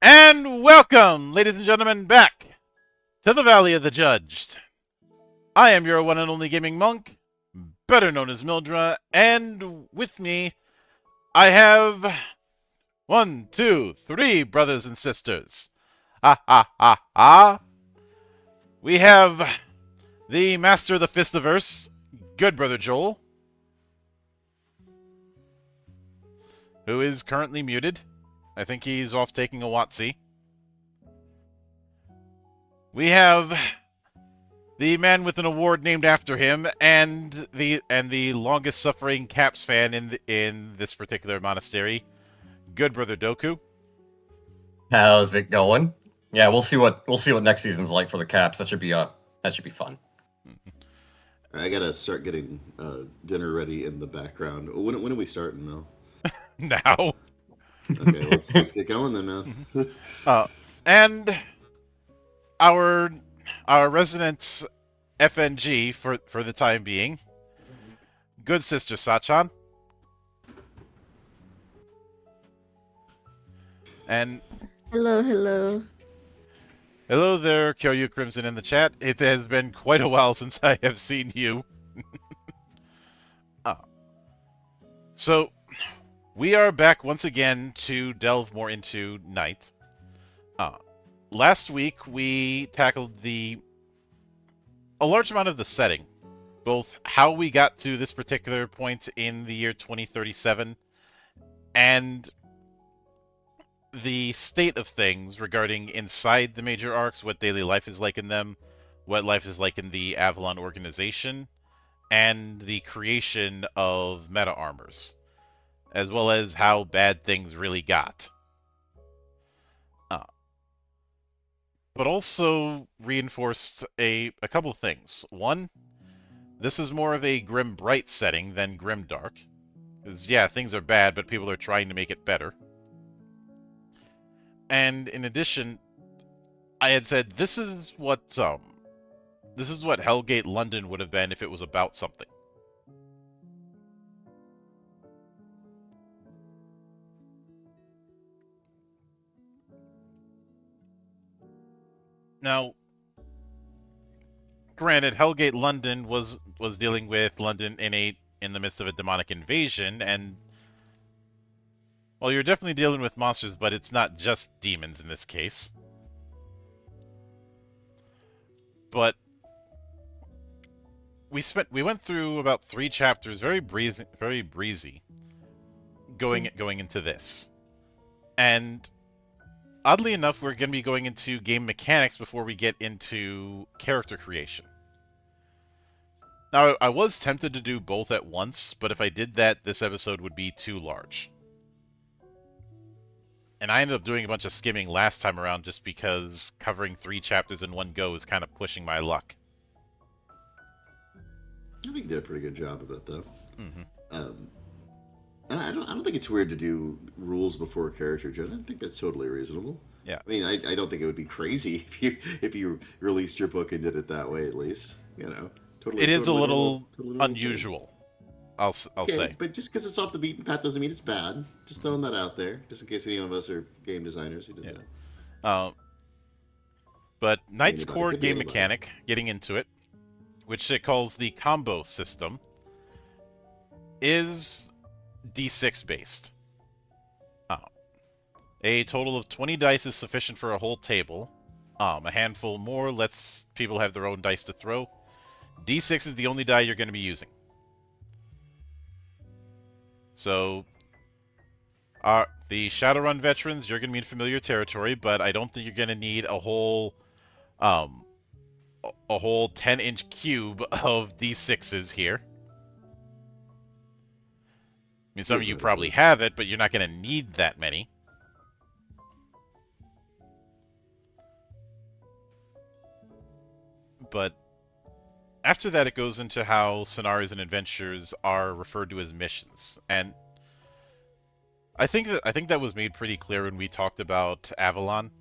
And welcome, ladies and gentlemen, back to the Valley of the Judged. I am your one and only gaming monk, better known as Mildra, and with me, I have 1, 2, 3 brothers and sisters. We have the master of the Fistiverse, good brother Joel, who is currently muted. I think he's off taking a Watsy. We have the man with an award named after him, and the longest suffering Caps fan in this particular monastery, good brother Doku. How's it going? Yeah, we'll see what next season's like for the Caps. That should be fun. I gotta start getting dinner ready in the background. When are we starting, Mel? Now. Okay, let's get going then, man. And our resident FNG for the time being, good sister Sachan. And hello there, Kyoryu Crimson in the chat. It has been quite a while since I have seen you. So we are back once again to delve more into Night. Last week we tackled a large amount of the setting, both how we got to this particular point in the year 2037 and the state of things regarding inside the major arcs, what daily life is like in them, what life is like in the Avalon organization, and the creation of meta armors, as well as how bad things really got. But also reinforced a couple of things. One, this is more of a grim bright setting than grim dark. Because, yeah, things are bad, but people are trying to make it better. And in addition, I had said this is what Hellgate London would have been if it was about something. Now, granted, Hellgate London was dealing with London in the midst of a demonic invasion, and well, you're definitely dealing with monsters, but it's not just demons in this case. But we went through about 3 chapters, very breezy, going into this, and oddly enough, we're going to be going into game mechanics before we get into character creation. Now, I was tempted to do both at once, but if I did that, this episode would be too large. And I ended up doing a bunch of skimming last time around just because covering 3 chapters in one go is kind of pushing my luck. I think you did a pretty good job of it, though. Mm-hmm. And I don't think it's weird to do rules before character gen. I think that's totally reasonable. Yeah, I mean, I don't think it would be crazy if you released your book and did it that way. At least, it is a little totally normal thing. unusual. I'll Okay, say. but just because it's off the beaten path doesn't mean it's bad. Just throwing that out there, just in case any of us are game designers who did Yeah. that. Uh, but Knight's Anybody core could be game anybody. mechanic, getting into it, which it calls the combo system, is D6 based. Uh, a total of 20 dice is sufficient for a whole table. A handful more lets people have their own dice to throw. D6 is the only die you're going to be using. So, the Shadowrun veterans, you're going to be in familiar territory, but I don't think you're going to need um, a whole 10-inch cube of D6s here. I mean, some of you probably have it, but you're not going to need that many. But after that, it goes into how scenarios and adventures are referred to as missions, and I think that was made pretty clear when we talked about Avalon,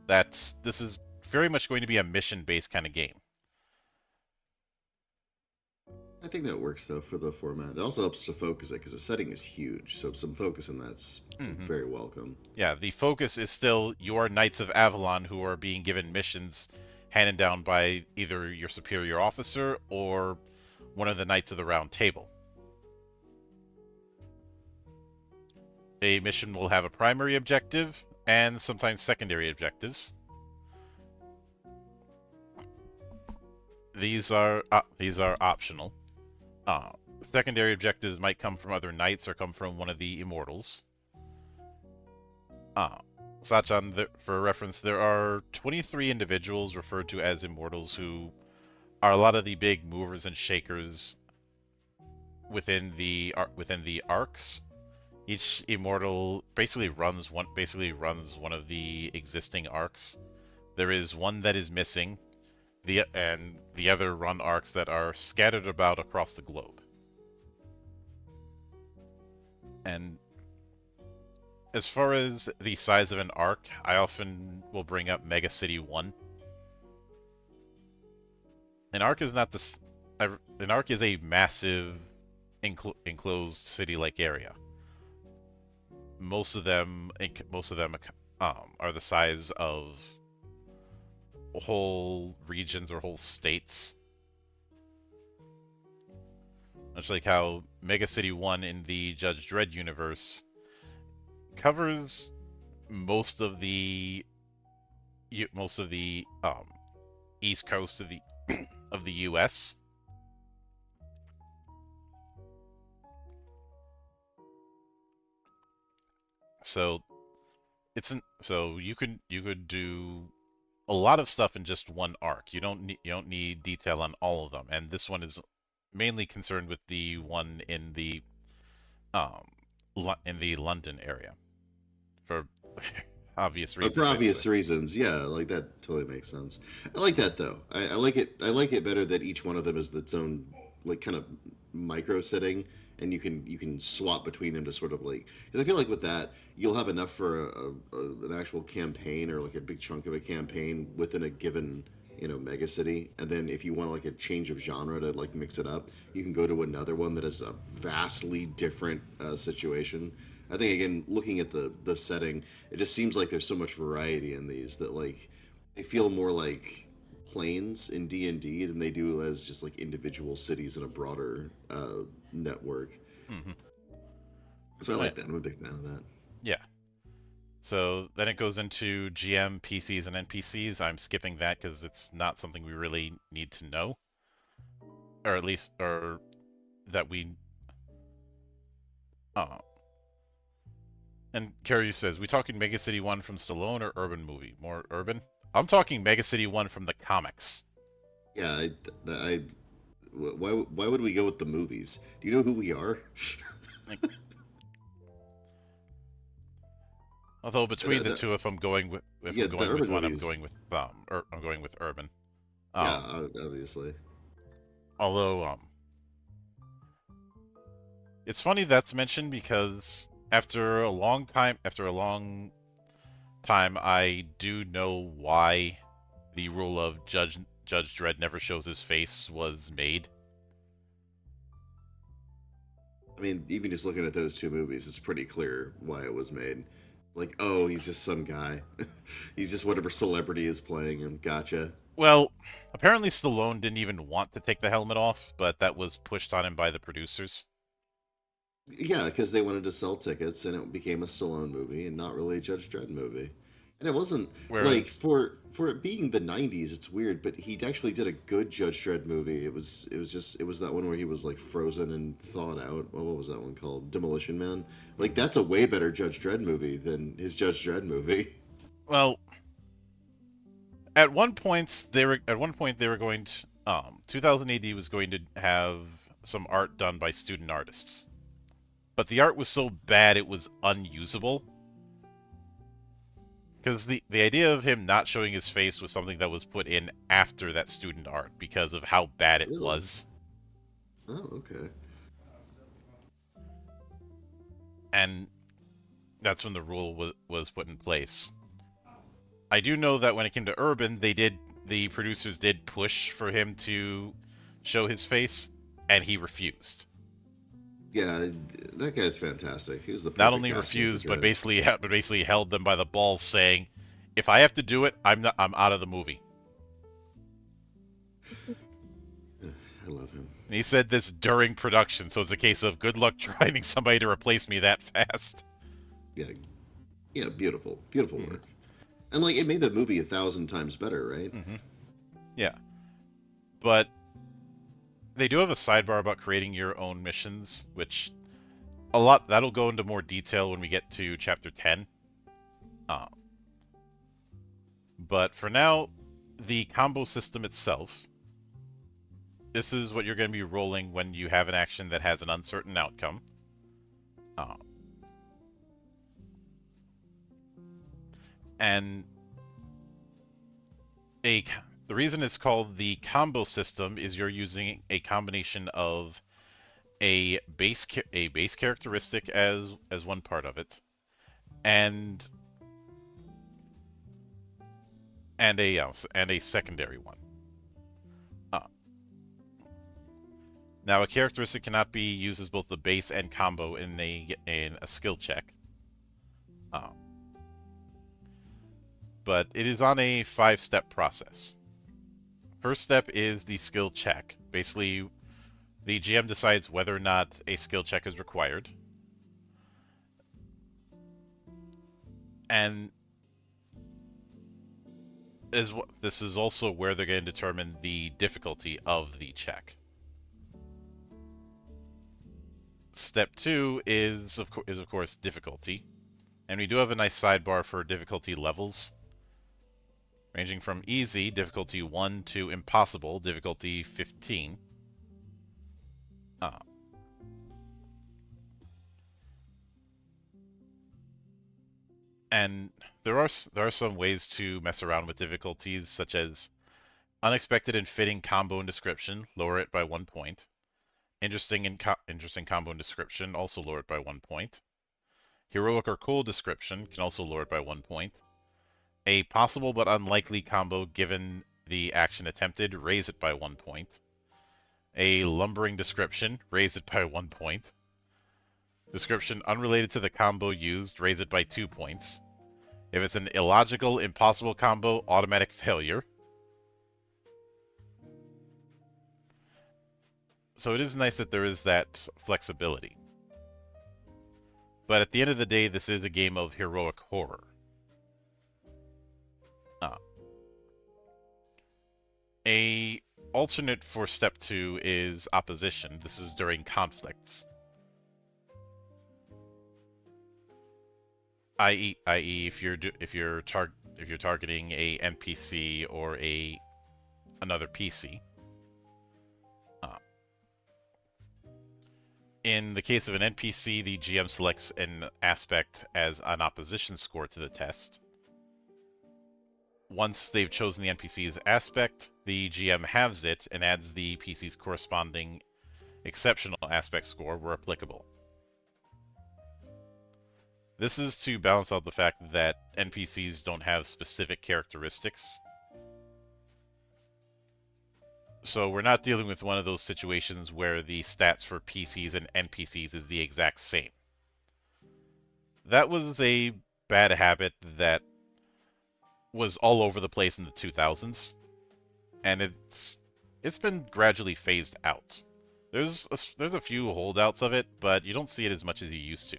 that this is very much going to be a mission-based kind of game. I think that works though for the format. It also helps to focus it because the setting is huge, so some focus in that's very welcome. Yeah, the focus is still your Knights of Avalon who are being given missions handed down by either your superior officer or one of the Knights of the Round Table. A mission will have a primary objective and sometimes secondary objectives. These are optional. Secondary objectives might come from other knights or come from one of the immortals. Sachan, for reference, there are 23 individuals referred to as immortals who are a lot of the big movers and shakers within the arcs. Each immortal basically runs one of the existing arcs. There is one that is missing, and the other run arcs that are scattered about across the globe. And as far as the size of an arc, I often will bring up Mega City 1. An arc is not this. An arc is a massive enclosed city-like area. Most of them are the size of whole regions or whole states. Much like how Mega City 1 in the Judge Dredd universe covers most of the east coast of the of the US. So you could do a lot of stuff in just one arc. You don't need detail on all of them. And this one is mainly concerned with the one in the London area for obvious reasons. For obvious reasons, yeah, like that totally makes sense. I like that though. I like it. I like it better that each one of them is its own like kind of micro setting, and you can swap between them to sort of like. Because I feel like with that, you'll have enough for an actual campaign or like a big chunk of a campaign within a given mega city, and then if you want like a change of genre to like mix it up, you can go to another one that is a vastly different situation. I think again, looking at the setting, it just seems like there's so much variety in these that like they feel more like planes in D&D than they do as just like individual cities in a broader network. So I like that. I'm a big fan of that. Yeah. So then it goes into GM, PCs, and NPCs. I'm skipping that because it's not something we really need to know. Or at least, or that we... And Carrie says, we talking Mega City 1 from Stallone or urban movie? More urban? I'm talking Mega City 1 from the comics. Yeah, why would we go with the movies? Do you know who we are? Although between the two, if I'm going with one, movies. I'm going with urban. Yeah, obviously. Although It's funny that's mentioned because after a long time, I do know why the rule of Judge Dredd never shows his face was made. I mean, even just looking at those two movies, it's pretty clear why it was made. Like, oh, he's just some guy. He's just whatever celebrity is playing him. Gotcha. Well, apparently Stallone didn't even want to take the helmet off, but that was pushed on him by the producers. Yeah, because they wanted to sell tickets, and it became a Stallone movie, and not really a Judge Dredd movie. And it wasn't like Whereas, for it being the '90s, it's weird, but he actually did a good Judge Dredd movie. It was that one where he was like frozen and thawed out. Well, what was that one called? Demolition Man. Like that's a way better Judge Dredd movie than his Judge Dredd movie. well, at one point they were going to 2000 AD was going to have some art done by student artists. But the art was so bad it was unusable. Because the idea of him not showing his face was something that was put in after that student art because of how bad it Really? was. Oh, okay. And that's when the rule was put in place. I do know that when it came to Urban, the producers did push for him to show his face, and he refused. Yeah, that guy's fantastic. He was the Not perfect only costume for refused, but Dredd. basically held them by the balls, saying, "If I have to do it, I'm out of the movie." I love him. And he said this during production, so it's a case of good luck finding somebody to replace me that fast. Yeah, yeah, beautiful, beautiful Mm. work. And like it made the movie 1,000 times better, right? Mm-hmm. Yeah, but they do have a sidebar about creating your own missions, which that'll go into more detail when we get to chapter 10. Uh, but for now, the combo system itself. This is what you're going to be rolling when you have an action that has an uncertain outcome. Uh, and the reason it's called the combo system is you're using a combination of a base characteristic as one part of it, and a secondary one. Uh, Now, a characteristic cannot be used as both the base and combo in a skill check. But it is on a 5-step process. First step is the skill check. Basically, the GM decides whether or not a skill check is required. And this is also where they're going to determine the difficulty of the check. Step 2 is of course difficulty, and we do have a nice sidebar for difficulty levels, ranging from easy, difficulty 1, to impossible, difficulty 15. And there are some ways to mess around with difficulties, such as unexpected and fitting combo and description, lower it by 1 point. Interesting combo and description, also lower it by 1 point. Heroic or cool description can also lower it by 1 point. A possible but unlikely combo given the action attempted, raise it by 1 point. A lumbering description, raise it by 1 point. Description unrelated to the combo used, raise it by 2 points. If it's an illogical, impossible combo, automatic failure. So it is nice that there is that flexibility. But at the end of the day, this is a game of heroic horror. A alternate for step 2 is opposition. This is during conflicts. i.e., if you're targeting a NPC or another PC. In the case of an NPC, the GM selects an aspect as an opposition score to the test. Once they've chosen the NPC's aspect, the GM halves it and adds the PC's corresponding exceptional aspect score where applicable. This is to balance out the fact that NPCs don't have specific characteristics. So we're not dealing with one of those situations where the stats for PCs and NPCs is the exact same. That was a bad habit that was all over the place in the 2000s, and it's been gradually phased out. There's a few holdouts of it, but you don't see it as much as you used to.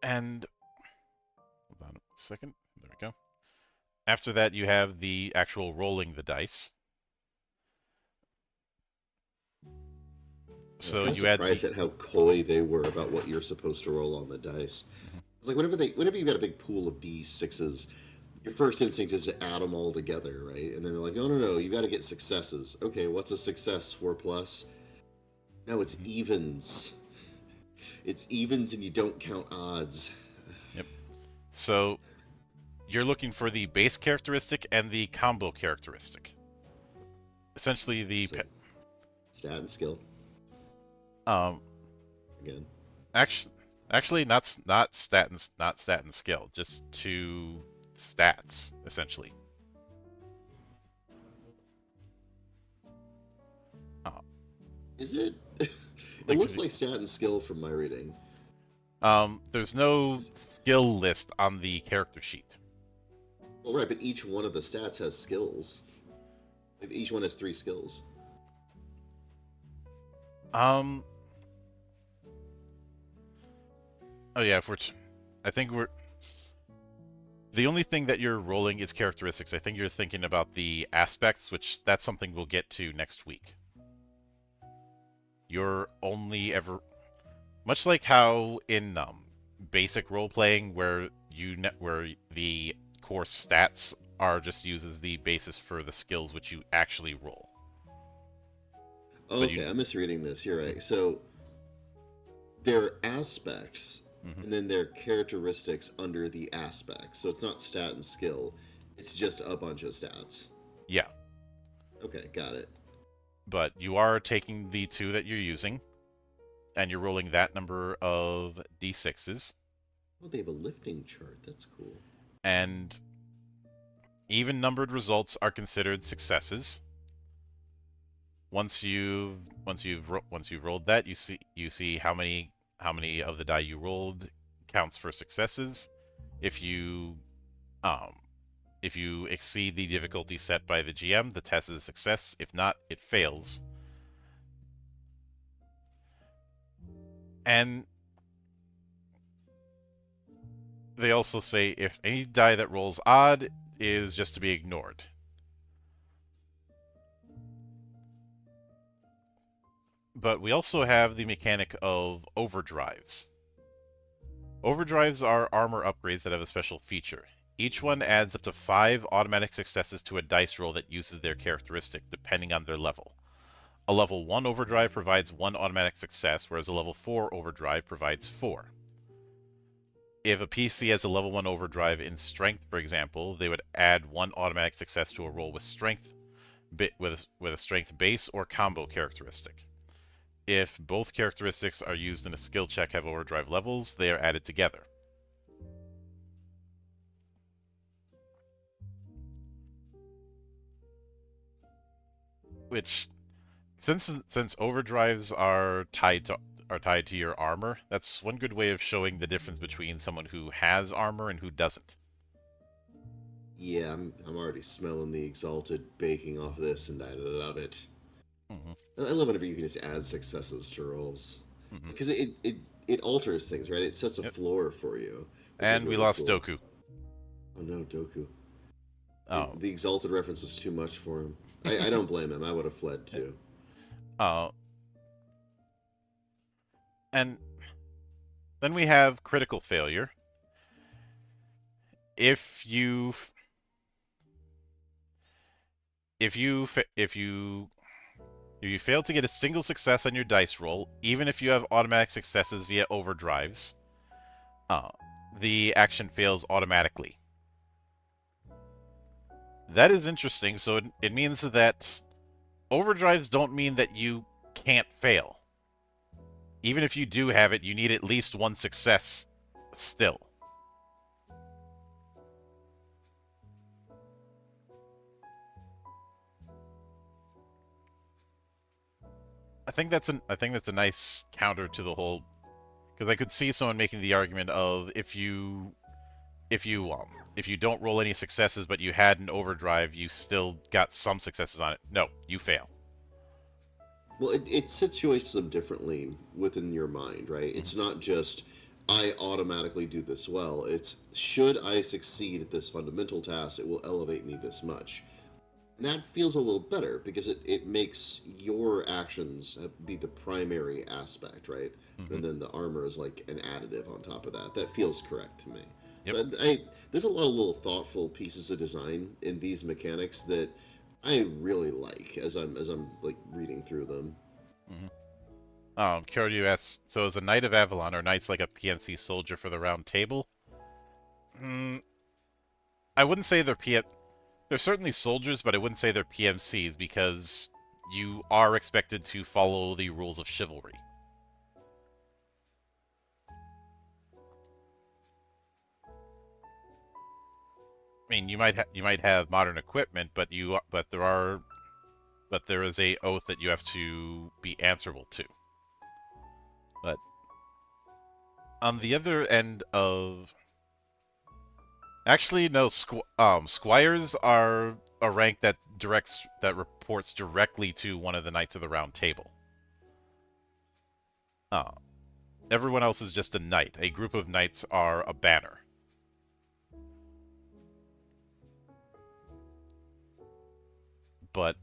And hold on a second. There we go. After that, you have the actual rolling the dice. So I was you add surprised the. at how coy they were about what you're supposed to roll on the dice. It's like whenever you've got a big pool of D6s, your first instinct is to add them all together, right? And then they're like, no, you got to get successes. Okay, what's a success? 4 plus? No, it's evens. It's evens, and you don't count odds. Yep. So you're looking for the base characteristic and the combo characteristic. Essentially, the So, stat and skill um again. actually not stat and skill, just two stats essentially. Is it? It Like, looks like stat and skill from my reading. there's no skill list on the character sheet. Well, right, but each one of the stats has skills. Like, each one has 3 skills. Oh yeah, I think we're. The only thing that you're rolling is characteristics. I think you're thinking about the aspects, which that's something we'll get to next week. You're only ever, much like how in basic role playing, where where the core stats are just used as the basis for the skills which you actually roll. Oh, okay, I'm misreading this. You're right. So there are aspects, and then there are characteristics under the aspects. So it's not stat and skill. It's just a bunch of stats. Yeah. Okay, got it. But you are taking the 2 that you're using, and you're rolling that number of d6s. Oh, they have a lifting chart. That's cool. And even numbered results are considered successes. Once you've rolled that, you see how many of the die you rolled counts for successes. If you exceed the difficulty set by the GM, the test is a success. If not, it fails. And they also say if any die that rolls odd is just to be ignored. But we also have the mechanic of overdrives. Overdrives are armor upgrades that have a special feature. Each one adds up to 5 automatic successes to a dice roll that uses their characteristic, depending on their level. A level 1 overdrive provides 1 automatic success, whereas a level 4 overdrive provides 4. If a PC has a level 1 overdrive in strength, for example, they would add 1 automatic success to a roll with strength, with a strength base or combo characteristic. If both characteristics are used in a skill check have overdrive levels, they are added together. Which, since overdrives are tied to your armor, that's one good way of showing the difference between someone who has armor and who doesn't. Yeah, I'm already smelling the exalted baking off this, and I love it. I love whenever you can just add successes to rolls, because it alters things, right? It sets a floor for you. And we lost cool. Doku. Oh no, Doku. Oh. The exalted reference was too much for him. I don't blame him. I would have fled too. And then we have critical failure. If you fail to get a single success on your dice roll, even if you have automatic successes via overdrives, the action fails automatically. That is interesting. So it means that overdrives don't mean that you can't fail. Even if you do have it, you need at least one success still. I think that's a nice counter to the whole, because I could see someone making the argument of if you don't roll any successes but you had an overdrive, you still got some successes on it. No, you fail. Well, it situates them differently within your mind, right? Mhm. It's not just I automatically do this well. It's should I succeed at this fundamental task, it will elevate me this much. And that feels a little better because it makes your actions be the primary aspect, right? Mhm. And then the armor is like an additive on top of that. That feels correct to me. Yep. So there's a lot of little thoughtful pieces of design in these mechanics that I really like as I'm like reading through them. Mhm. Kyoryu asks, so is a Knight of Avalon, or Knight's like a PMC soldier for the round table? Hmm, I wouldn't say they're PM. They're certainly soldiers, but I wouldn't say they're PMCs because you are expected to follow the rules of chivalry. I mean, you might have modern equipment, but there is a oath that you have to be answerable to. But on the other end of, actually, no, squires are a rank that reports directly to one of the Knights of the Round Table. Uh, Everyone else is just a knight. A group of knights are a banner. But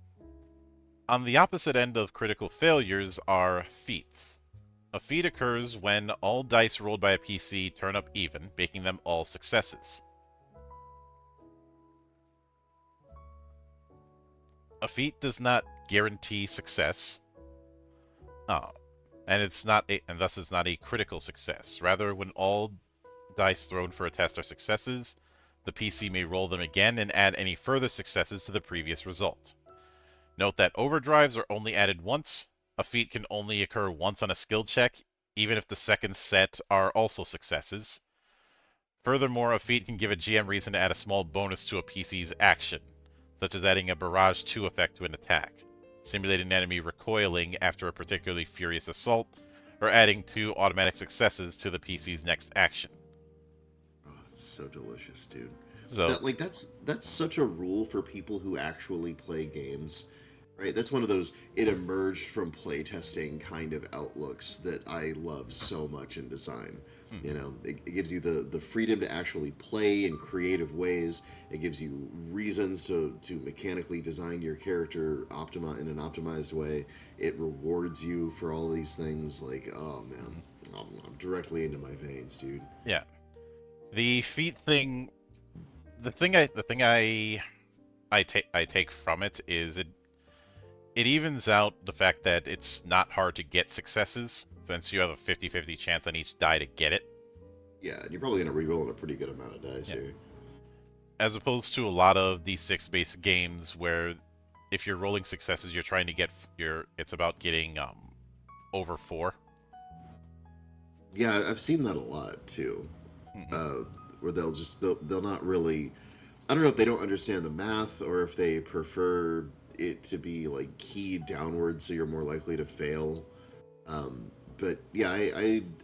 on the opposite end of critical failures are feats. A feat occurs when all dice rolled by a PC turn up even, making them all successes. A feat does not guarantee success, uh, and thus it's not a critical success. Rather, when all dice thrown for a test are successes, the PC may roll them again and add any further successes to the previous result. Note that overdrives are only added once. A feat can only occur once on a skill check, even if the second set are also successes. Furthermore, a feat can give a GM reason to add a small bonus to a PC's action, such as adding a Barrage 2 effect to an attack, simulating an enemy recoiling after a particularly furious assault, or adding 2 automatic successes to the PC's next action. Oh, it's so delicious, dude. So, That's such a rule for people who actually play games, right? That's one of those it emerged from playtesting kind of outlooks that I love so much in design. You know, it gives you the freedom to actually play in creative ways. It gives you reasons to mechanically design your character in an optimized way. It rewards you for all these things. Like, oh man, I'm directly into my veins, dude. yeah. The feat thing, the thing I take from it is it evens out the fact that it's not hard to get successes, since you have a 50-50 chance on each die to get it. Yeah, and you're probably gonna reroll a pretty good amount of dice Yeah. here. As opposed to a lot of D6 based games where if you're rolling successes, you're trying to get it's about getting over 4. Yeah, I've seen that a lot too. Mm-hmm. Where they'll not really. I don't know if they don't understand the math or if they prefer it to be like keyed downward, so you're more likely to fail. But yeah,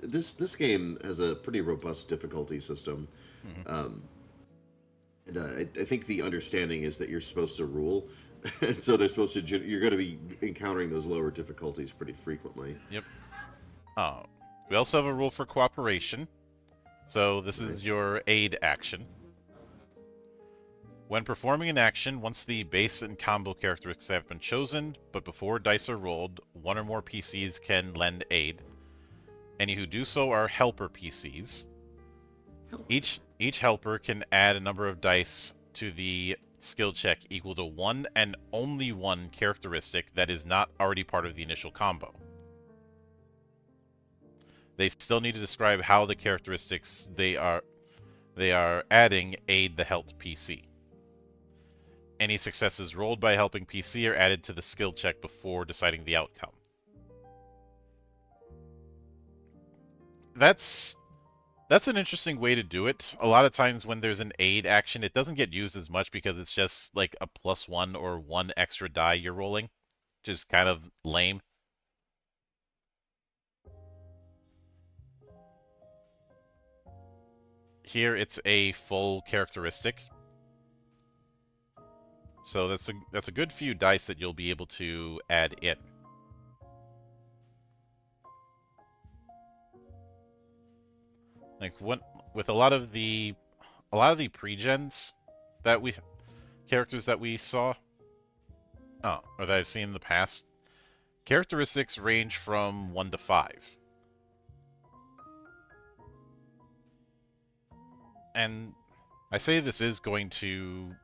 this game has a pretty robust difficulty system, Mm-hmm. um, and I think the understanding is that you're supposed to rule, and so they're supposed to. You're going to be encountering those lower difficulties pretty frequently. Yep. Uh, we also have a rule for cooperation. So this is Nice. your aid action. When performing an action, once the base and combo characteristics have been chosen, but before dice are rolled, one or more PCs can lend aid. Any who do so are helper PCs. Each helper can add a number of dice to the skill check equal to one and only one characteristic that is not already part of the initial combo. They still need to describe how the characteristics they are adding aid the helped PC. Any successes rolled by helping PC are added to the skill check before deciding the outcome. That's an interesting way to do it. A lot of times when there's an aid action, it doesn't get used as much because it's just like a +1 or 1 extra die you're rolling, which is kind of lame. Here it's a full characteristic. So that's a good few dice that you'll be able to add in. Like with a lot of the pre-gens that characters that we saw, or that I've seen in the past, characteristics range from 1 to 5. And I say this is going to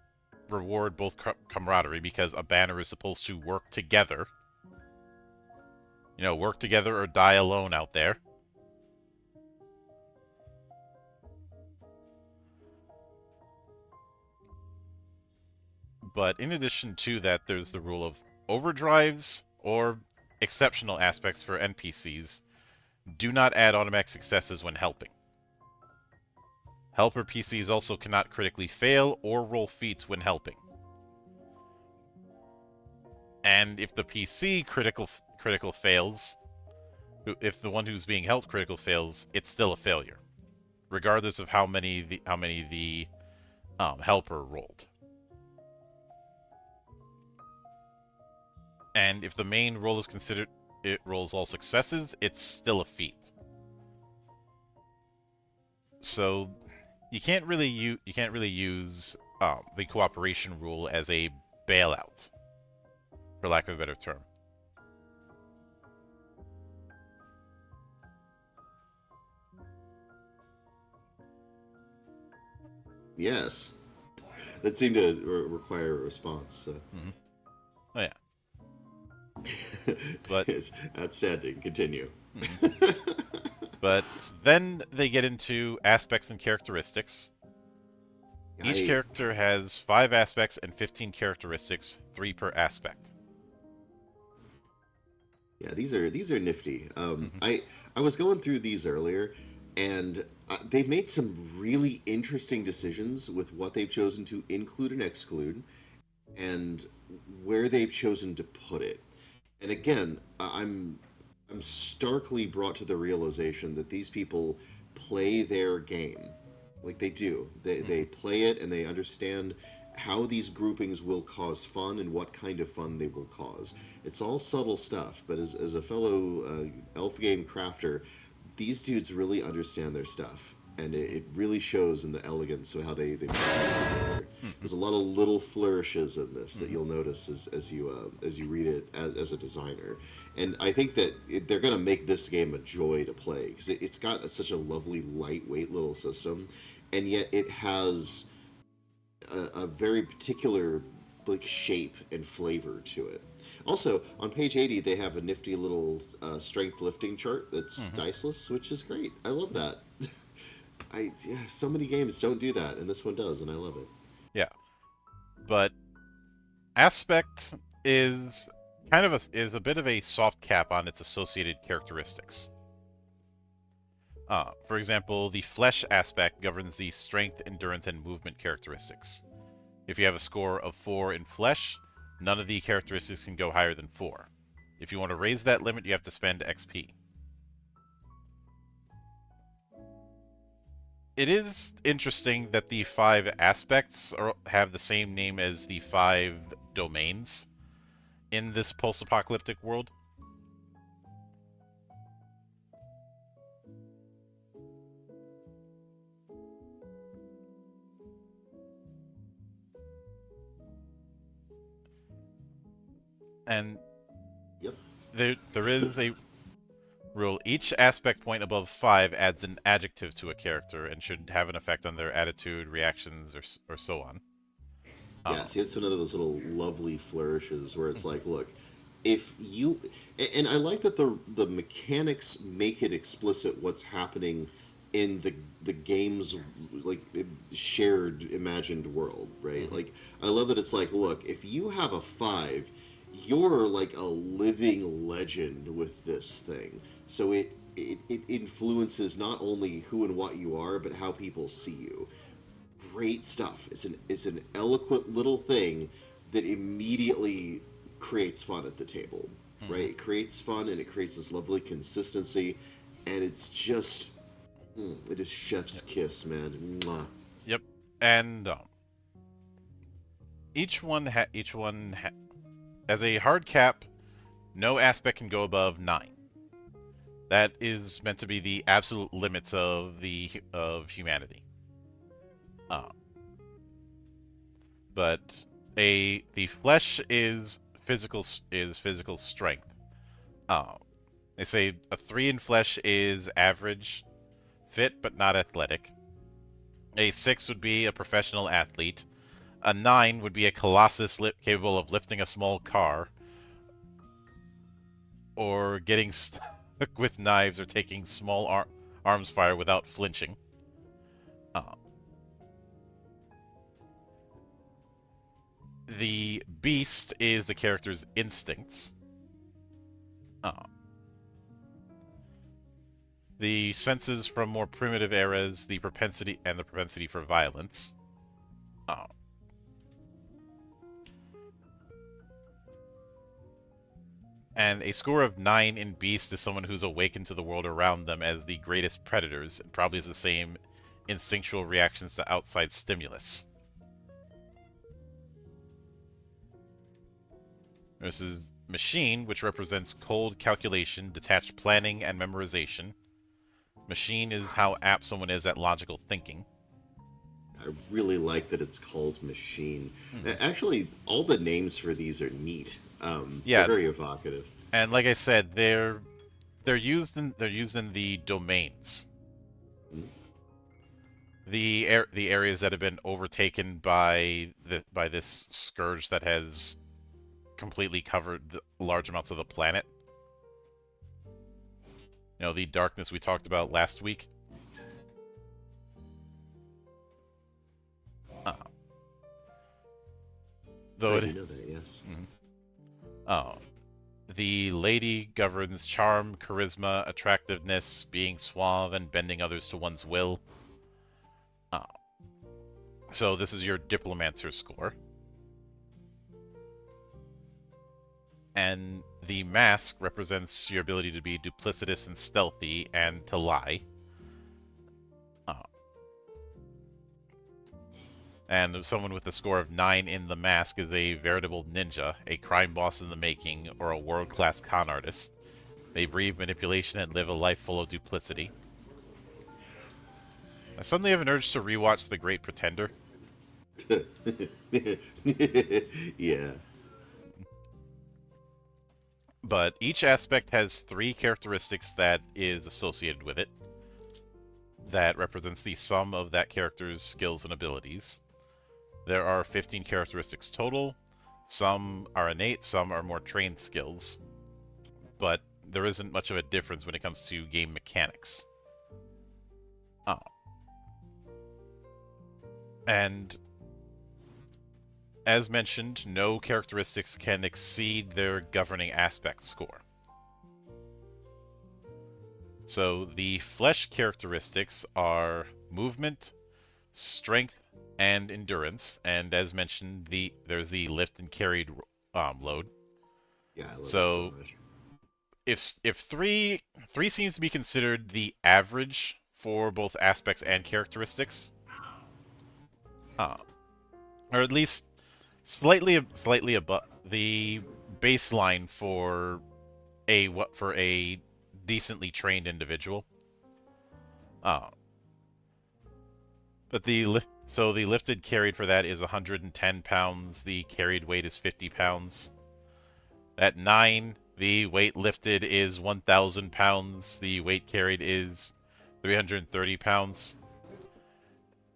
reward both camaraderie because a banner is supposed to work together. You know, work together or die alone out there. But in addition to that, there's the rule of overdrives or exceptional aspects for NPCs. Do not add automatic successes when helping. Helper PCs also cannot critically fail or roll feats when helping. And if the PC critical fails, if the one who's being helped critical fails, it's still a failure, regardless of how many the helper rolled. And if the main roll is considered, it rolls all successes, it's still a feat. So you can't really use the cooperation rule as a bailout, for lack of a better term. Yes. That seemed to require a response. So. Mm-hmm. Oh yeah. But yes, outstanding. Continue. Mm-hmm. But then they get into aspects and characteristics. Each character has 5 aspects and 15 characteristics, 3 per aspect. Yeah, these are nifty. I was going through these earlier, and they've made some really interesting decisions with what they've chosen to include and exclude, and where they've chosen to put it. And again, I'm starkly brought to the realization that these people play their game. Like they do. They play it and they understand how these groupings will cause fun and what kind of fun they will cause. It's all subtle stuff, but as a fellow elf game crafter, these dudes really understand their stuff. And it really shows in the elegance of how they put this together. There's a lot of little flourishes in this that you'll notice as you read it as a designer, and I think that they're gonna make this game a joy to play because it's got such a lovely lightweight little system, and yet it has a very particular like shape and flavor to it. Also, on page 80, they have a nifty little strength lifting chart that's diceless, which is great. I love that. So many games don't do that, and this one does, and I love it. Yeah, but aspect is a bit of a soft cap on its associated characteristics. For example, the flesh aspect governs the strength, endurance, and movement characteristics. If you have a score of 4 in flesh, none of the characteristics can go higher than 4. If you want to raise that limit, you have to spend XP. It is interesting that the 5 aspects have the same name as the 5 domains in this post-apocalyptic world. And yep. There is a rule. Each aspect point above 5 adds an adjective to a character and should have an effect on their attitude, reactions, or so on. Yeah, see, it's another of those little lovely flourishes where it's like, look, if you... And I like that the mechanics make it explicit what's happening in the game's like shared imagined world, right? Mhm. Like I love that it's like, look, if you have a 5, you're like a living legend with this thing. So it influences not only who and what you are, but how people see you. Great stuff. It's an eloquent little thing that immediately creates fun at the table, right? Mhm. It creates fun and it creates this lovely consistency, and it's just it is chef's Yep. kiss, man. Mwah. Yep. And as a hard cap, no aspect can go above 9. That is meant to be the absolute limits of humanity. Uh, but the flesh is physical strength. Uh, they say a 3 in flesh is average, fit but not athletic. A 6 would be a professional athlete. A 9 would be a colossus capable of lifting a small car, or getting stuck with knives, or taking small arms fire without flinching. Uh, the beast is the character's instincts. Uh, the senses from more primitive eras, the propensity for violence. Uh, and a score of 9 in beast is someone who's awakened to the world around them as the greatest predators, and probably has the same instinctual reactions to outside stimulus. This is machine, which represents cold calculation, detached planning, and memorization. Machine is how apt someone is at logical thinking. I really like that it's called machine. Hmm. Actually, all the names for these are neat. They're Yeah, very evocative. and like I said, they're used in the domains, Mm. the areas that have been overtaken by this scourge that has completely covered large amounts of the planet. You know, the darkness we talked about last week. Uh, though I it, do know that, yes. mhm. Oh, the lady governs charm, charisma, attractiveness, being suave, and bending others to one's will. Uh, so this is your diplomancer score. And the mask represents your ability to be duplicitous and stealthy and to lie. Uh, and someone with a score of 9 in the mask is a veritable ninja, a crime boss in the making, or a world-class con artist. They breathe manipulation and live a life full of duplicity. I suddenly have an urge to rewatch The Great Pretender. Yeah. But each aspect has 3 characteristics that is associated with it. That represents the sum of that character's skills and abilities. There are 15 characteristics total. Some are innate, some are more trained skills. But there isn't much of a difference when it comes to game mechanics. Oh. And as mentioned, no characteristics can exceed their governing aspect score. So the flesh characteristics are movement, strength, and endurance. And as mentioned, there's the lift and carried load. Yeah, I love it so So much. if three seems to be considered the average for both aspects and characteristics, uh, or at least slightly above the baseline for a decently trained individual. Uh, but the lifted carried for that is 110 pounds. The carried weight is 50 pounds. At 9, the weight lifted is 1,000 pounds. The weight carried is 330 pounds.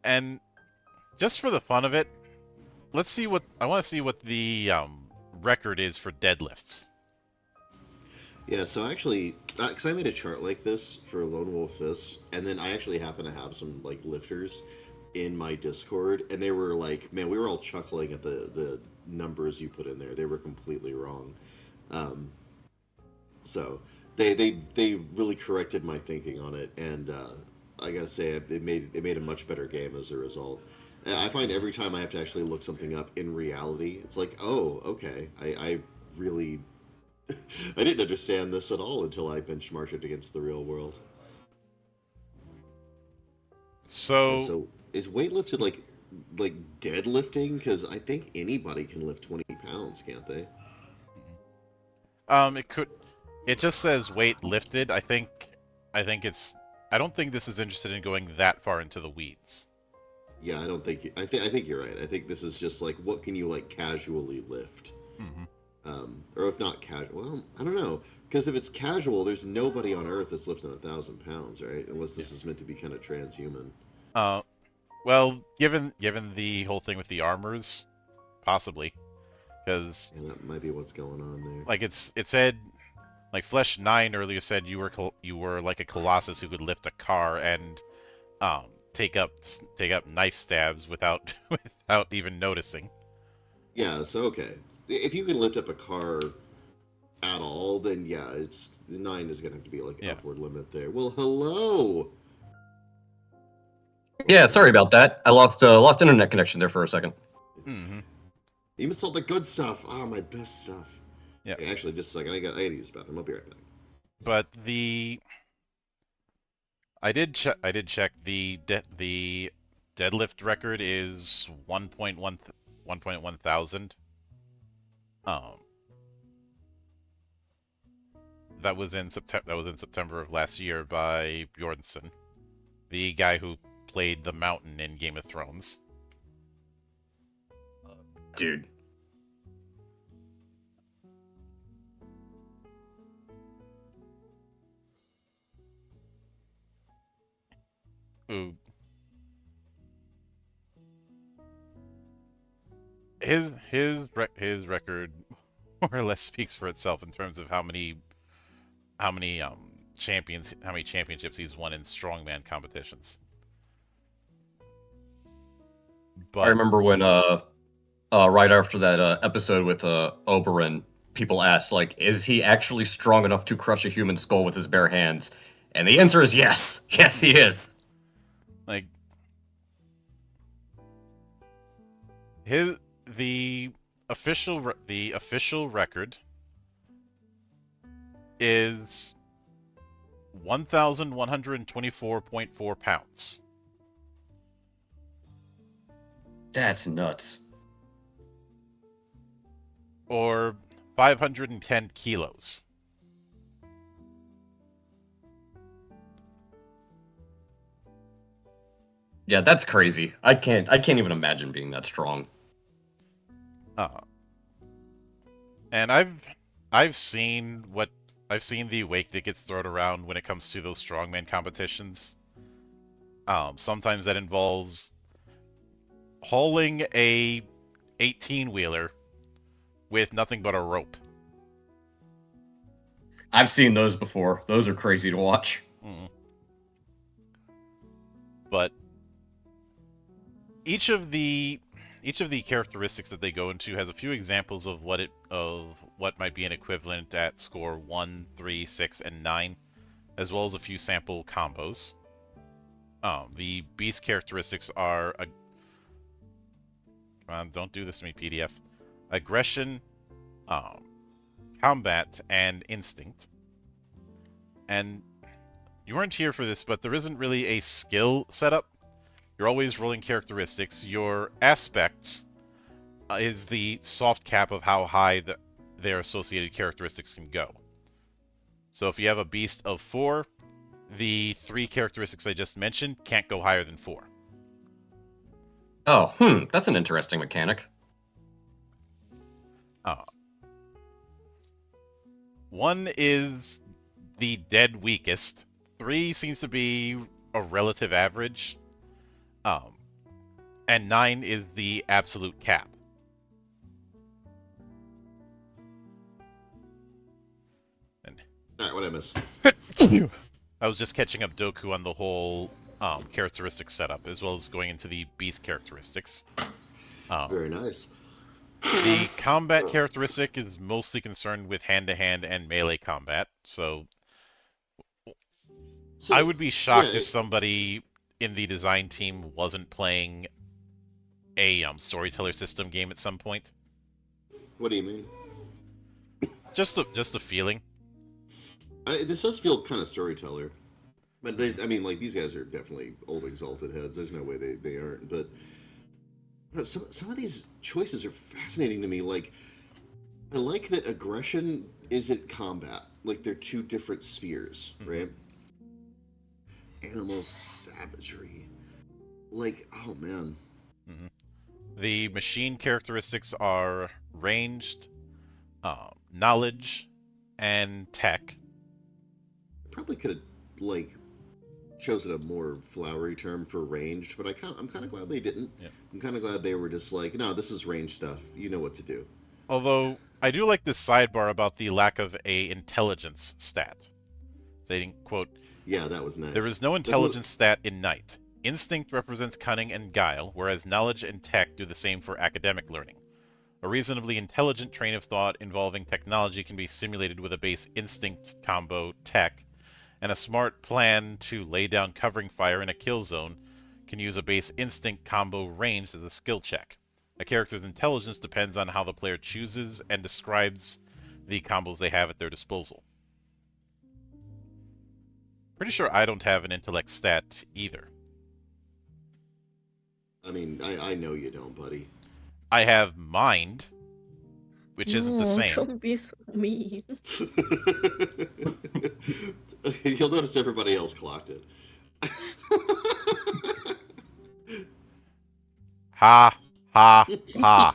And just for the fun of it, I want to see what the record is for deadlifts. Yeah, so actually, because I made a chart like this for Lone Wolf Fists, and then I actually happen to have some like lifters in my Discord, and they were like, man, we were all chuckling at the numbers you put in there. They were completely wrong. Um, so they really corrected my thinking on it, and I gotta say, it made a much better game as a result. And I find every time I have to actually look something up in reality, it's like, oh, okay, I really I didn't understand this at all until I benchmarked it against the real world. Yeah, So, so is weightlifted like deadlifting? Because I think anybody can lift 20 pounds, can't they? it could. It just says weight lifted. I think it's. I don't think this is interested in going that far into the weeds. Yeah, I don't think I think you're right. I think this is just like what can you like casually lift, Hmm. or if not casual. Well, I don't know because if it's casual, there's nobody on Earth that's lifting 1,000 pounds, right? Unless Yeah. this is meant to be kind of transhuman. Uh, well, given the whole thing with the armors, possibly, because And that might be what's going on there. like it said like Flesh 9 earlier said you were like a colossus who could lift a car and take up knife stabs without without even noticing. Yeah, so okay, if you can lift up a car at all, then yeah, it's 9 is gonna have to be like Yeah. upward limit there. Well, hello. Yeah, sorry about that. I lost internet connection there for a second. Hmm. You missed all the good stuff. Ah, my best stuff. Yeah. Okay, actually, just a second. I gotta use the bathroom. I'll be right back. But the I did check the deadlift record is 1.1 thousand. Um, that was in September of last year by Bjornsson, the guy who played the Mountain in Game of Thrones. Dude. Who his record more or less speaks for itself in terms of how many how many championships he's won in strongman competitions. I But remember when right after that episode with Oberyn, people asked like, is he actually strong enough to crush a human skull with his bare hands? And the answer is yes. Yes, he is. like his the official record is 1,124.4 pounds, That's nuts. or 510 kilos. Yeah, that's crazy. I can't even imagine being that strong. Uh, and I've seen the weight that gets thrown around when it comes to those strongman competitions. Sometimes that involves hauling a 18 wheeler with nothing but a rope. I've seen those before. Those are crazy to watch. Mm. But each of the characteristics that they go into has a few examples of what might be an equivalent at score 1, 3, 6, and 9, as well as a few sample combos. The beast characteristics are don't do this to me, PDF. Aggression, combat, and instinct. And you weren't here for this, but there isn't really a skill setup. You're always rolling characteristics. Your aspects is the soft cap of how high their associated characteristics can go. So if you have a beast of 4, the 3 characteristics I just mentioned can't go higher than 4. Oh, that's an interesting mechanic. Uh, 1 is the dead weakest. 3 seems to be a relative average. And 9 is the absolute cap. what'd I miss? I was just catching up Doku on the whole characteristic setup, as well as going into the beast characteristics. Very nice. The combat characteristic is mostly concerned with hand-to-hand and melee combat, so I would be shocked yeah, if somebody in the design team wasn't playing a storyteller system game at some point. What do you mean? Just a feeling. This does feel kind of storyteller. But there's, I mean, like, these guys are definitely old exalted heads. There's no way they aren't. But you know, some of these choices are fascinating to me. Like, I like that aggression isn't combat. Like, they're two different spheres, right? Animal savagery. Like, oh man. The machine characteristics are ranged, knowledge, and tech. Probably could have, like, chosen a more flowery term for ranged, but I'm kind of glad they didn't. Yeah. I'm kind of glad they were just like, no, this is range stuff. You know what to do. Although, I do like this sidebar about the lack of a intelligence stat. Stating, quote, Yeah, that was nice. there is no intelligence stat in Knight. Instinct represents cunning and guile, whereas knowledge and tech do the same for academic learning. A reasonably intelligent train of thought involving technology can be simulated with a base instinct combo tech, and a smart plan to lay down covering fire in a kill zone can use a base instinct combo ranged as a skill check. A character's intelligence depends on how the player chooses and describes the combos they have at their disposal. Pretty sure I don't have an intellect stat either. I mean, I know you don't, buddy. I have mind, which isn't the same. Don't be so mean. You'll notice everybody else clocked it. Ha, ha, ha.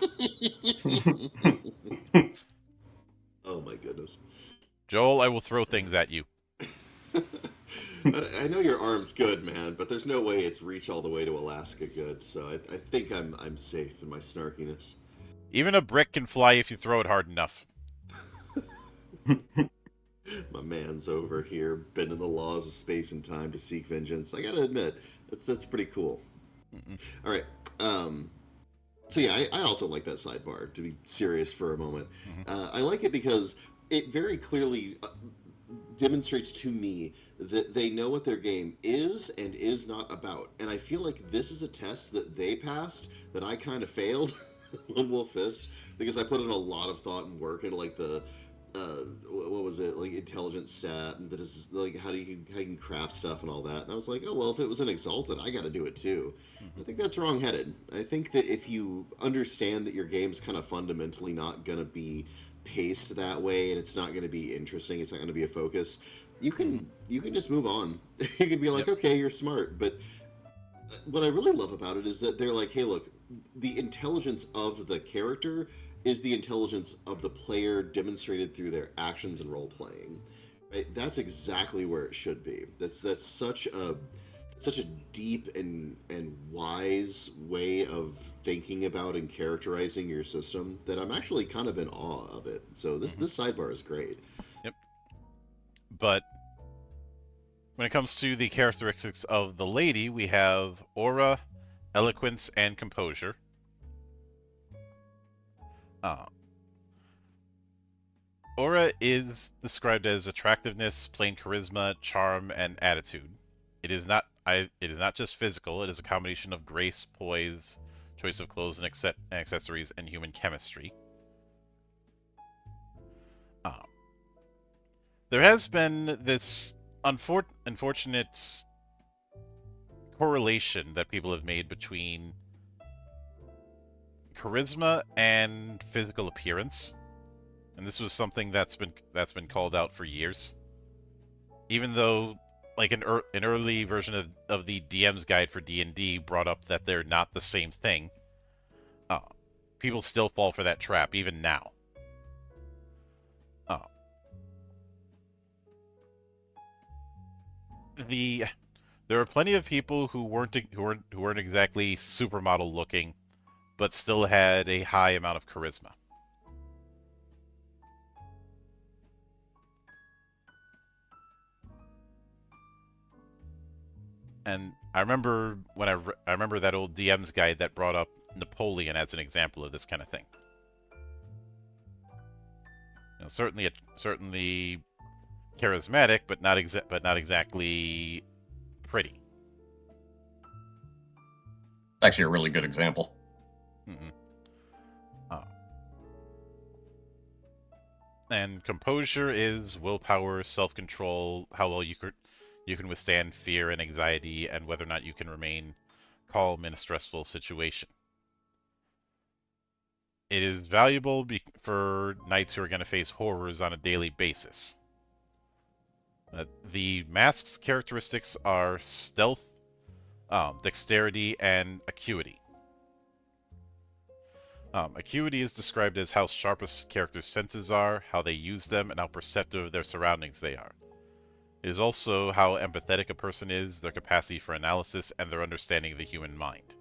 Oh my goodness. Joel, I will throw things at you. I know your arm's good, man, but there's no way it's reach all the way to Alaska good. So I think I'm safe in my snarkiness. Even a brick can fly if you throw it hard enough. My man's over here bending the laws of space and time to seek vengeance. I gotta admit, that's pretty cool. All right. So yeah, I also like that sidebar. To be serious for a moment, I like it because it very clearly demonstrates to me that they know what their game is and is not about. And I feel like this is a test that they passed that I kind of failed on Wolf Fist, because I put in a lot of thought and work into like the what was it, like intelligence set, and that is like how you can craft stuff and all that. And I was like, oh well, if it was an exalted, I got to do it too. I think that's wrong-headed. I think that if you understand that your game's kind of fundamentally not gonna be paced that way, and it's not going to be interesting, it's not going to be a focus, you can just move on. You can be like, okay, you're smart. But what I really love about it is that they're like, hey, look, the intelligence of the character is the intelligence of the player demonstrated through their actions and role playing. Right? That's exactly where it should be. That's such a deep and wise way of thinking about and characterizing your system that I'm actually kind of in awe of it. So this sidebar is great. Yep. But when it comes to the characteristics of the lady, we have aura, eloquence, and composure. Aura is described as attractiveness, plain charisma, charm, and attitude. It is not just physical. It is a combination of grace, poise, choice of clothes and accessories, and human chemistry. There has been this unfortunate correlation that people have made between charisma and physical appearance, and this was something that's been called out for years. Even though, like an early version of the DM's guide for D&D brought up that they're not the same thing, people still fall for that trap even now. There are plenty of people who weren't exactly supermodel looking, but still had a high amount of charisma. And I remember when I remember that old DM's guide that brought up Napoleon as an example of this kind of thing. Certainly charismatic, but not exactly pretty. Actually, a really good example. Mm-hmm. And composure is willpower, self-control, how well you can withstand fear and anxiety, and whether or not you can remain calm in a stressful situation. It is valuable for knights who are going to face horrors on a daily basis. The mask's characteristics are stealth, dexterity, and acuity. Acuity is described as how sharp a character's senses are, how they use them, and how perceptive of their surroundings they are. It is also how empathetic a person is, their capacity for analysis, and their understanding of the human mind.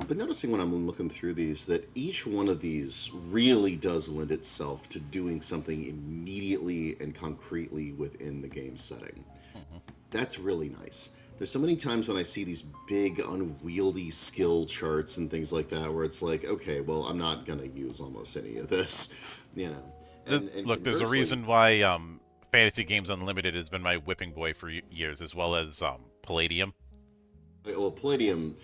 But noticing when I'm looking through these that each one of these really does lend itself to doing something immediately and concretely within the game setting. Mm-hmm. That's really nice. There's so many times when I see these big unwieldy skill charts and things like that where it's like, okay, well, I'm not gonna use almost any of this, you know. And Look, there's a reason why Fantasy Games Unlimited has been my whipping boy for years, as well as Palladium. well, Palladium.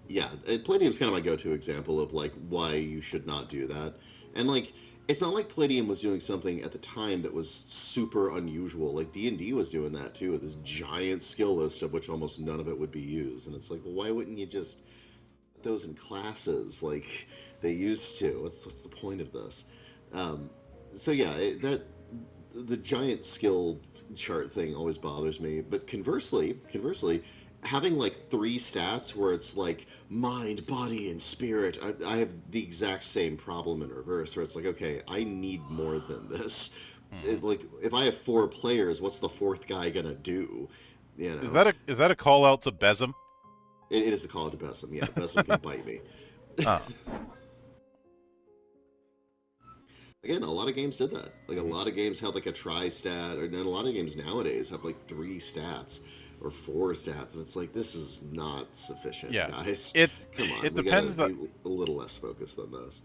Yeah, Palladium's kind of my go-to example of like why you should not do that. And like it's not like Palladium was doing something at the time that was super unusual. Like D&D was doing that too, with this giant skill list of which almost none of it would be used. And it's like, well, why wouldn't you just put those in classes like they used to? What's the point of this? So yeah, that the giant skill chart thing always bothers me. But conversely, having like three stats where it's like mind, body, and spirit, I have the exact same problem in reverse, where it's like, okay, I need more than this. Mm-hmm. Like, if I have four players, what's the fourth guy gonna do? You Is know, that a call out to Besem? it is a call to Bessem. Yeah, Bessem can bite me. Oh. Again, a lot of games did that. Like a lot of games have like a tri-stat, and then a lot of games nowadays have like three stats or four stats, and it's like this is not sufficient, Yeah. guys. It Come on, it we depends. gotta be a little less focused than this.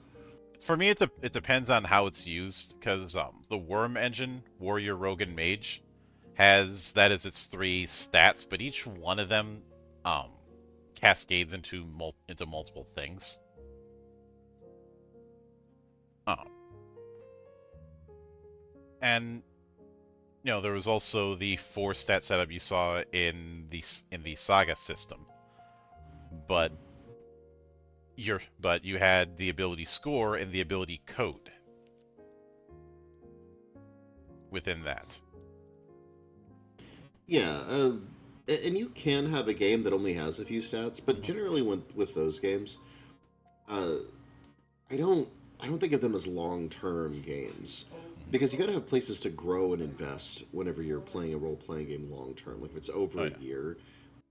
For me, it depends on how it's used, because the Worm engine, Warrior, Rogue, and Mage, has that as its three stats, but each one of them um, cascades into multiple things. Um, and there was also the four stat setup you saw in the Saga system, but you had the ability score and the ability code within that. Yeah, and you can have a game that only has a few stats, but generally with those games, uh, I don't I don't think of them as long-term games because you got to have places to grow and invest whenever you're playing a role-playing game long-term. Like if it's over Oh a yeah. year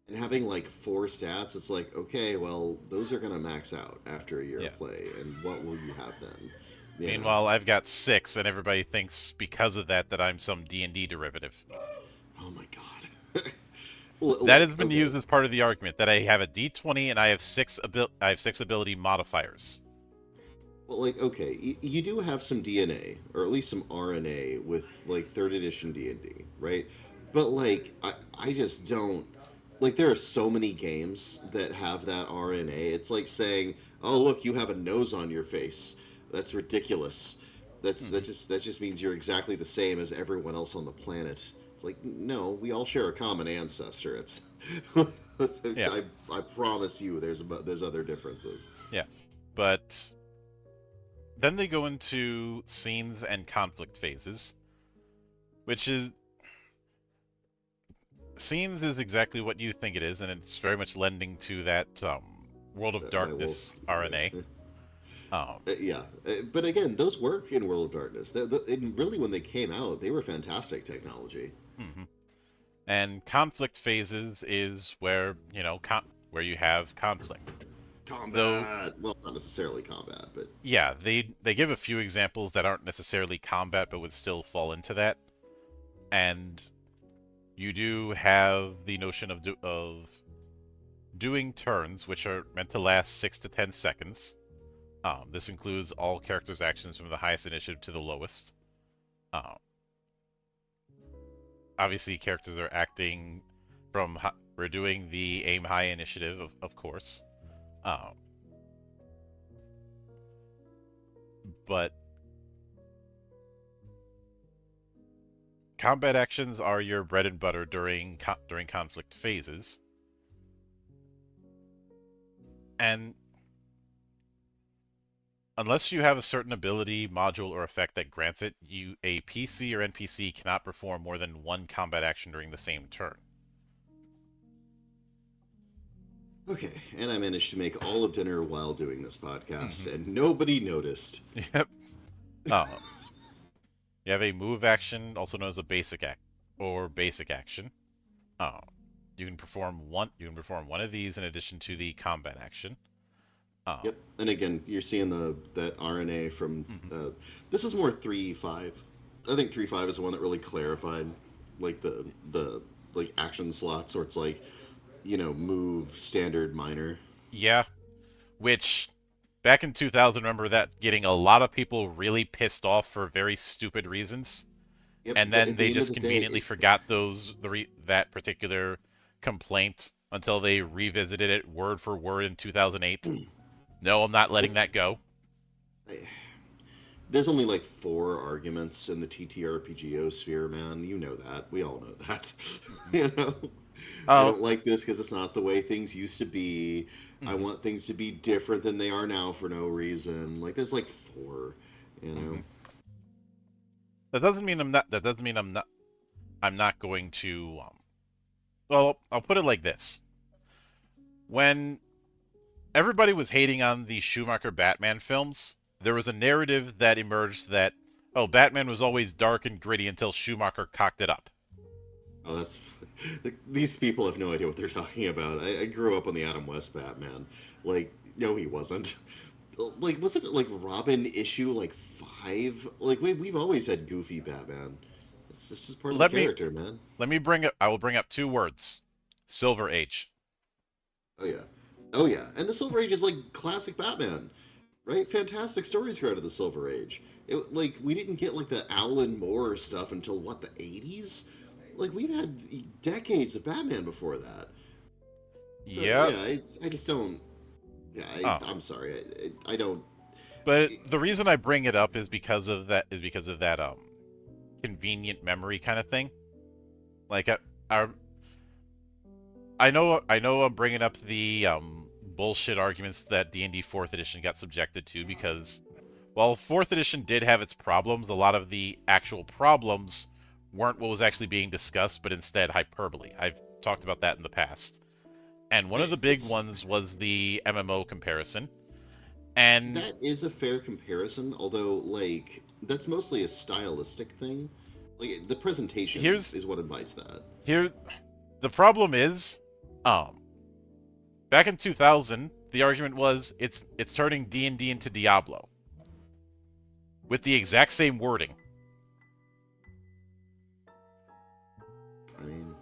and having like four stats, it's like okay, well those are gonna max out after a year Yeah. of play, and what will you have then? You know? Meanwhile, I've got 6, and everybody thinks because of that I'm some D&D derivative. Oh my god. Well, That look, has been okay. used as part of the argument that I have a D20 and I have I have 6 ability modifiers. Well, like, okay, you do have some DNA, or at least some RNA with like third edition D&D, right? But like, I just don't like. There are so many games that have that RNA. It's like saying, "Oh, look, you have a nose on your face." That's ridiculous. Hmm. That just means you're exactly the same as everyone else on the planet. It's like, no, we all share a common ancestor. It's Yeah, I promise you, there's other differences. yeah. But then they go into scenes and conflict phases, which is scenes is exactly what you think it is, and it's very much lending to that World of My wolf. Darkness RNA. Um, Yeah, but again, those work in World of Darkness. And really, when they came out, they were fantastic technology. mhm. And conflict phases is where where you have conflict. Though, Combat. Well, not necessarily combat, but yeah, they give a few examples that aren't necessarily combat, but would still fall into that. And you do have the notion of doing turns, which are meant to last 6 to 10 seconds. This includes all characters' actions from the highest initiative to the lowest. Um, Obviously, characters are acting from. We're doing the aim high initiative, of course. Um, but combat actions are your bread and butter during conflict phases, and unless you have a certain ability, module, or effect that grants it, a PC or NPC cannot perform more than one combat action during the same turn. okay. And I managed to make all of dinner while doing this podcast, Mhm. and nobody noticed. Yep. Uh, you have a move action, also known as a basic action. Uh, you can perform one. You can perform one of these in addition to the combat action. Um, Yep. And again, you're seeing that RNA from. mhm. This is more 3.5. I think 3.5 is the one that really clarified, like the like action slots, where it's like, move, standard, minor. Yeah, which back in 2000, remember that getting a lot of people really pissed off for very stupid reasons, Yep. and But then at the they end of just the day, conveniently forgot that particular complaint until they revisited it word for word in 2008. No, I'm not letting that go. there's only like 4 arguments in the TTRPGO sphere, man. You know that. We all know that. you know, I Oh, don't like this because it's not the way things used to be. I mhm, want things to be different than they are now for no reason. Like there's like 4. You know. mhm. That doesn't mean I'm not. That doesn't mean I'm not. I'm not going to. Well, I'll put it like this: when everybody was hating on the Schumacher Batman films, there was a narrative that emerged that, oh, Batman was always dark and gritty until Schumacher cocked it up. Oh, that's these people have no idea what they're talking about. I grew up on the Adam West Batman. Like, no, he wasn't. Like, wasn't it like Robin issue like 5? Like, we've always had goofy Batman. This is part of the Let me character, man. let me bring up. I will bring up two words: Silver Age. Oh yeah, oh yeah. And the Silver Age is like classic Batman, right? Fantastic stories grew out of the Silver Age. Like we didn't get like the Alan Moore stuff until what, the 80s. Like we've had decades of Batman before that. So Yeah. yeah, I just don't. Yeah, Oh, I'm sorry. I don't. but the reason I bring it up is because of that. Is because of that convenient memory kind of thing. Like I know I'm bringing up the bullshit arguments that D&D 4th edition got subjected to because while 4th edition did have its problems, a lot of the actual problems weren't what was actually being discussed, but instead hyperbole. I've talked about that in the past. And one of the big It's ones was the MMO comparison. And that is a fair comparison, although like that's mostly a stylistic thing. Like the presentation here's is what invites that. here the problem is um back in 2000, the argument was it's turning D&D into Diablo with the exact same wording. I mean,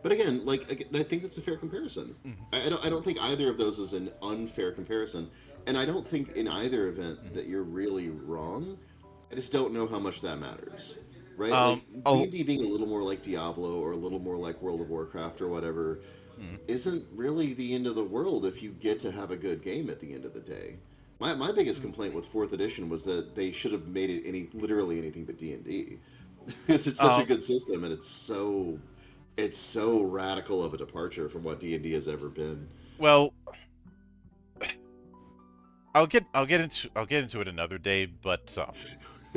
but again, like I think that's a fair comparison. Mhm, I don't think either of those is an unfair comparison, and I don't think in either event mhm. that you're really wrong. I just don't know how much that matters, right? Like Oh, D&D being a little more like Diablo or a little more like World of Warcraft or whatever mhm. isn't really the end of the world if you get to have a good game at the end of the day. My biggest complaint with 4th edition was that they should have made it literally anything but D&D because it's such a Um, good system and it's so radical of a departure from what D&D has ever been. well, I'll get into it another day, but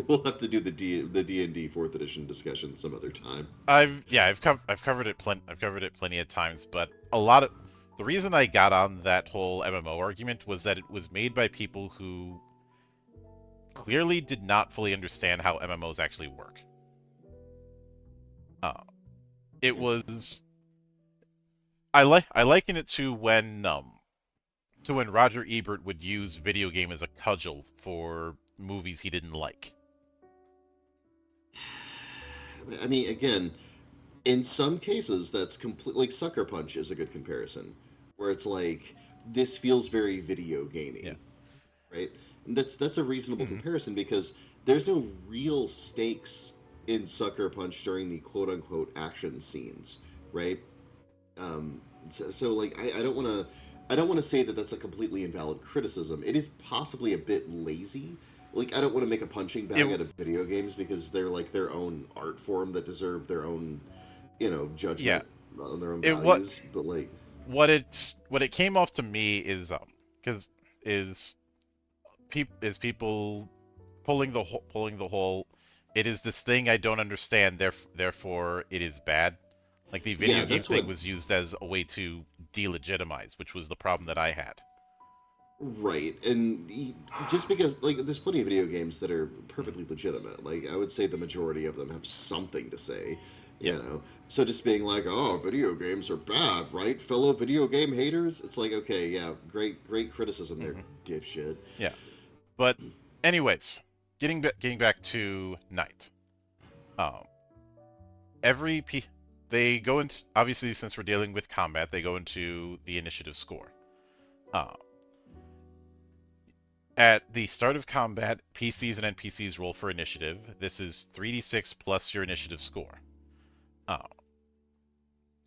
We'll have to do the D&D 4th edition discussion some other time. I've covered it plenty of times, but a lot of the reason I got on that whole MMO argument was that it was made by people who clearly did not fully understand how MMOs actually work. Uh, it Yeah. was I liken it to when to when Roger Ebert would use video game as a cudgel for movies he didn't like. I mean, again, in some cases, that's complete. Like Sucker Punch is a good comparison, where it's like this feels very video gamey, Yeah. right? And that's a reasonable Hmm. comparison because there's no real stakes in Sucker Punch during the quote unquote action scenes, right? So like I don't want to say that that's a completely invalid criticism. It is possibly a bit lazy. Like I don't want to make a punching bag It, out of video games because they're like their own art form that deserve their own, yeah. judgment on their own It what values. But like, what it came off to me is because is people pulling the whole. It is this thing I don't understand. Therefore, it is bad. Like the video yeah, game that's thing what. was used as a way to delegitimize, which was the problem that I had. Right, and just because like there's plenty of video games that are perfectly legitimate. Like I would say the majority of them have something to say, Yeah. you know. So just being like, "Oh, video games are bad," right? Fellow video game haters, it's like, okay, yeah, great criticism there, Hmm. dipshit. Yeah. But, anyways, getting back to Knight. Um, every p they go into, obviously since we're dealing with combat, they go into the initiative score. Uh, at the start of combat, PCs and NPCs roll for initiative. This is 3d6 plus your initiative score. Uh,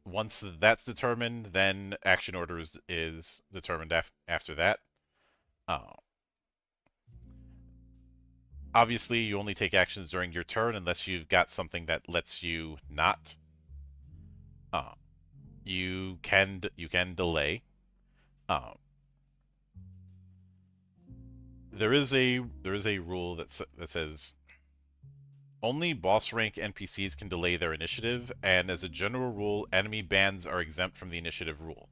once that's determined, then action order is determined after that. Uh, obviously, you only take actions during your turn unless you've got something that lets you not. Uh, you can delay. Uh, there is a rule that says only boss rank NPCs can delay their initiative, and as a general rule, enemy bands are exempt from the initiative rule.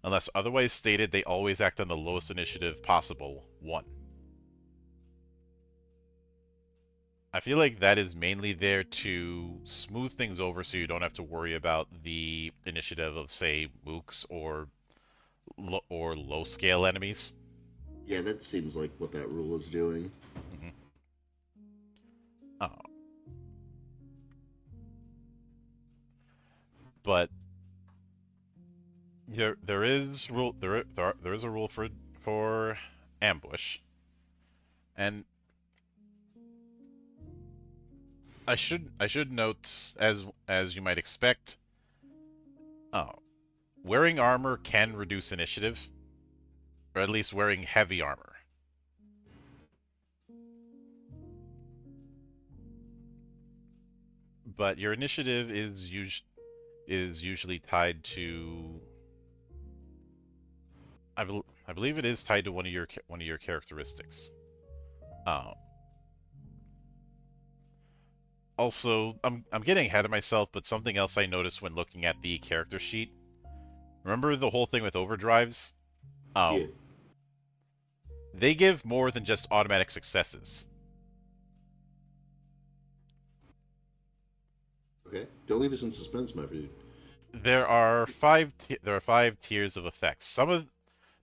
Unless otherwise stated, they always act on the lowest initiative possible, 1. I feel like that is mainly there to smooth things over so you don't have to worry about the initiative of, say, mooks or low scale enemies. Yeah, that seems like what that rule is doing. Hmm. Uh, but there is a rule for ambush, and I should note, as you might expect, uh, wearing armor can reduce initiative, or at least wearing heavy armor. But your initiative is usually tied to. I believe it is tied to one of your characteristics. Uh, also, I'm getting ahead of myself, but something else I noticed when looking at the character sheet. Remember the whole thing with overdrives? Yeah. Um, they give more than just automatic successes. Okay. Don't leave us in suspense, my dude. There are 5 tiers of effects. Some of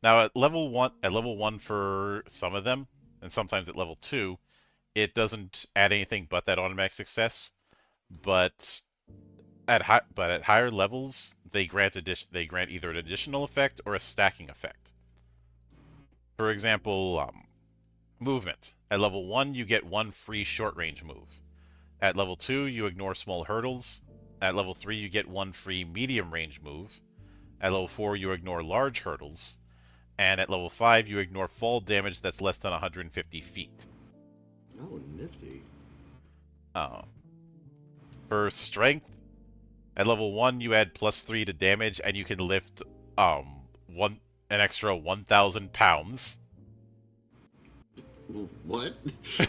Now at level 1 for some of them, and sometimes at level 2, it doesn't add anything but that automatic success. But at higher levels, they grant either an additional effect or a stacking effect. For example, movement. At level 1, you get 1 free short range move. At level 2, you ignore small hurdles. At level 3, you get 1 free medium range move. At level 4, you ignore large hurdles. And at level 5, you ignore fall damage that's less than 150 feet. Oh, nifty. Uh, for strength, at level 1, you add +3 to damage, and you can lift an extra 1,000 pounds. What?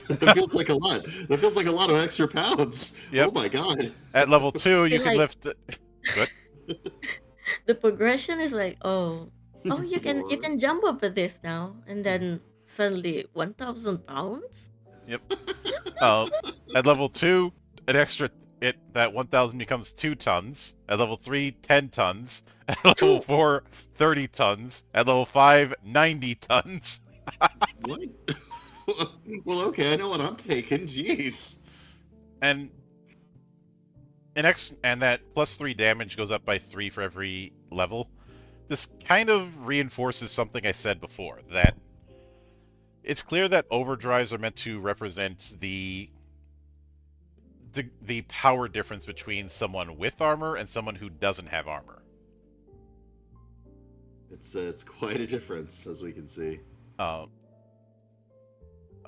That feels like a lot. That feels like a lot of extra pounds. Yep. Oh my god. At level 2, you Feel can like- lift. Good. The progression is like, oh, you Lord. can jump over this now, and then suddenly 1,000 pounds. Yep. At level 2, that 1,000 becomes 2 tons. At level 3, 10 tons. At level 4, 30 tons. At level 5, 90 tons. What? Well, okay, I know what I'm taking. Jeez. And and that plus 3 damage goes up by 3 for every level. This kind of reinforces something I said before, that it's clear that overdrives are meant to represent the power difference between someone with armor and someone who doesn't have armor. It's quite a difference, as we can see. Uh,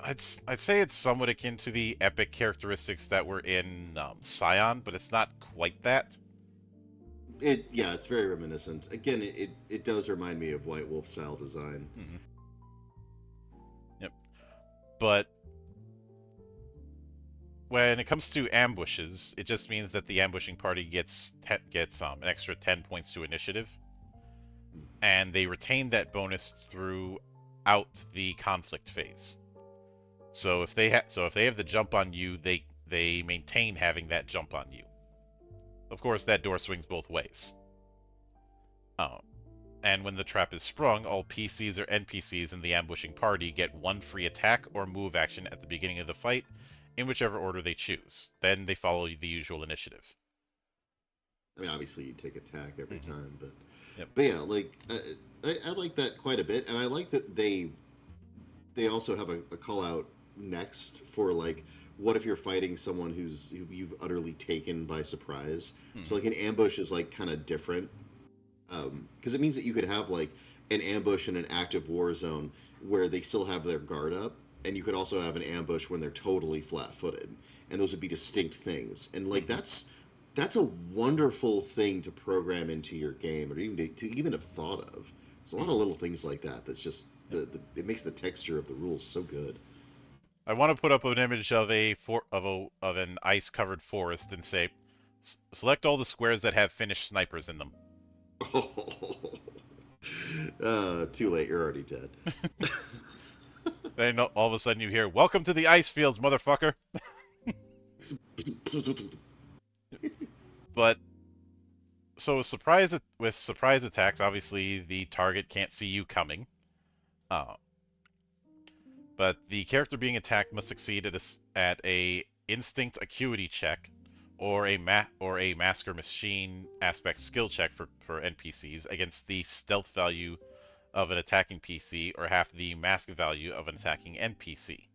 I'd say it's somewhat akin to the epic characteristics that were in Scion, but it's not quite that. Yeah, it's very reminiscent. Again, it does remind me of White Wolf style design. Mm-hmm. Yep. But when it comes to ambushes, it just means that the ambushing party gets an extra 10 points to initiative, and they retain that bonus throughout the conflict phase. So if they have the jump on you, they maintain having that jump on you. Of course, that door swings both ways. And when the trap is sprung, all PCs or NPCs in the ambushing party get 1 free attack or move action at the beginning of the fight, in whichever order they choose. Then they follow the usual initiative. I mean, obviously you take attack every time, but Yep. But yeah, like I like that quite a bit, and I like that they also have a call out next for like, what if you're fighting someone who you've utterly taken by surprise? So like an ambush is like kind of different, because it means that you could have like an ambush in an active war zone where they still have their guard up, and you could also have an ambush when they're totally flat-footed, and those would be distinct things. And like that's a wonderful thing to program into your game, or even to even have thought of. There's a lot of little things like that. That's just it makes the texture of the rules so good. I want to put up an image of an ice-covered forest and say, select all the squares that have finished snipers in them. Too late. You're already dead. Then all of a sudden you hear, "Welcome to the ice fields, motherfucker." But so with surprise attacks, obviously the target can't see you coming. But the character being attacked must succeed at a instinct acuity check, or a mask or machine aspect skill check for NPCs against the stealth value of an attacking PC, or half the mask value of an attacking NPC.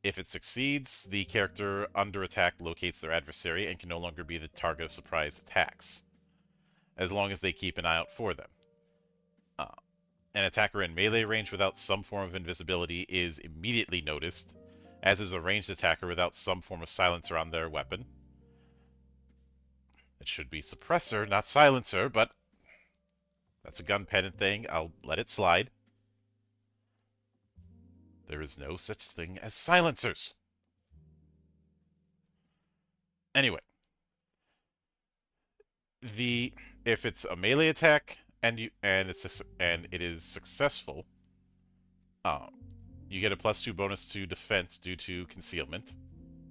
If it succeeds, the character under attack locates their adversary and can no longer be the target of surprise attacks, as long as they keep an eye out for them. An attacker in melee range without some form of invisibility is immediately noticed, as is a ranged attacker without some form of silencer on their weapon. It should be suppressor, not silencer, but that's a gun pendant thing. I'll let it slide. There is no such thing as silencers. Anyway, if it's a melee attack and it is successful, you get a +2 bonus to defense due to concealment.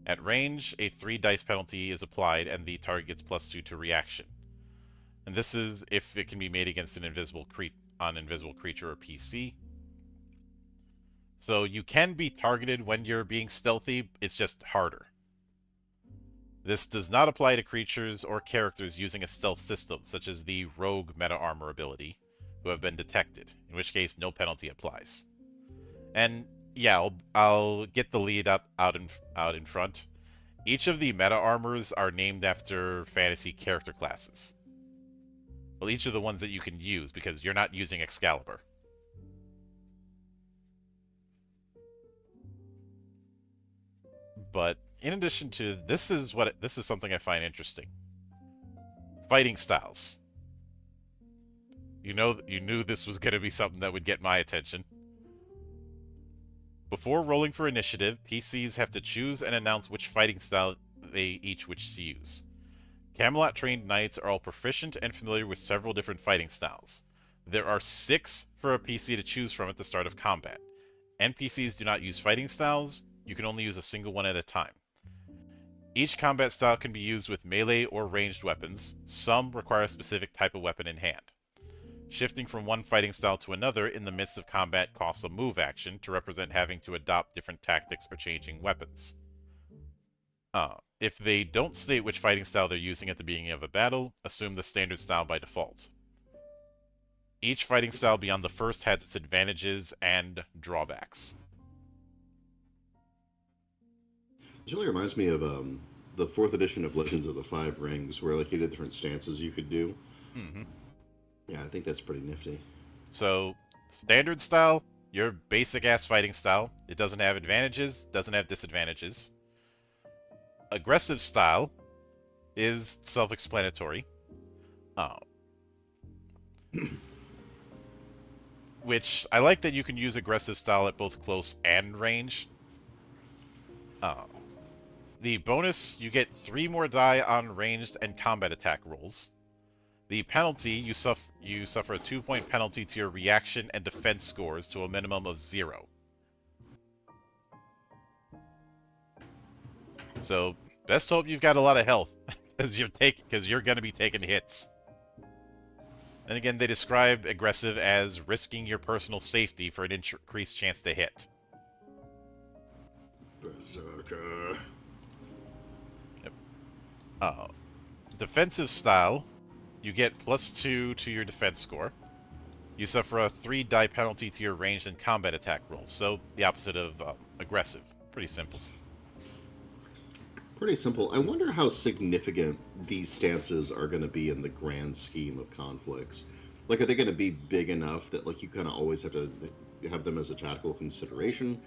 At range, a 3 dice penalty is applied, and the target gets +2 to reaction. And this is if it can be made against an invisible creature or PC. So you can be targeted when you're being stealthy, it's just harder. This does not apply to creatures or characters using a stealth system, such as the Rogue Meta Armor ability, who have been detected, in which case no penalty applies. And yeah, I'll get the lead out in front. Each of the Meta Armors are named after fantasy character classes. Well, each of the ones that you can use, because you're not using Excalibur. But in addition to this is something I find interesting. Fighting styles. You knew this was going to be something that would get my attention. Before rolling for initiative, PCs have to choose and announce which fighting style they each wish to use. Camelot-trained knights are all proficient and familiar with several different fighting styles. There are 6 for a PC to choose from at the start of combat. NPCs do not use fighting styles. You can only use a single one at a time. Each combat style can be used with melee or ranged weapons. Some require a specific type of weapon in hand. Shifting from one fighting style to another in the midst of combat costs a move action to represent having to adopt different tactics or changing weapons. If they don't state which fighting style they're using at the beginning of a battle, assume the standard style by default. Each fighting style beyond the first has its advantages and drawbacks. This really reminds me of the fourth edition of Legends of the Five Rings, where like you did different stances you could do. Mm-hmm. Yeah, I think that's pretty nifty. So, standard style, your basic-ass fighting style. It doesn't have advantages, doesn't have disadvantages. Aggressive style is self-explanatory. Which, I like that you can use aggressive style at both close and range. The bonus, you get 3 more die on ranged and combat attack rolls. The penalty, you suffer a 2-point penalty to your reaction and defense scores to a minimum of 0. So, best hope you've got a lot of health, because you're going to be taking hits. And again, they describe aggressive as risking your personal safety for an increased chance to hit. Berserker. Yep. Defensive style, you get +2 to your defense score. You suffer a 3 die penalty to your ranged and combat attack rolls, so the opposite of aggressive. Pretty simple. Pretty simple. I wonder how significant these stances are going to be in the grand scheme of conflicts. Like, are they going to be big enough that like you kind of always have to have them as a tactical consideration,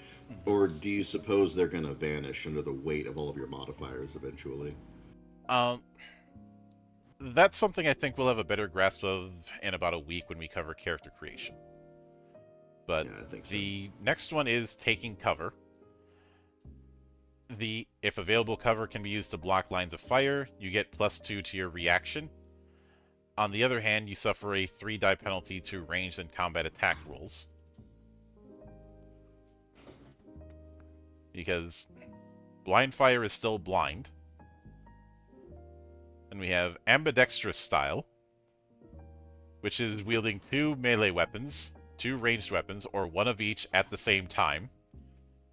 or do you suppose they're going to vanish under the weight of all of your modifiers eventually? That's something I think we'll have a better grasp of in about a week when we cover character creation. But Yeah, I think so. the next one is taking cover. If available cover can be used to block lines of fire, you get +2 to your reaction. On the other hand, you suffer a 3 die penalty to ranged and combat attack rolls. Because blind fire is still blind. And we have ambidextrous style, which is wielding 2 melee weapons, 2 ranged weapons, or 1 of each at the same time.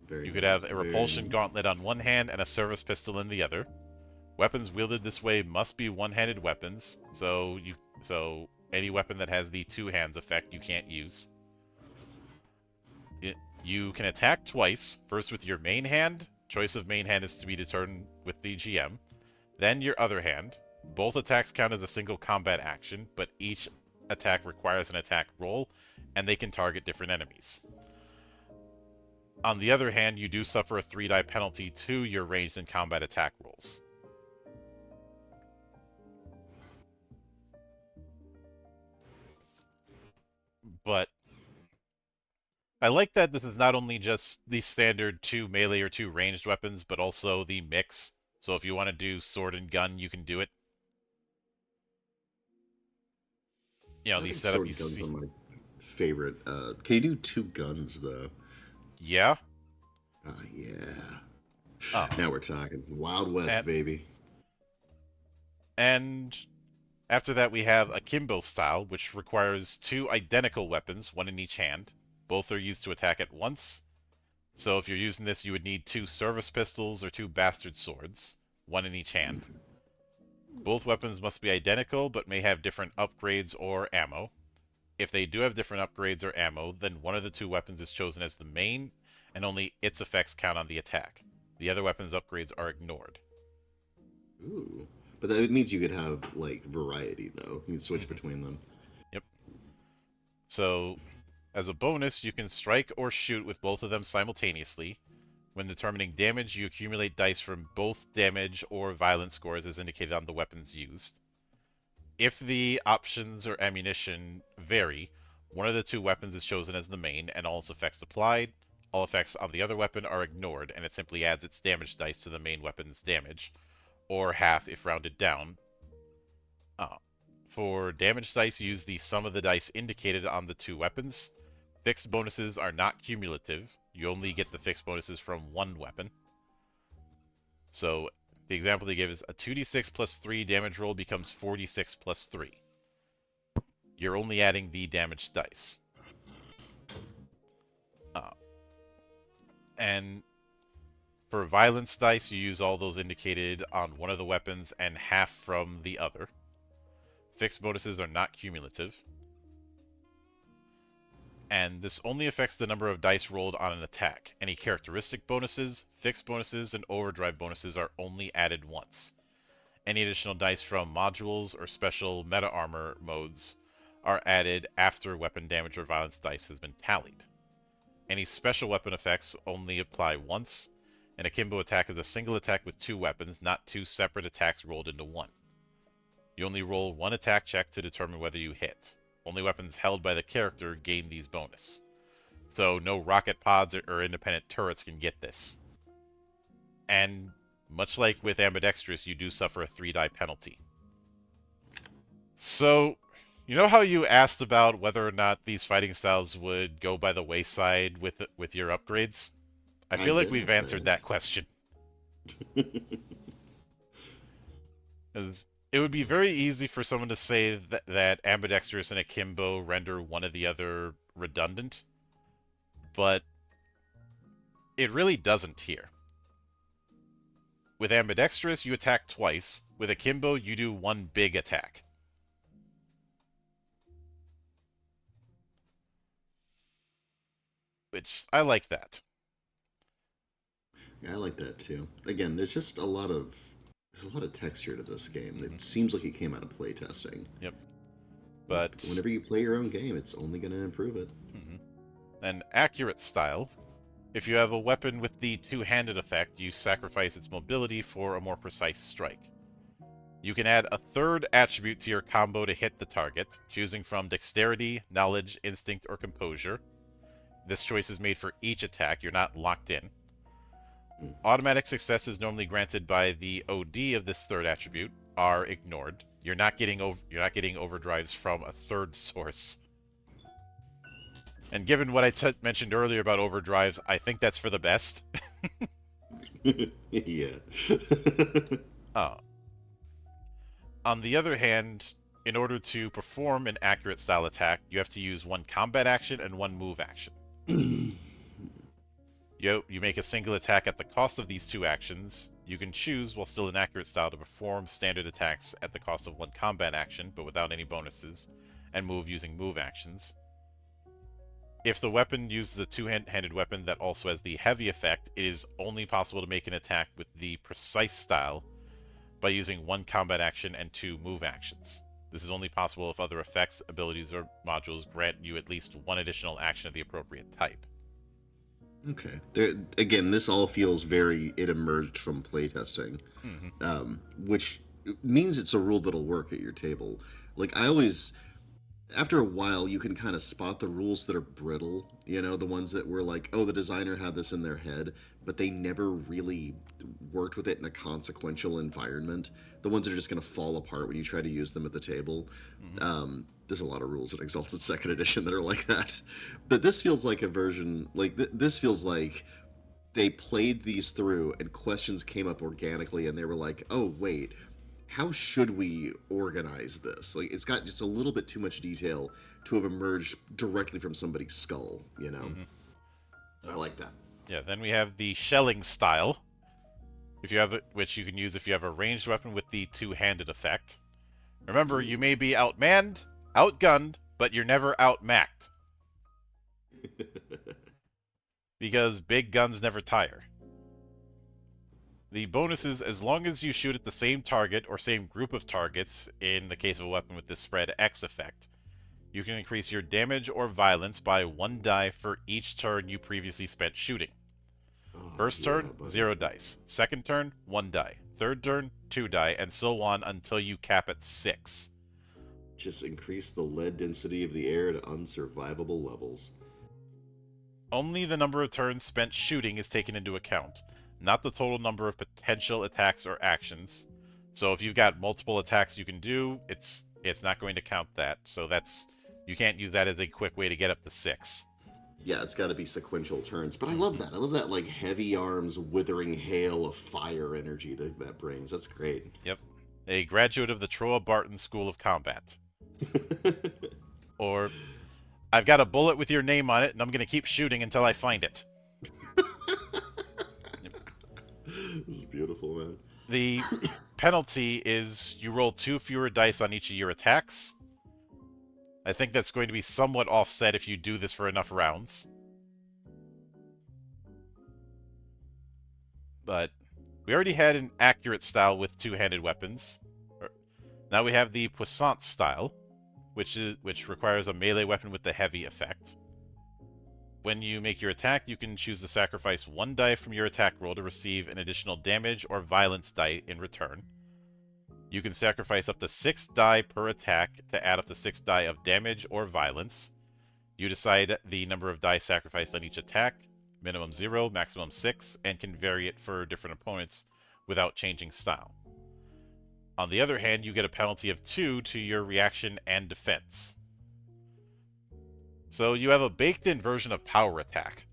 You could have a repulsion gauntlet on one hand and a service pistol in the other. Weapons wielded this way must be one-handed weapons, so any weapon that has the 2 hands effect you can't use. You can attack twice, first with your main hand. Choice of main hand is to be determined with the GM. Then your other hand. Both attacks count as a single combat action, but each attack requires an attack roll, and they can target different enemies. On the other hand, you do suffer a 3 die penalty to your ranged and combat attack rolls. But I like that this is not only just the standard 2 melee or 2 ranged weapons, but also the mix. So if you want to do sword and gun, you can do it. You know, I the think setup sword you guns see. are my favorite. Can you do 2 guns though? Yeah. Yeah. Oh. Now we're talking Wild West, baby. And after that, we have Akimbo style, which requires 2 identical weapons, 1 in each hand. Both are used to attack at once. So if you're using this, you would need 2 service pistols or 2 bastard swords, 1 in each hand. Both weapons must be identical, but may have different upgrades or ammo. If they do have different upgrades or ammo, then one of the 2 weapons is chosen as the main, and only its effects count on the attack. The other weapons' upgrades are ignored. Ooh. But that means you could have, like, variety, though. You can switch between them. Yep. So, as a bonus, you can strike or shoot with both of them simultaneously. When determining damage, you accumulate dice from both damage or violence scores as indicated on the weapons used. If the options or ammunition vary, one of the 2 weapons is chosen as the main, and all its effects applied. All effects on the other weapon are ignored, and it simply adds its damage dice to the main weapon's damage, or half if rounded down. For damage dice, use the sum of the dice indicated on the 2 weapons. Fixed bonuses are not cumulative. You only get the fixed bonuses from 1 weapon. So, The example they give is a 2d6 plus 3 damage roll becomes 4d6 plus 3. You're only adding the damage dice. And for violence dice, you use all those indicated on one of the weapons and half from the other. Fixed bonuses are not cumulative. And this only affects the number of dice rolled on an attack. Any characteristic bonuses, fixed bonuses, and overdrive bonuses are only added once. Any additional dice from modules or special meta armor modes are added after weapon damage or violence dice has been tallied. Any special weapon effects only apply once. An akimbo attack is a single attack with 2 weapons, not 2 separate attacks rolled into one. You only roll 1 attack check to determine whether you hit. Only weapons held by the character gain these bonus. So no rocket pods or independent turrets can get this. And much like with ambidextrous, you do suffer a 3-die penalty. So, you know how you asked about whether or not these fighting styles would go by the wayside with your upgrades? I feel like we've answered that question. It would be very easy for someone to say that ambidextrous and akimbo render one or the other redundant, but it really doesn't here. With ambidextrous, you attack twice. With akimbo, you do 1 big attack. Which, I like that. Yeah, I like that too. Again, there's just a lot of texture to this game. It seems like it came out of playtesting. Yep. But whenever you play your own game, it's only going to improve it. An accurate style. If you have a weapon with the two-handed effect, you sacrifice its mobility for a more precise strike. You can add a 3rd attribute to your combo to hit the target, choosing from dexterity, knowledge, instinct, or composure. This choice is made for each attack. You're not locked in. Automatic successes normally granted by the OD of this 3rd attribute are ignored. You're not getting overdrives from a 3rd source. And given what I mentioned earlier about overdrives, I think that's for the best. Yeah. On the other hand, in order to perform an accurate style attack, you have to use 1 combat action and 1 move action. You make a single attack at the cost of these 2 actions. You can choose, while still an accurate style, to perform standard attacks at the cost of 1 combat action, but without any bonuses, and move using move actions. If the weapon uses a 2-handed weapon that also has the heavy effect, it is only possible to make an attack with the precise style by using 1 combat action and 2 move actions. This is only possible if other effects, abilities, or modules grant you at least 1 additional action of the appropriate type. Okay. Again, this all feels very it emerged from playtesting, which means it's a rule that'll work at your table. Like, I always, after a while, you can kind of spot the rules that are brittle, the ones that were like, oh, the designer had this in their head, but they never really worked with it in a consequential environment. The ones that are just going to fall apart when you try to use them at the table. There's a lot of rules in Exalted 2nd Edition that are like that. But this feels like a version, like, this feels like they played these through and questions came up organically and they were like, oh, wait, how should we organize this? Like, it's got just a little bit too much detail to have emerged directly from somebody's skull, So I like that. Yeah, then we have the shelling style, which you can use if you have a ranged weapon with the 2-handed effect. Remember, you may be outmanned, outgunned, but you're never outmacked. Because big guns never tire. The bonus is, as long as you shoot at the same target or same group of targets, in the case of a weapon with the spread X effect, you can increase your damage or violence by 1 die for each turn you previously spent shooting. First turn, 0 dice. Second turn, 1 die. Third turn, 2 die, and so on until you cap at 6. Just increase the lead density of the air to unsurvivable levels. Only the number of turns spent shooting is taken into account, not the total number of potential attacks or actions. So if you've got multiple attacks you can do, it's not going to count that. So you can't use that as a quick way to get up to 6. Yeah, it's got to be sequential turns. But I love that. I love that like heavy arms, withering hail of fire energy that brings. That's great. Yep. A graduate of the Troa Barton School of Combat. Or, I've got a bullet with your name on it, and I'm going to keep shooting until I find it. Yep. This is beautiful, man. The penalty is you roll 2 fewer dice on each of your attacks. I think that's going to be somewhat offset if you do this for enough rounds. But we already had an accurate style with two-handed weapons. Now we have the puissant style, which requires a melee weapon with the heavy effect. When you make your attack, you can choose to sacrifice 1 die from your attack roll to receive an additional damage or violence die in return. You can sacrifice up to 6 die per attack to add up to 6 die of damage or violence. You decide the number of die sacrificed on each attack, minimum 0, maximum 6, and can vary it for different opponents without changing style. On the other hand, you get a penalty of 2 to your reaction and defense. So you have a baked-in version of power attack.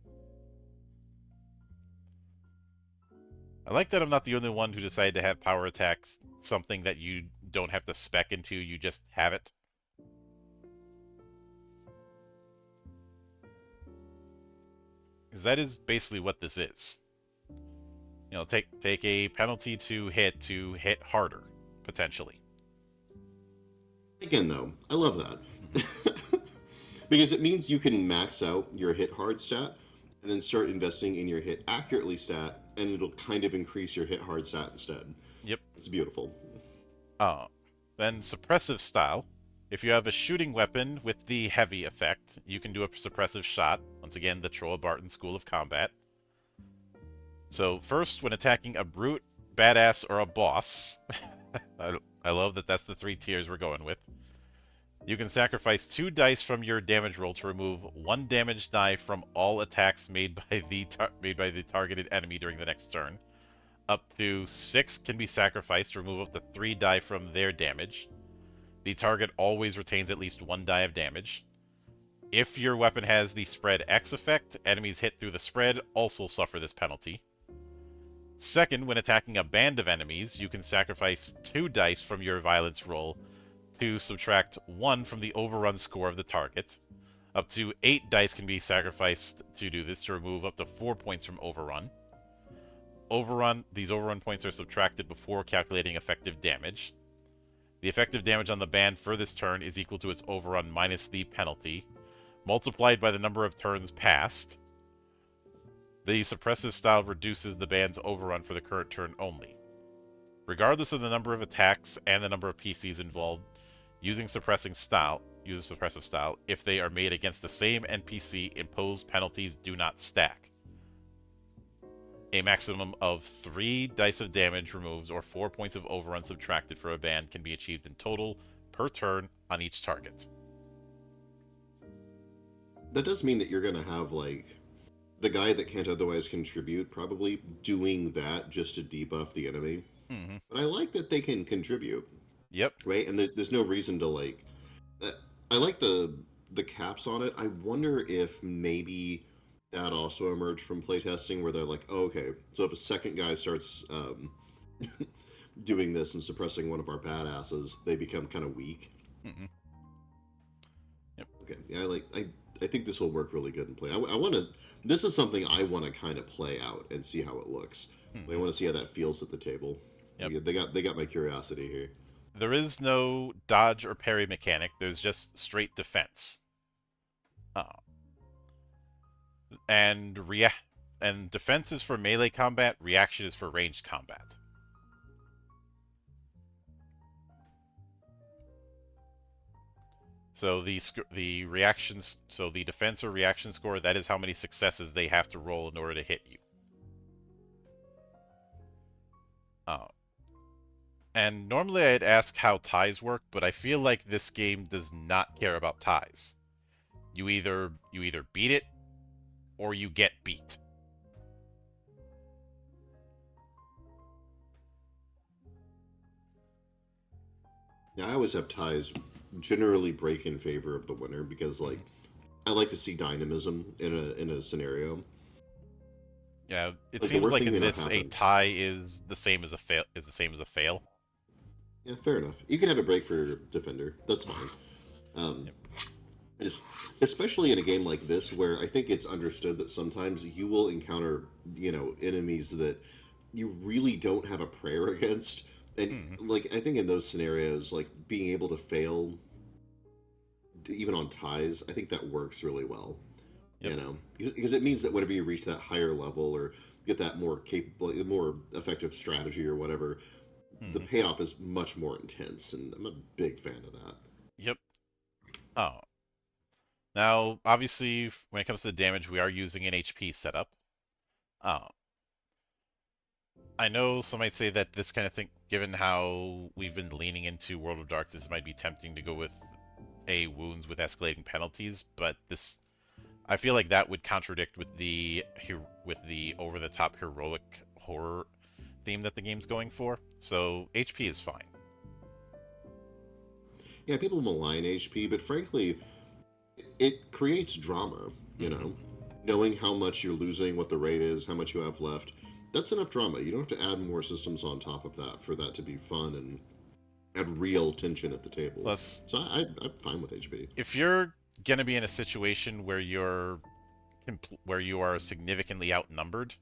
I like that I'm not the only one who decided to have power attacks something that you don't have to spec into, you just have it. Because that is basically what this is. You know, take a penalty to hit harder, potentially. Again, though, I love that. Because it means you can max out your hit hard stat and then start investing in your hit accurately stat, and it'll kind of increase your hit hard stat instead. Yep. It's beautiful. Then suppressive style. If you have a shooting weapon with the heavy effect, you can do a suppressive shot. Once again, the Troa Barton School of Combat. So first, when attacking a brute, badass, or a boss, I love that that's the 3 tiers we're going with. You can sacrifice 2 dice from your damage roll to remove 1 damage die from all attacks made by the targeted enemy during the next turn. Up to 6 can be sacrificed to remove up to 3 die from their damage. The target always retains at least 1 die of damage. If your weapon has the spread X effect, enemies hit through the spread also suffer this penalty. Second, when attacking a band of enemies, you can sacrifice 2 dice from your violence roll to subtract 1 from the overrun score of the target. Up to 8 dice can be sacrificed to do this to remove up to 4 points from overrun. These overrun points are subtracted before calculating effective damage. The effective damage on the band for this turn is equal to its overrun minus the penalty, multiplied by the number of turns passed. The suppressive style reduces the band's overrun for the current turn only. Regardless of the number of attacks and the number of PCs involved, using suppressive style, if they are made against the same NPC, imposed penalties do not stack. A maximum of 3 dice of damage removed or 4 points of overrun subtracted for a band can be achieved in total per turn on each target. That does mean that you're going to have, like, the guy that can't otherwise contribute probably doing that just to debuff the enemy. Mm-hmm. But I like that they can contribute. Yep. Right? And there's no reason to, like... I like the caps on it. I wonder if maybe that also emerged from playtesting, where they're like, oh, okay, so if a second guy starts doing this and suppressing one of our badasses, they become kind of weak. Mm-hmm. Yep. Okay, yeah, I think this will work really good in play. I want to. This is something I want to kind of play out and see how it looks. Mm-hmm. I want to see how that feels at the table. Yep. Yeah, they got my curiosity here. There is no dodge or parry mechanic. There's just straight defense. And defense is for melee combat, reaction is for ranged combat. So the reactions, so the defense or reaction score, that is how many successes they have to roll in order to hit you. And normally I'd ask how ties work, but I feel like this game does not care about ties. You either beat it or you get beat. Yeah, I always have ties generally break in favor of the winner because, like, I like to see dynamism in a scenario. Yeah, it Like the seems worst like thing in may not this a happen. tie is the same as a fail. Is the same as a fail. Yeah, fair enough. You can have a break for your defender. That's fine. Um, Yep. es- Especially in a game like this, where I think it's understood that sometimes you will encounter, enemies that you really don't have a prayer against. And Mhm. like I think in those scenarios, like being able to fail even on ties, I think that works really well. Yep. Because it means that whenever you reach that higher level or get that more capable, more effective strategy or whatever, the Mhm. payoff is much more intense, and I'm a big fan of that. Yep. Oh, now obviously, when it comes to the damage, we are using an HP setup. Oh, I know some might say that this kind of thing, given how we've been leaning into World of Darkness, it might be tempting to go with a wounds with escalating penalties, but this I feel like that would contradict with the over-the-top heroic horror theme that the game's going for. So HP is fine. Yeah, people malign HP, but frankly, it creates drama, Hmm. knowing how much you're losing, what the rate is, how much you have left. That's enough drama. You don't have to add more systems on top of that for that to be fun and add real tension at the table. Plus, So I'm fine with HP. if you're gonna be in a situation where where you are significantly outnumbered,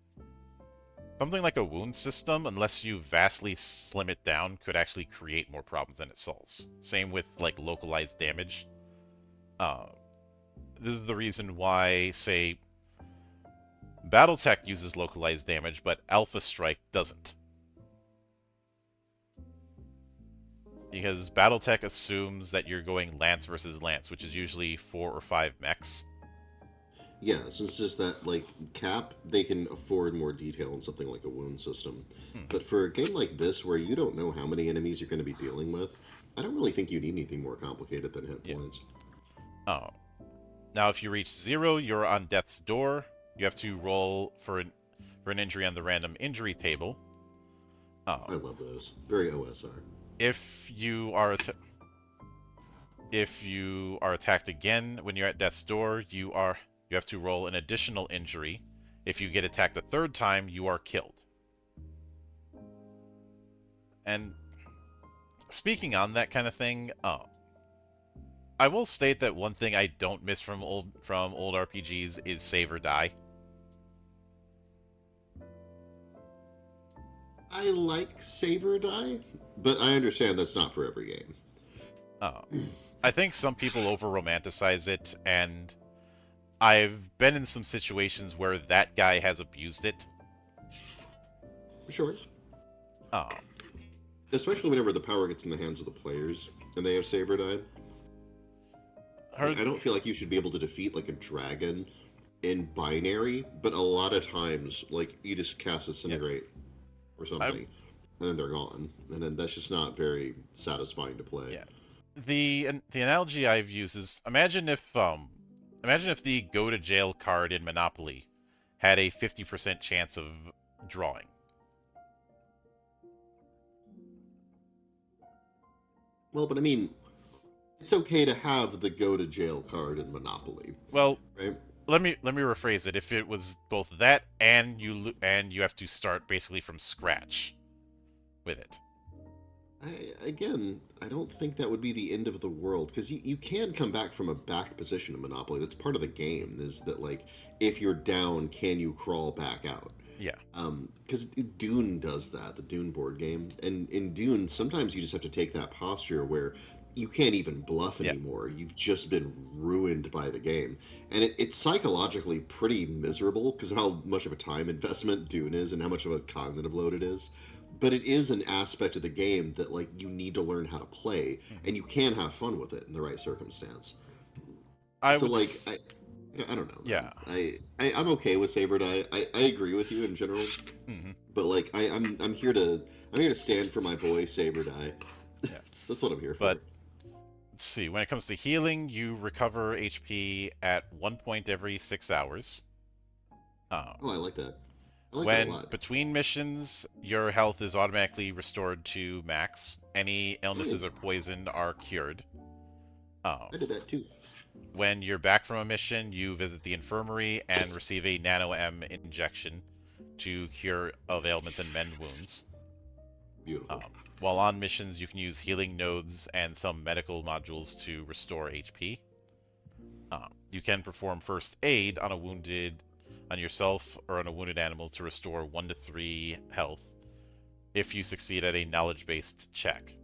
something like a wound system, unless you vastly slim it down, could actually create more problems than it solves. Same with like localized damage. Uh, this is the reason why, say, BattleTech uses localized damage, but Alpha Strike doesn't. Because BattleTech assumes that you're going Lance versus Lance, which is usually 4 or 5 mechs. Yeah, since just that like cap, they can afford more detail in something like a wound system. Hmm. But for a game like this, where you don't know how many enemies you're going to be dealing with, I don't really think you need anything more complicated than hit Yeah. points. Oh. Now, if you reach 0, you're on death's door. You have to roll for an injury on the random injury table. I Oh. love those. Very OSR. If you are if you are attacked again when you're at death's door, you have to roll an additional injury. If you get attacked a third time, you are killed. And speaking on that kind of thing, I will state that one thing I don't miss from old RPGs is save or die. I like save or die, but I understand that's not for every game. Uh, I think some people over romanticize it, and I've been in some situations where that guy has abused it. Sure. Uh, Especially whenever the power gets in the hands of the players and they have save or die. her, Like, I don't feel like you should be able to defeat like a dragon in binary, but a lot of times, like you just cast yeah, Disintegrate or I, something, and then they're gone, and then that's just not very satisfying to play. yeah. The analogy I've used is imagine if the go to jail card in Monopoly had a 50% chance of drawing. Well, but I mean, it's okay to have the go to jail card in Monopoly, Well, right? let me rephrase it. If it was both that and you have to start basically from scratch with it. I don't think that would be the end of the world because you can come back from a back position in Monopoly. That's part of the game. Is that like if you're down, can you crawl back out? Yeah. Because Dune does that, the Dune board game, and in Dune, sometimes you just have to take that posture where you can't even bluff Yeah. anymore. You've just been ruined by the game, and it's psychologically pretty miserable because of how much of a time investment Dune is and how much of a cognitive load it is. But it is an aspect of the game that like you need to learn how to play, Hmm. and you can have fun with it in the right circumstance. I So would. like I don't know, man. Yeah. I'm okay with Saber Die. I agree with you in general, Hmm. but like I'm here to stand for my boy Saber Die. Yeah. That's what I'm here But for. let's see. When it comes to healing, you recover HP at 1 point every 6 hours. Uh, Oh, I like that. I like that a when lot. between missions, your health is automatically restored to max. Any illnesses Oh, or poison are cured. Uh, I did that too. When you're back from a mission, you visit the infirmary and receive a Nano M injection to cure of ailments and mend wounds. Beautiful. While on missions, you can use healing nodes and some medical modules to restore HP. You can perform first aid on yourself or on a wounded animal to restore 1 to 3 health if you succeed at a knowledge-based check.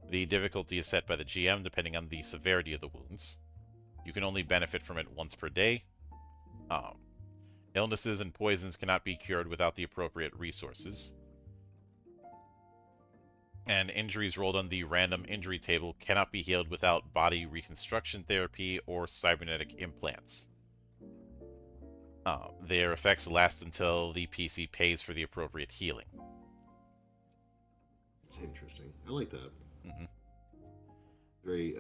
The difficulty is set by the GM depending on the severity of the wounds. You can only benefit from it once per day. Illnesses and poisons cannot be cured without the appropriate resources. And injuries rolled on the random injury table cannot be healed without body reconstruction therapy or cybernetic implants. Their effects last until the PC pays for the appropriate healing. It's interesting. I like that. Mm-hmm. Very,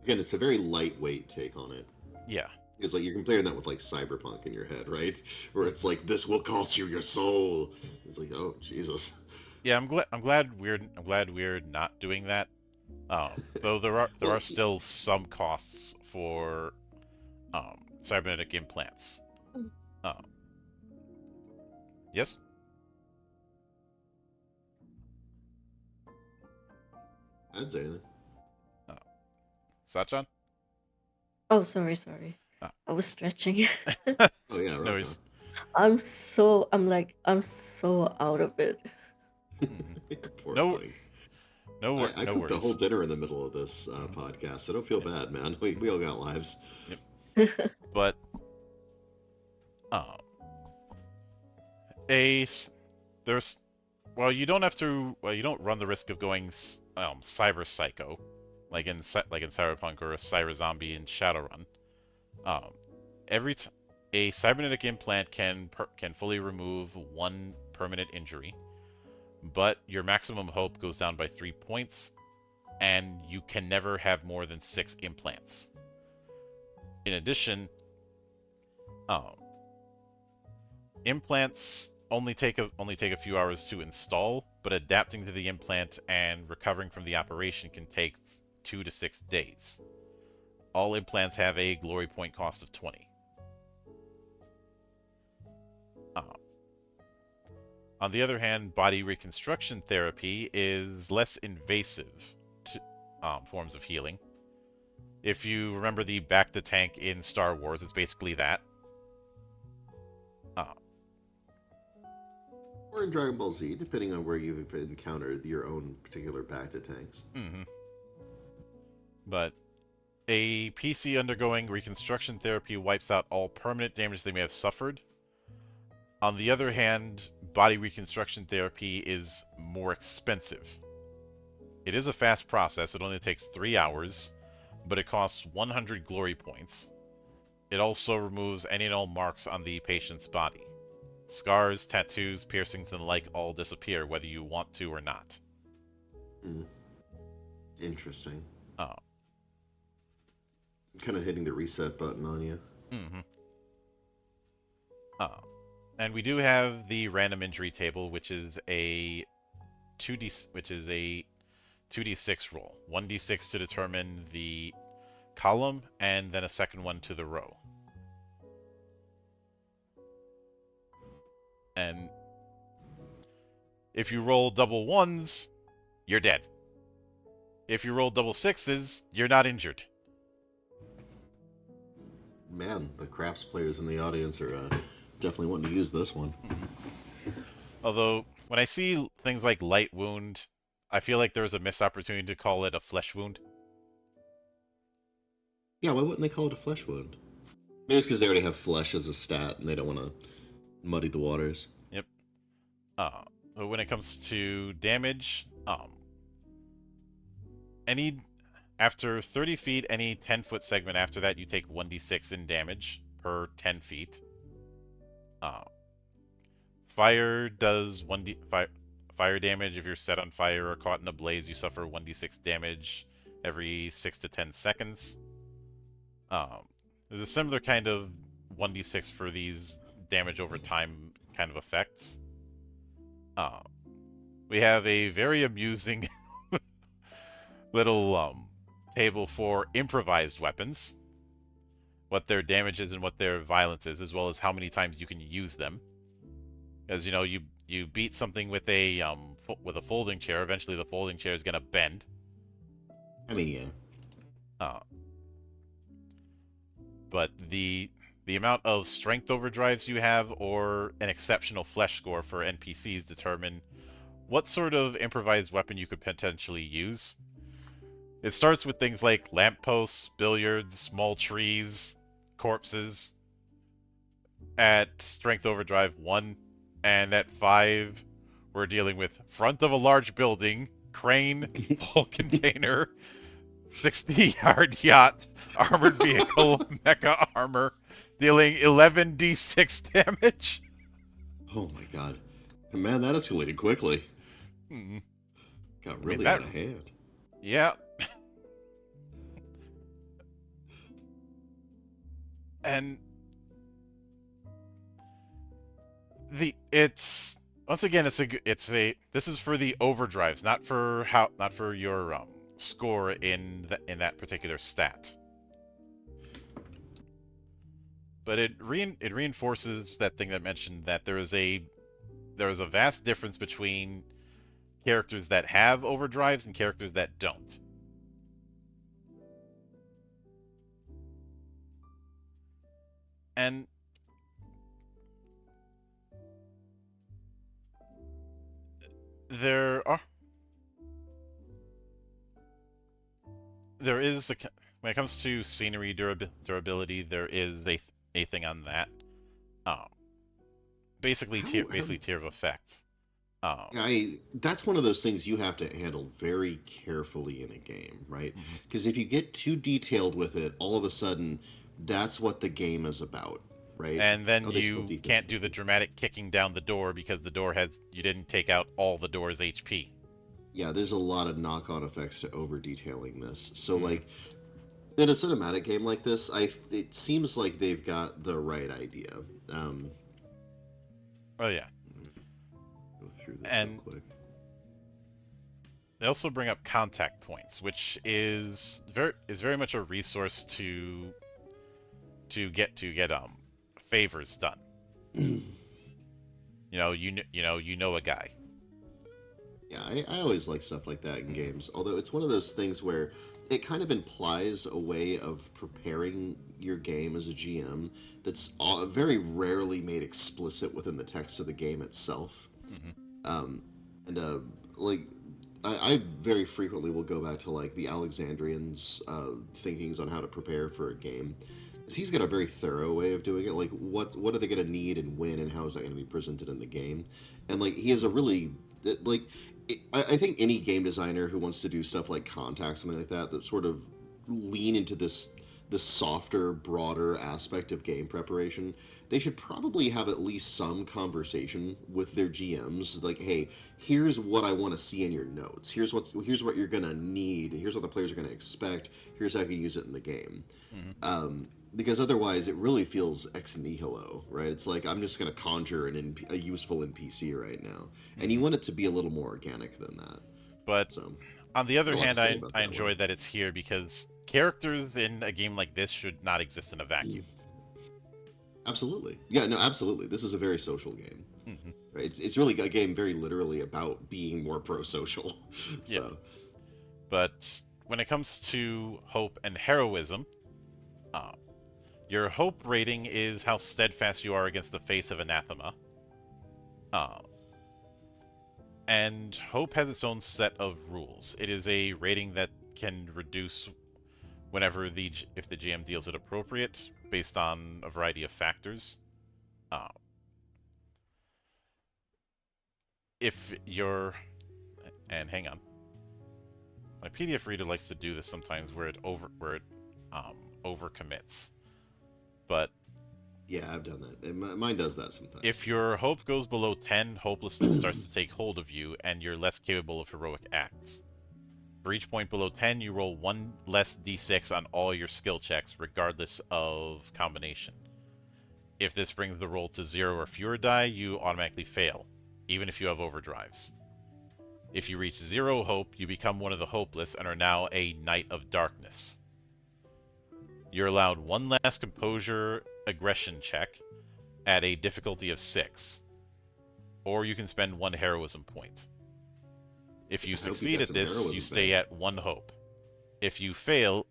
again, it's a very lightweight take on it. Yeah. It's like you're comparing that with like Cyberpunk in your head, right? Where it's like, this will cost you your soul. It's like, oh Jesus. Yeah, I'm glad we're not doing that. Though there are still some costs for cybernetic implants. Yes. I'd say that. Sachan? Oh, sorry. Ah. I was stretching. Oh yeah, right. No worries. I'm so out of it. Poor No- thing. no I cooked worries. the whole dinner in the middle of this podcast, so don't feel bad, man. We all got lives. But there's you don't run the risk of going cyber psycho like in Cyberpunk or a cyber zombie in Shadowrun. A cybernetic implant can fully remove 1 permanent injury, but your maximum hope goes down by 3 points, and you can never have more than 6 implants. In addition, implants only take a few hours to install, but adapting to the implant and recovering from the operation can take 2 to 6 days. All implants have a glory point cost of 20. On the other hand, body reconstruction therapy is less invasive forms of healing. If you remember the back to tank in Star Wars, it's basically that. Or in Dragon Ball Z, depending on where you've encountered your own particular Bacta tanks. Mm-hmm. But a PC undergoing reconstruction therapy wipes out all permanent damage they may have suffered. On the other hand, body reconstruction therapy is more expensive. It is a fast process. It only takes 3 hours, but it costs 100 glory points. It also removes any and all marks on the patient's body. Scars, tattoos, piercings, and the like all disappear whether you want to or not. Interesting. Oh. Kind of hitting the reset button on you. Mm-hmm. And we do have the random injury table, which is a 2d6 roll. 1d6 to determine the column, and then a second one to the row. And if you roll double 1s, you're dead. If you roll double 6s, you're not injured. Man, the craps players in the audience are definitely wanting to use this one. Although, when I see things like light wound, I feel like there was a missed opportunity to call it a flesh wound. Yeah, why wouldn't they call it a flesh wound? Maybe it's because they already have flesh as a stat and they don't want to muddy the waters. Yep. But when it comes to damage, after 30 feet, any 10-foot segment after that, you take 1d6 in damage per 10 feet. Fire does fire damage. If you're set on fire or caught in a blaze, you suffer 1d6 damage every 6 to 10 seconds. There's a similar kind of 1d6 for these damage over time kind of effects. We have a very amusing little table for improvised weapons, what their damage is and what their violence is, as well as how many times you can use them. As you know, you beat something with a folding chair. Eventually, the folding chair is gonna bend. I mean, yeah. But the amount of strength overdrives you have or an exceptional flesh score for NPCs determine what sort of improvised weapon you could potentially use. It starts with things like lampposts, billiards, small trees, corpses. At strength overdrive 1, and at 5, we're dealing with front of a large building, crane, full container, 60-yard yacht, armored vehicle, mecha armor, dealing 11d6 damage. Oh my god. Man, that escalated quickly. Hmm. Got really that- out of hand. Yeah. And it's once again this is for the overdrives, not for your score in that particular stat. But it reinforces that thing that mentioned that there is a vast difference between characters that have overdrives and characters that don't. And there is when it comes to scenery durability, there is a thing on that. Basically tier of effects. That's one of those things you have to handle very carefully in a game, right? Because if you get too detailed with it, all of a sudden, that's what the game is about, right? And then you can't do the dramatic kicking down the door because you didn't take out all the door's HP. Yeah, there's a lot of knock-on effects to over-detailing this. So, like, in a cinematic game like this, it seems like they've got the right idea. Oh yeah. Go through this And real quick. they also bring up contact points, which is very much a resource to get favors done. you know a guy. Yeah, I always like stuff like that in games. Although it's one of those things where it kind of implies a way of preparing your game as a GM that's very rarely made explicit within the text of the game itself. Like, I very frequently will go back to like the Alexandrian's thinkings on how to prepare for a game. He's got a very thorough way of doing it. Like, what are they going to need and when, and how is that going to be presented in the game? And like, he has a really like. I think any game designer who wants to do stuff like Contact, something like that sort of lean into this softer, broader aspect of game preparation, they should probably have at least some conversation with their GMs. Like, hey, here's what I want to see in your notes. Here's what you're gonna need. Here's what the players are gonna expect. Here's how I can use it in the game. Because otherwise, it really feels ex nihilo, right? It's like I'm just gonna conjure a useful NPC right now, and you want it to be a little more organic than that. But on the other hand, I enjoy that it's here because characters in a game like this should not exist in a vacuum. Absolutely. Yeah, no, absolutely. This is a very social game. Right? It's really a game very literally about being more pro-social. Yeah. But when it comes to hope and heroism, your hope rating is how steadfast you are against the face of anathema. And hope has its own set of rules. It is a rating that can reduce whenever if the GM deals it appropriate, based on a variety of factors. And hang on, my PDF reader likes to do this sometimes, where it overcommits. But yeah, I've done that. Mine does that sometimes. If your hope goes below 10, hopelessness starts to take hold of you, and you're less capable of heroic acts. For each point below 10, you roll 1 less d6 on all your skill checks, regardless of combination. If this brings the roll to 0 or fewer die, you automatically fail, even if you have overdrives. If you reach 0 hope, you become one of the hopeless and are now a Knight of Darkness. You're allowed one last composure aggression check at a difficulty of 6. Or you can spend 1 heroism point. If you I hope you succeed got at some this, heroism you stay back. at 1 hope. If you fail,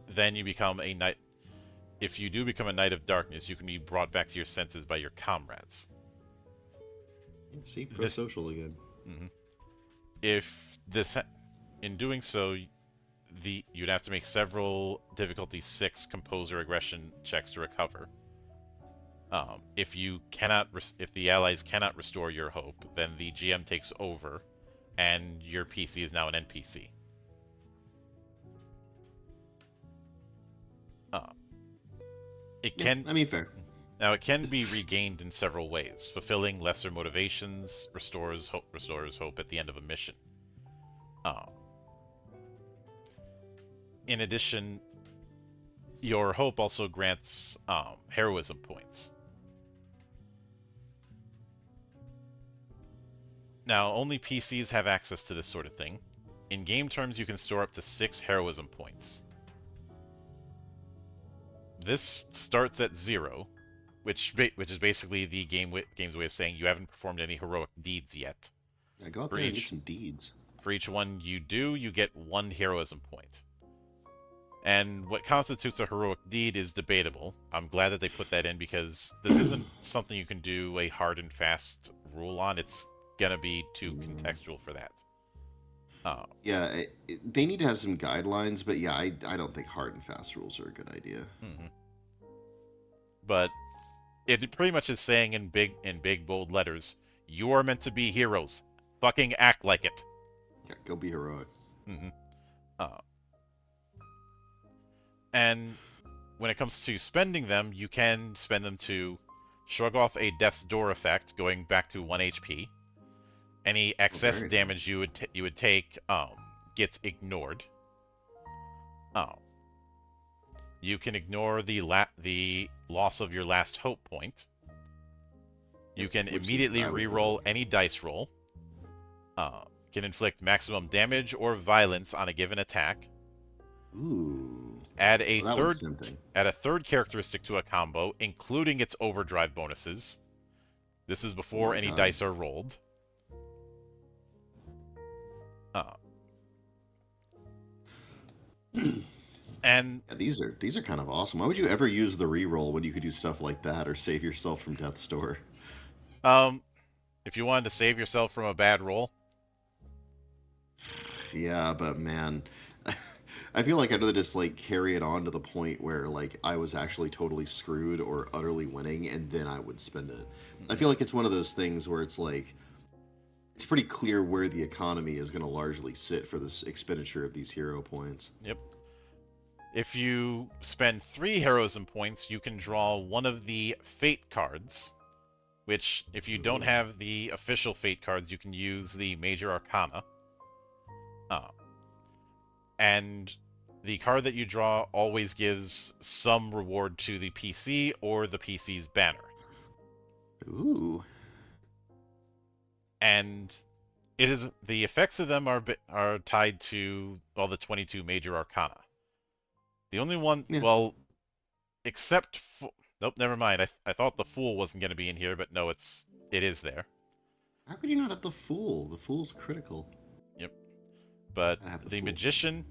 then you become a Knight. If you do become a Knight of Darkness, you can be brought back to your senses by your comrades. See, pro-social again. If this, in doing so, you'd have to make several difficulty 6 composer aggression checks to recover. If the allies cannot restore your hope, then the GM takes over, and your PC is now an NPC. It can. I mean, fair. Now, it can be regained in several ways. Fulfilling lesser motivations restores hope at the end of a mission. In addition, your hope also grants heroism points. Now, only PCs have access to this sort of thing. In game terms, you can store up to 6 heroism points. This starts at 0, which is basically the game's way of saying you haven't performed any heroic deeds yet. Yeah, go out there and get some deeds. For each one you do, you get 1 heroism point. And what constitutes a heroic deed is debatable. I'm glad that they put that in because this isn't something you can do a hard and fast rule on. It's gonna be too contextual for that. Yeah, they need to have some guidelines, but yeah, I don't think hard and fast rules are a good idea. But it pretty much is saying in big bold letters, you are meant to be heroes. Fucking act like it. Yeah, go be heroic. And when it comes to spending them, you can spend them to shrug off a death's door effect, going back to 1 HP. Any excess damage you would take gets ignored. You can ignore the loss of your last hope point. You can immediately reroll any dice roll. Can inflict maximum damage or violence on a given attack. Ooh. Add a third characteristic to a combo, including its overdrive bonuses. This is before any dice are rolled. And yeah, these are kind of awesome. Why would you ever use the reroll when you could do stuff like that or save yourself from death's door? If you wanted to save yourself from a bad roll. Yeah, but man, I feel like I'd rather just like carry it on to the point where like I was actually totally screwed or utterly winning, and then I would spend it. I feel like it's one of those things where it's like it's pretty clear where the economy is going to largely sit for this expenditure of these hero points. Yep. If you spend 3 heroism points, you can draw one of the fate cards, which, if you don't have the official fate cards, you can use the Major Arcana. And the card that you draw always gives some reward to the PC or the PC's banner. Ooh. And the effects of them are tied to all the 22 Major Arcana. The only one, well, except nope, never mind. I thought the Fool wasn't going to be in here, but no, it is there. How could you not have the Fool? The Fool's critical. Yep. But the Magician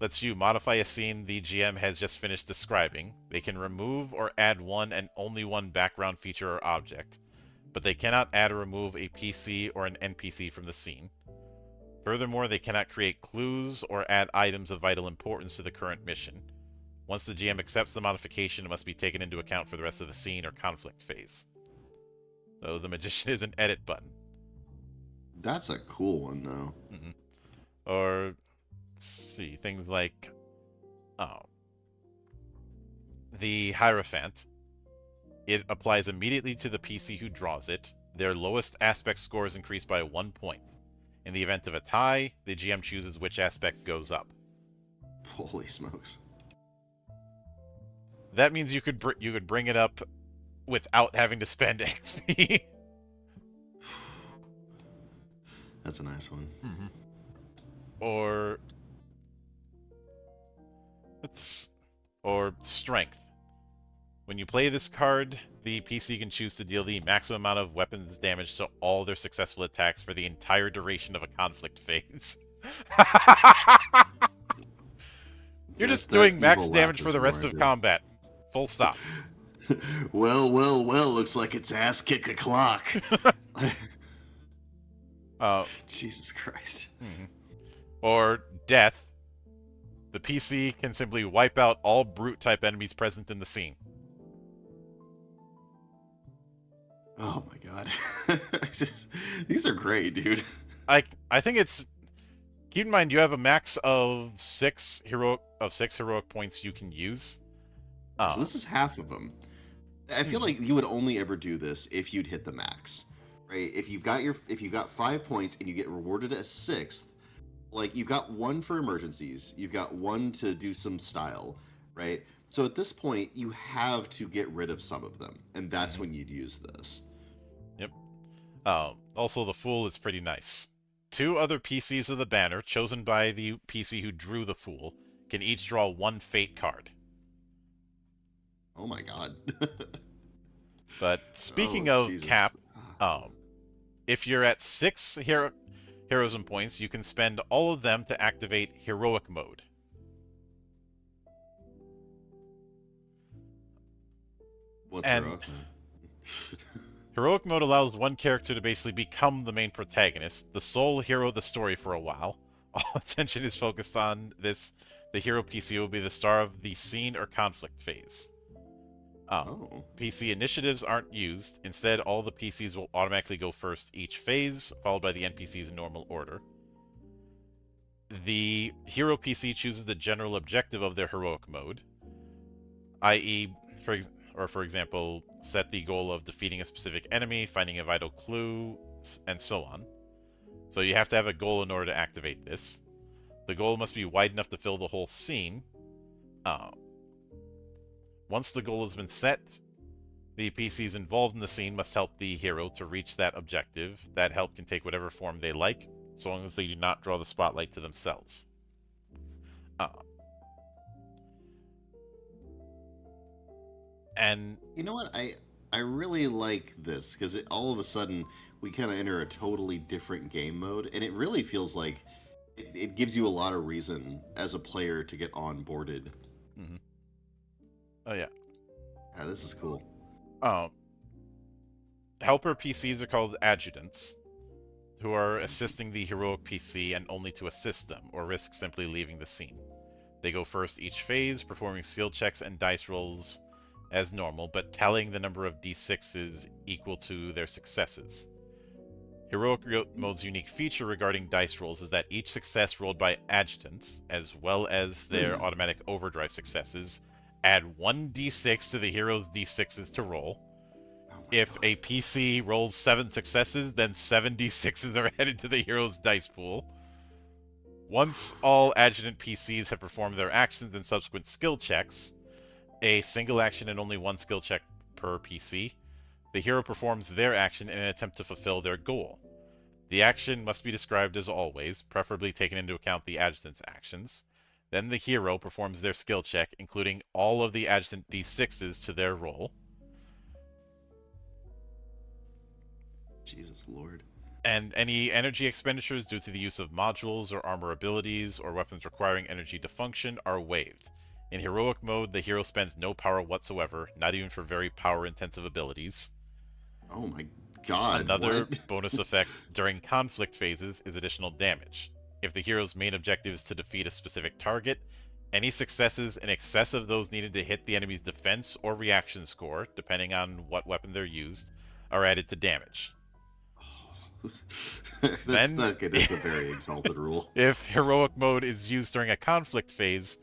lets you modify a scene the GM has just finished describing. They can remove or add one and only one background feature or object, but they cannot add or remove a PC or an NPC from the scene. Furthermore, they cannot create clues or add items of vital importance to the current mission. Once the GM accepts the modification, it must be taken into account for the rest of the scene or conflict phase. So the Magician is an edit button. That's a cool one, though. Or, let's see, things like, the Hierophant. It applies immediately to the PC who draws it. Their lowest aspect score is increased by 1 point. In the event of a tie, the GM chooses which aspect goes up. Holy smokes. That means you could bring it up without having to spend XP. That's a nice one. Mm-hmm. Or let's or strength. When you play this card, the PC can choose to deal the maximum amount of weapons damage to all their successful attacks for the entire duration of a conflict phase. You're just doing max damage for the rest of combat. Full stop. Well, looks like it's ass kick o'clock. Jesus Christ. Mm-hmm. Or death. The PC can simply wipe out all brute-type enemies present in the scene. Oh my god. These are great, dude. I think it's... Keep in mind, you have a max of six heroic points you can use. So this is half of them. I feel like you would only ever do this if you'd hit the max, right? If you've got 5 points and you get rewarded a sixth, like you've got one for emergencies, you've got one to do some style, right? So at this point, you have to get rid of some of them, and that's when you'd use this. Yep. Also, the Fool is pretty nice. 2 other PCs of the banner, chosen by the PC who drew the Fool, can each draw 1 Fate card. Oh my god. But speaking of Jesus. cap, if you're at 6 heroism points, you can spend all of them to activate heroic mode. What's heroic mode? Heroic mode allows one character to basically become the main protagonist, the sole hero of the story for a while. All attention is focused on this. The hero PC will be the star of the scene or conflict phase. PC initiatives aren't used. Instead, all the PCs will automatically go first each phase, followed by the NPCs in normal order. The hero PC chooses the general objective of their heroic mode, i.e., for example, set the goal of defeating a specific enemy, finding a vital clue, and so on. So you have to have a goal in order to activate this. The goal must be wide enough to fill the whole scene. Once the goal has been set, the PCs involved in the scene must help the hero to reach that objective. That help can take whatever form they like, so long as they do not draw the spotlight to themselves. And you know what? I really like this because all of a sudden we kind of enter a totally different game mode, and it really feels like it gives you a lot of reason as a player to get onboarded. Mm-hmm. Oh yeah. Yeah, this is cool. Helper PCs are called adjutants, who are assisting the heroic PC and only to assist them, or risk simply leaving the scene. They go first each phase, performing skill checks and dice rolls as normal, but tallying the number of d6s equal to their successes. Heroic Mode's unique feature regarding dice rolls is that each success rolled by adjutants, as well as their automatic overdrive successes, add 1d6 to the hero's d6s to roll. If a PC rolls 7 successes, then 7 d6s are added to the hero's dice pool. Once all adjutant PCs have performed their actions and subsequent skill checks, a single action and only 1 skill check per PC, the hero performs their action in an attempt to fulfill their goal. The action must be described as always, preferably taking into account the adjutant's actions. Then the hero performs their skill check, including all of the adjutant d6s to their roll. Jesus Lord. And any energy expenditures due to the use of modules or armor abilities or weapons requiring energy to function are waived. In heroic mode, the hero spends no power whatsoever, not even for very power-intensive abilities. Oh my god. Another bonus effect during conflict phases is additional damage. If the hero's main objective is to defeat a specific target, any successes in excess of those needed to hit the enemy's defense or reaction score, depending on what weapon they're used, are added to damage. That's not good. It's a very exalted rule. If heroic mode is used during a conflict phase,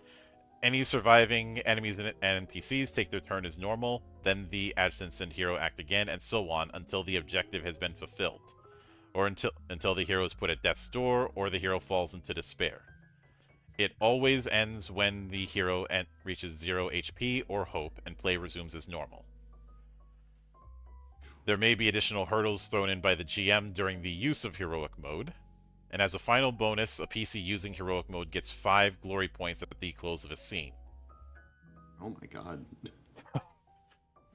any surviving enemies and NPCs take their turn as normal, then the adjutants and hero act again, and so on until the objective has been fulfilled, or until the hero is put at death's door or the hero falls into despair. It always ends when the hero reaches 0 HP or hope and play resumes as normal. There may be additional hurdles thrown in by the GM during the use of heroic mode. And as a final bonus, a PC using heroic mode gets 5 glory points at the close of a scene. Oh my god.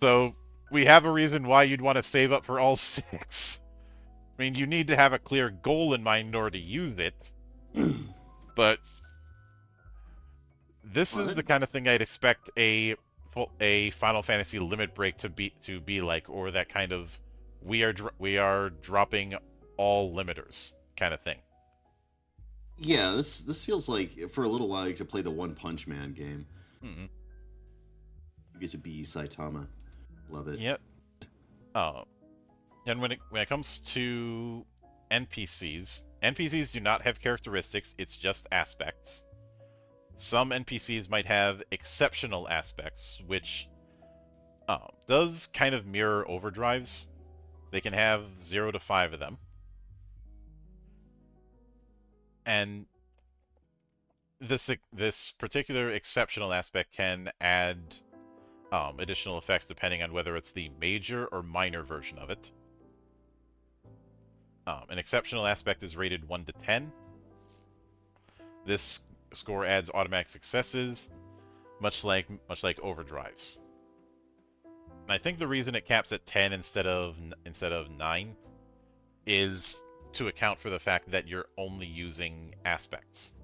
So we have a reason why you'd want to save up for all 6. I mean, you need to have a clear goal in mind in order to use it. But this is the kind of thing I'd expect a Final Fantasy limit break to be like, or that kind of we are dropping all limiters kind of thing. Yeah, this feels like for a little while you could play the One Punch Man game. Mm-hmm. You get to be Saitama. Love it. Yep. And when it comes to NPCs do not have characteristics. It's just aspects. Some NPCs might have exceptional aspects, which does kind of mirror overdrives. They can have 0 to 5 of them. And this particular exceptional aspect can add additional effects depending on whether it's the major or minor version of it. An exceptional aspect is rated 1 to 10. This score adds automatic successes, much like overdrives. And I think the reason it caps at 10 instead of 9 is to account for the fact that you're only using aspects.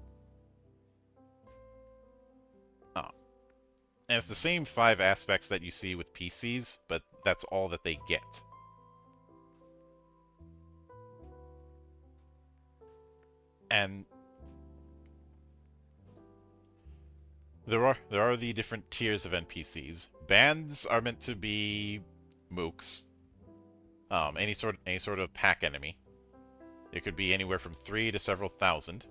And it's the same 5 aspects that you see with PCs, but that's all that they get. And there are the different tiers of NPCs. Bands are meant to be mooks. Any sort of pack enemy. It could be anywhere from 3 to several thousand.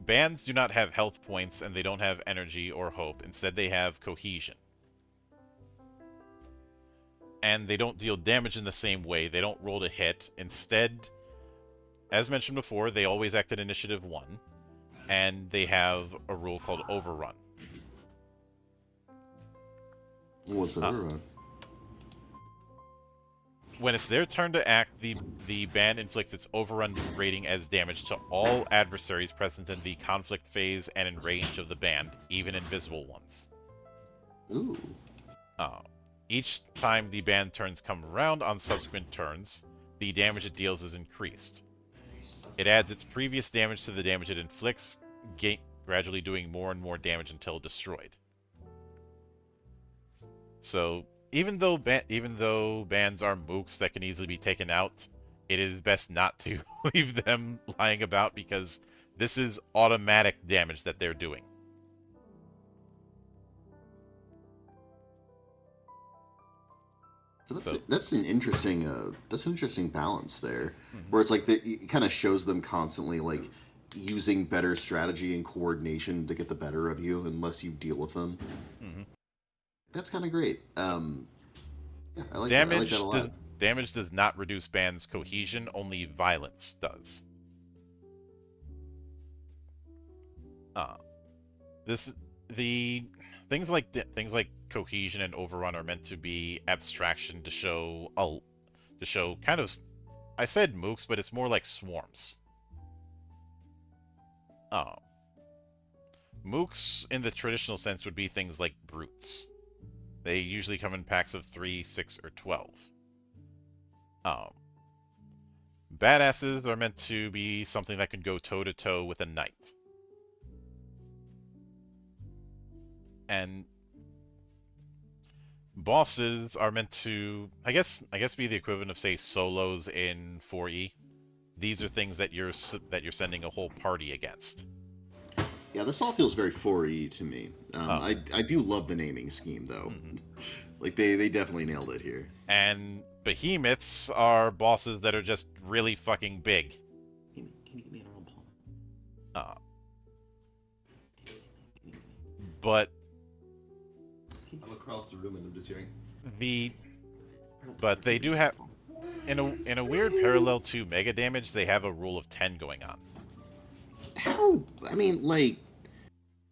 Bands do not have health points, and they don't have energy or hope. Instead, they have cohesion. And they don't deal damage in the same way. They don't roll to hit. Instead, as mentioned before, they always act at initiative 1. And they have a rule called Overrun. What's an overrun? When it's their turn to act, the band inflicts its Overrun rating as damage to all adversaries present in the conflict phase and in range of the band, even invisible ones. Ooh. Each time the band turns come around on subsequent turns, the damage it deals is increased. It adds its previous damage to the damage it inflicts, gradually doing more and more damage until destroyed. So, even though bands are mooks that can easily be taken out, it is best not to leave them lying about because this is automatic damage that they're doing. So that's an interesting balance there, where it's like it kind of shows them constantly like using better strategy and coordination to get the better of you, unless you deal with them. Mm-hmm. That's kind of great. Yeah, I like damage that a lot. Damage does not reduce band's cohesion; only violence does. Things like cohesion and overrun are meant to be abstraction to show kind of, I said mooks, but it's more like swarms. Mooks in the traditional sense would be things like brutes. They usually come in packs of 3, 6, or 12. Badasses are meant to be something that can go toe-to-toe with a knight. And bosses are meant to, I guess, be the equivalent of, say, solos in 4E. These are things that you're sending a whole party against. Yeah, this all feels very 4E to me. I do love the naming scheme, though. Mm-hmm. Like, they definitely nailed it here. And behemoths are bosses that are just really fucking big. Can you give me an arm palm? But I'm across the room and I'm just hearing. But they do have, in a weird parallel to mega damage, they have a rule of 10 going on. How? I mean, like,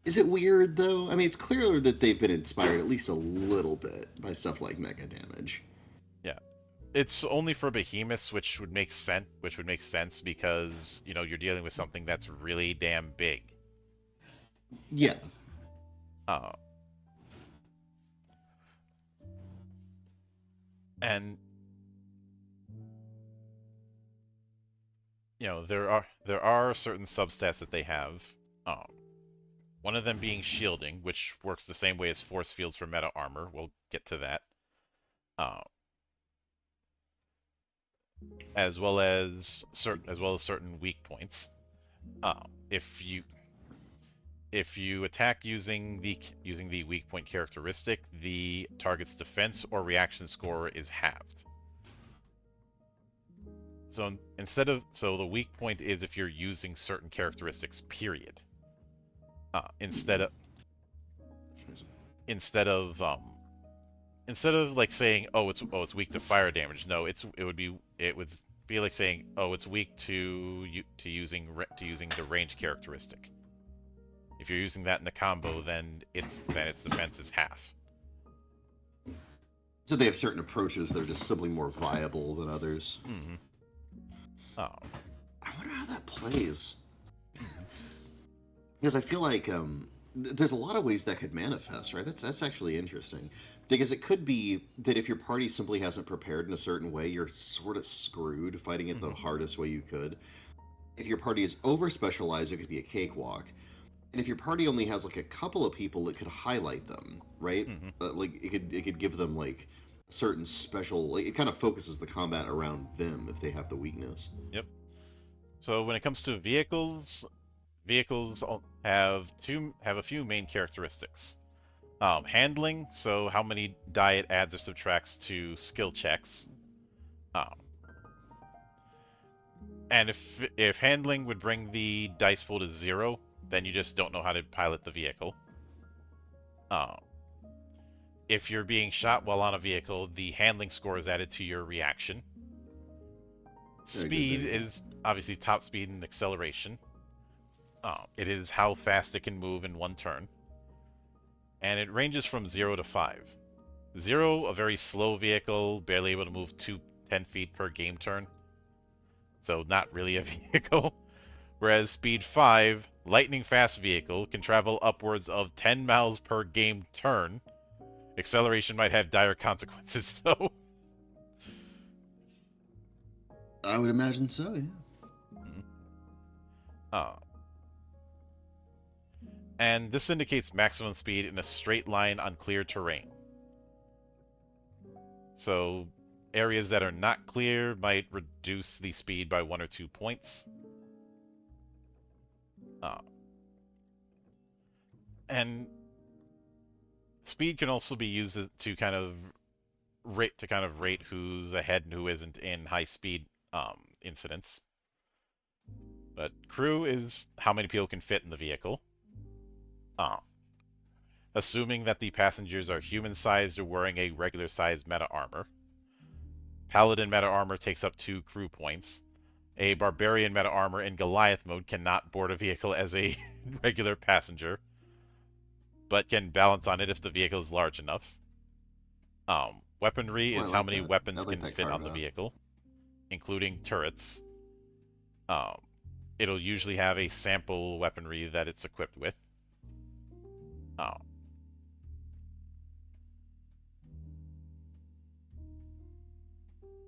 is it weird though? I mean, it's clear that they've been inspired at least a little bit by stuff like mega damage. Yeah, it's only for behemoths, which would make sense. Which would make sense because you're dealing with something that's really damn big. Yeah. Uh, and there are certain substats that they have. Um, One of them being shielding, which works the same way as force fields for meta armor. We'll get to that. Uh, as well as certain weak points. Uh, if you attack using the weak point characteristic, the target's defense or reaction score is halved. So the weak point is if you're using certain characteristics. Period. Instead of instead of instead of like saying, it's weak to fire damage. No, it would be like saying, it's weak to using the range characteristic. If you're using that in the combo, then its defense is half. So they have certain approaches that are just simply more viable than others. Mm-hmm. Oh. I wonder how that plays. Because I feel like there's a lot of ways that could manifest, right? That's actually interesting. Because it could be that if your party simply hasn't prepared in a certain way, you're sort of screwed fighting it the hardest way you could. If your party is over specialized, it could be a cakewalk. And if your party only has like a couple of people, it could highlight them, right? Mm-hmm. Like it could give them like certain special. Like it kind of focuses the combat around them if they have the weakness. Yep. So when it comes to vehicles have a few main characteristics. Handling, so how many die it adds or subtracts to skill checks. Um, and if handling would bring the dice pool to 0, then you just don't know how to pilot the vehicle. If you're being shot while on a vehicle, the handling score is added to your reaction. Speed is obviously top speed and acceleration. It is how fast it can move in one turn. And it ranges from 0 to 5. 0, a very slow vehicle, barely able to move 10 feet per game turn. So not really a vehicle. Whereas speed 5, lightning fast vehicle, can travel upwards of 10 miles per game turn. Acceleration might have dire consequences, though. I would imagine so, yeah. And this indicates maximum speed in a straight line on clear terrain. So areas that are not clear might reduce the speed by 1 or 2 points. And speed can also be used to kind of rate who's ahead and who isn't in high speed incidents. But crew is how many people can fit in the vehicle. Assuming that the passengers are human-sized or wearing a regular-sized meta armor. Paladin meta armor takes up 2 crew points. A barbarian meta armor in Goliath mode cannot board a vehicle as a regular passenger, but can balance on it if the vehicle is large enough. Weaponry is how many weapons can fit on the vehicle, including turrets. It'll usually have a sample weaponry that it's equipped with.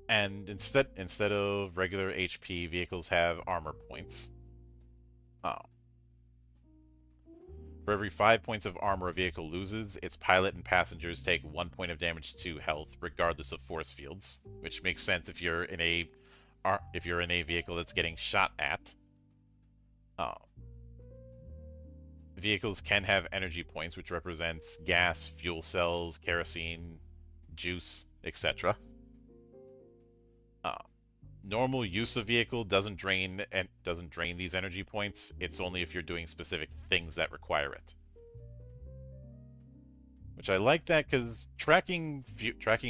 And instead of regular HP, vehicles have armor points. For every 5 points of armor a vehicle loses, its pilot and passengers take 1 point of damage to health, regardless of force fields. Which makes sense if you're in a vehicle that's getting shot at. Vehicles can have energy points, which represents gas, fuel cells, kerosene, juice, etc. Normal use of vehicle doesn't drain these energy points. It's only if you're doing specific things that require it. Which I like that, because tracking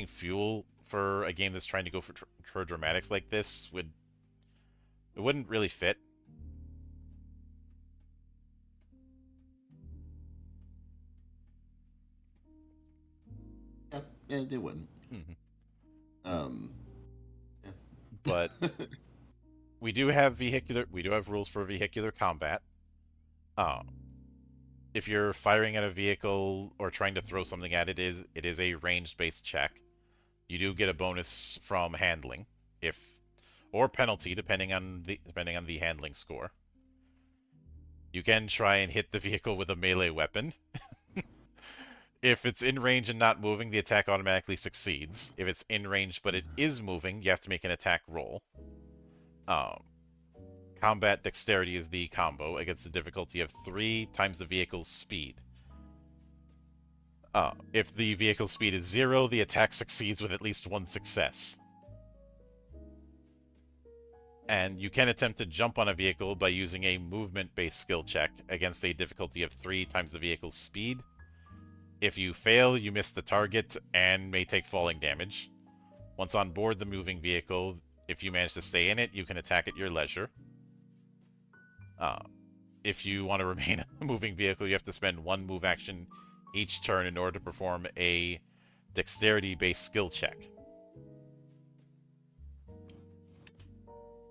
fuel for a game that's trying to go for dramatics like this wouldn't really fit. Yeah, they wouldn't. but we do have rules for vehicular combat. If you're firing at a vehicle or trying to throw something at it, is a range-based check. You do get a bonus from handling, or penalty depending on the handling score. You can try and hit the vehicle with a melee weapon. If it's in range and not moving, the attack automatically succeeds. If it's in range but it is moving, you have to make an attack roll. Combat dexterity is the combo against the difficulty of 3 times the vehicle's speed. If the vehicle's speed is 0, the attack succeeds with at least 1 success. And you can attempt to jump on a vehicle by using a movement-based skill check against a difficulty of 3 times the vehicle's speed. If you fail, you miss the target and may take falling damage. Once on board the moving vehicle, if you manage to stay in it, you can attack at your leisure. If you want to remain a moving vehicle, you have to spend 1 move action each turn in order to perform a dexterity-based skill check.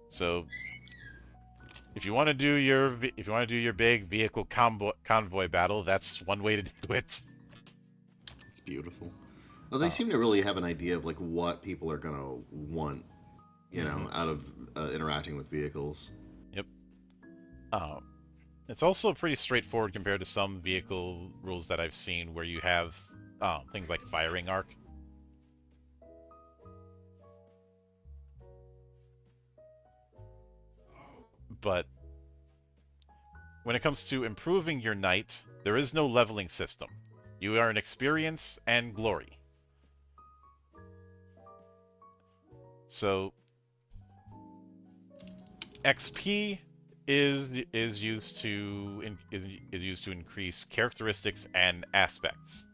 So, if you want to do your big vehicle convoy battle, that's one way to do it. It's beautiful. Well, they seem to really have an idea of like what people are gonna want, out of interacting with vehicles. Yep. It's also pretty straightforward compared to some vehicle rules that I've seen where you have things like firing arc. But when it comes to improving your knight, there is no leveling system. You are in experience and glory. So XP is used to increase characteristics and aspects.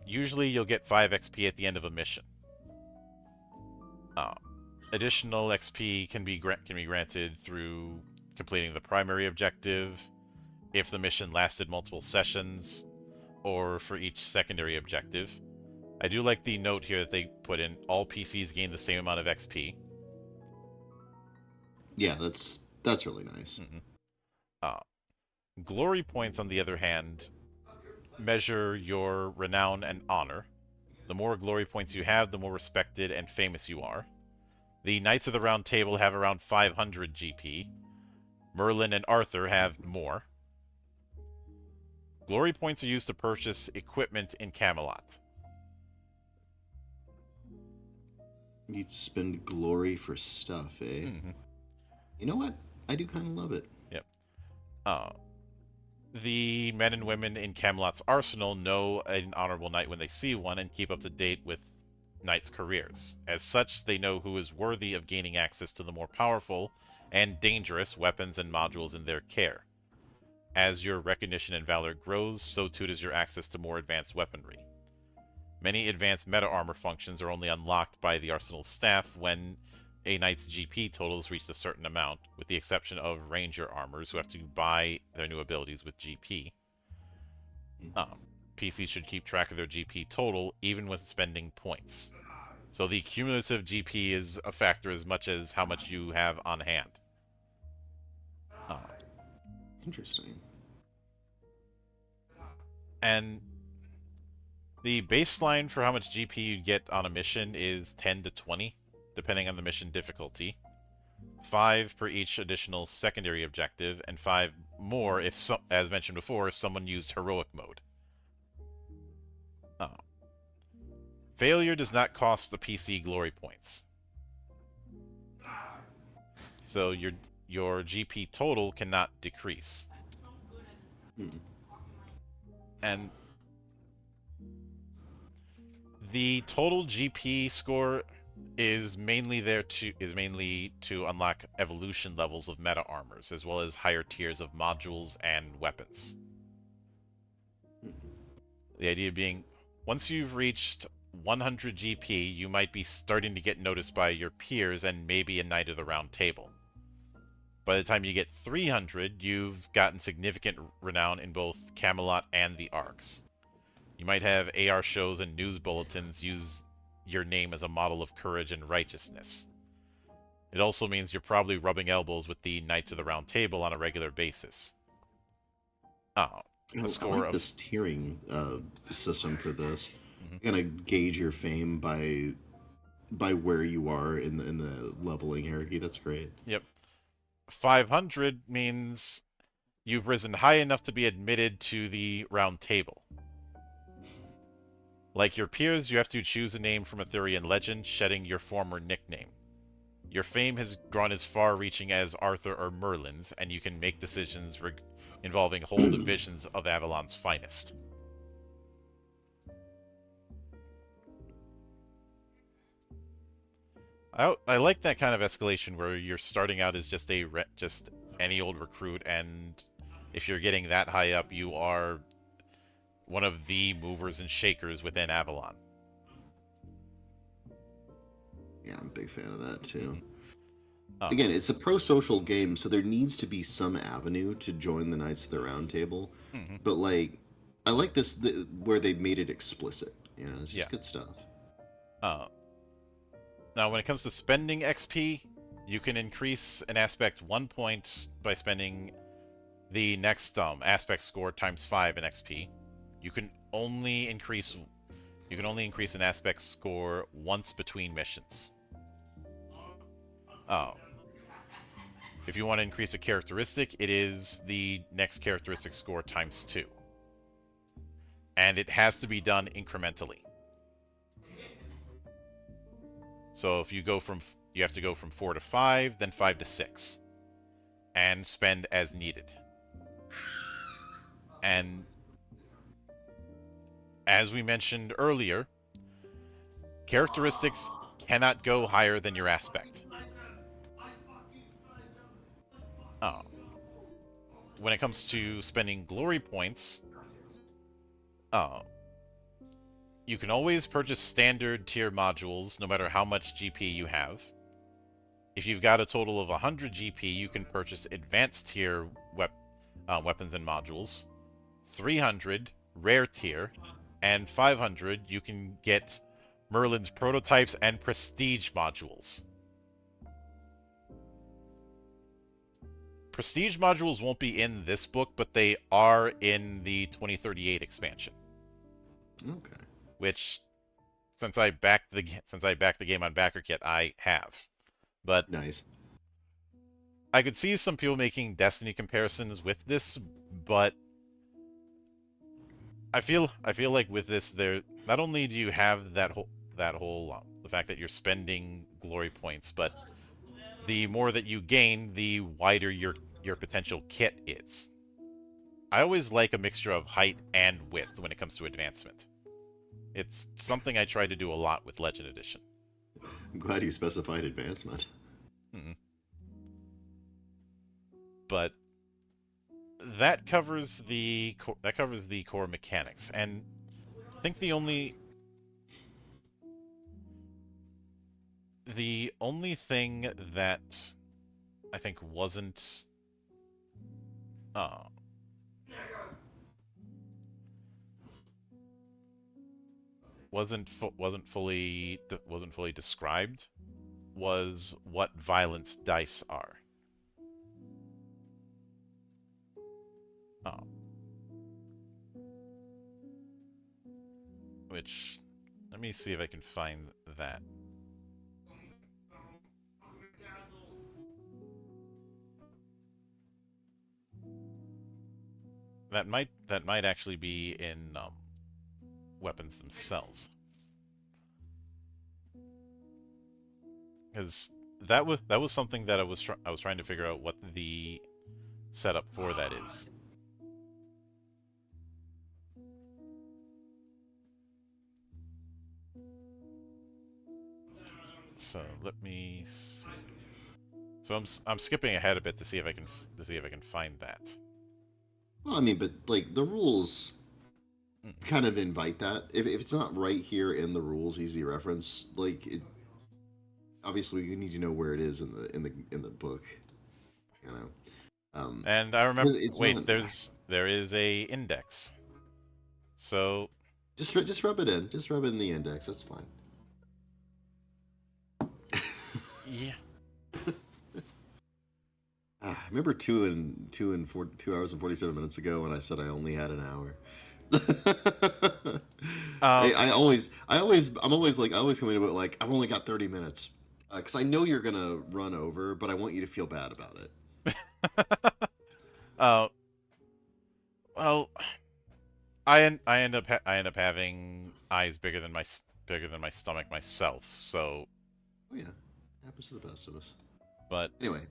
Usually you'll get 5 XP at the end of a mission. Additional XP can be granted through completing the primary objective, if the mission lasted multiple sessions, or for each secondary objective. I do like the note here that they put in, all PCs gain the same amount of XP. Yeah, that's really nice. Glory points, on the other hand, measure your renown and honor. The more glory points you have, the more respected and famous you are. The Knights of the Round Table have around 500 GP. Merlin and Arthur have more. Glory points are used to purchase equipment in Camelot. You'd spend glory for stuff, eh? Mm-hmm. You know what? I do kind of love it. Yep. The men and women in Camelot's arsenal know an honorable knight when they see one and keep up to date with knights' careers. As such, they know who is worthy of gaining access to the more powerful and dangerous weapons and modules in their care. As your recognition and valor grows, so too does your access to more advanced weaponry. Many advanced meta-armor functions are only unlocked by the arsenal's staff when a knight's GP totals reached a certain amount, with the exception of ranger armors who have to buy their new abilities with GP. PCs should keep track of their GP total, even with spending points. So the cumulative GP is a factor as much as how much you have on hand. Interesting. And the baseline for how much GP you get on a mission is 10 to 20, depending on the mission difficulty. 5 per each additional secondary objective, and 5 more, if as mentioned before, if someone used heroic mode. Failure does not cost the PC glory points. So your GP total cannot decrease. And the total GP score is mainly to unlock evolution levels of meta armors, as well as higher tiers of modules and weapons. The idea being, once you've reached 100 GP, you might be starting to get noticed by your peers and maybe a Knight of the Round Table. By the time you get 300, you've gotten significant renown in both Camelot and the Arcs. You might have AR shows and news bulletins your name as a model of courage and righteousness. It also means you're probably rubbing elbows with the Knights of the Round Table on a regular basis. Oh, a I score like of... this tiering system for this. Mhm. You're gonna gauge your fame by where you are in the leveling hierarchy. That's great. Yep. 500 means you've risen high enough to be admitted to the Round Table. Like your peers, you have to choose a name from Arthurian legend, shedding your former nickname. Your fame has grown as far-reaching as Arthur or Merlin's, and you can make decisions involving whole divisions of Avalon's finest. I like that kind of escalation where you're starting out as just just any old recruit, and if you're getting that high up, you are one of the movers and shakers within Avalon. Yeah, I'm a big fan of that too. Oh, Again, it's a pro-social game, so there needs to be some avenue to join the Knights of the Round Table. hmm But like, I like this where they made it explicit. You know, it's yeah. just good stuff. Uh, Now, when it comes to spending XP, you can increase an aspect 1 point by spending the next aspect score times 5 in XP. You can only increase an aspect score once between missions. Oh. If you want to increase a characteristic, it is the next characteristic score times 2. And it has to be done incrementally. So if you have to go from 4 to 5, then 5 to 6. And spend as needed. And as we mentioned earlier, characteristics cannot go higher than your aspect. Oh. When it comes to spending glory points, you can always purchase standard tier modules no matter how much GP you have. If you've got a total of 100 GP, you can purchase advanced tier weapons and modules. 300 rare tier, and 500 you can get Merlin's prototypes and prestige modules. Prestige modules won't be in this book, but they are in the 2038 expansion. Okay. Which, since I backed the game on BackerKit, I have. But Nice. I could see some people making Destiny comparisons with this, but I feel like with this, there not only do you have that whole the fact that you're spending glory points, but the more that you gain, the wider your potential kit is. I always like a mixture of height and width when it comes to advancement. It's something I try to do a lot with Legend Edition. I'm glad you specified advancement. Mm-mm. But that covers the core mechanics, and I think the only thing that I think wasn't fully described was what violence dice are. Oh. Which, let me see if I can find that. That might actually be in weapons themselves, because that was something that I was trying to figure out what the setup for that is. So let me see. So I'm skipping ahead a bit to see if I can find that. Well, I mean, but like the rules kind of invite that. If it's not right here in the rules, easy reference, like it. Obviously, you need to know where it is in the book. You know. And I remember. It's Wait, not, there is a index. So just rub it in. Just rub it in the index. That's fine. Yeah. I remember 2 hours and 47 minutes ago when I said I only had an hour. Um. I'm always like, I always come into it like, I've only got 30 minutes. Because I know you're gonna run over, but I want you to feel bad about it. uh. Well, I end up having eyes bigger than my stomach myself. So, Oh yeah, happens to the best of us. but Anyway,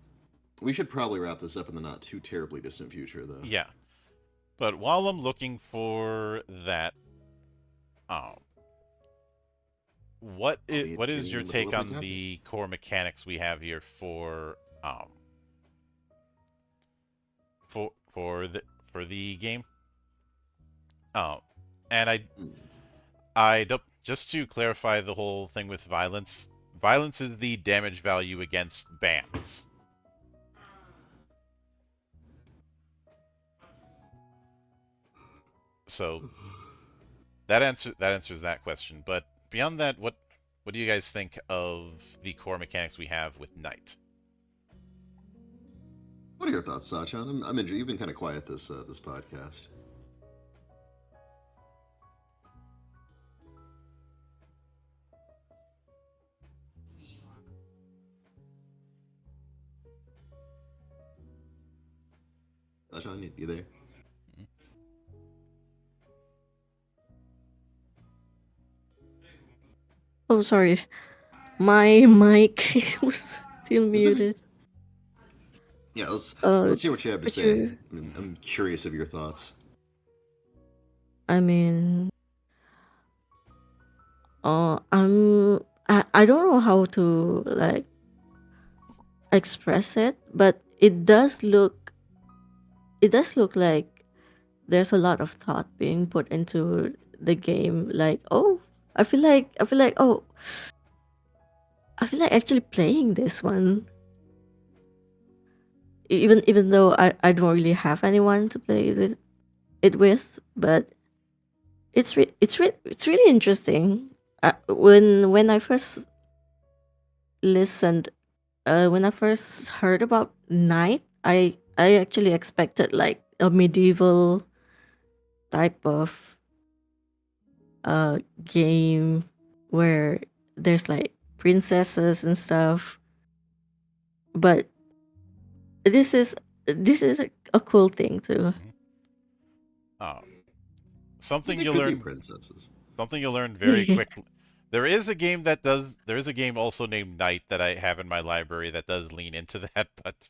we should probably wrap this up in the not too terribly distant future, though. yeah. But while I'm looking for that, um, I'll be what is getting your the take delivery on package. the core mechanics we have here for the game? Um, and Hmm. I don't, just to clarify the whole thing with violence. Violence is the damage value against bans. So that answers that question. But beyond that, what do you guys think of the core mechanics we have with Knight? What are your thoughts, Sachan? I'm You've been kind of quiet this podcast. Sachan, you there? Oh, sorry. My mic was still Is it? muted. Yeah, Uh, let's hear what you have to could say. you? I'm curious of your thoughts. I mean, I don't know how to like express it, but it does look like there's a lot of thought being put into the game. Like, oh, oh, I feel like actually playing this one. Even though I don't really have anyone to play with, but it's really interesting. When I first listened, when I first heard about Night, I actually expected like a medieval type of game where there's like princesses and stuff. But this is this is a cool thing too. Mhm. Uh, Yeah, something they you could be learn princesses. something you learn very quickly. There is a game also named Knight that I have in my library that does lean into that, but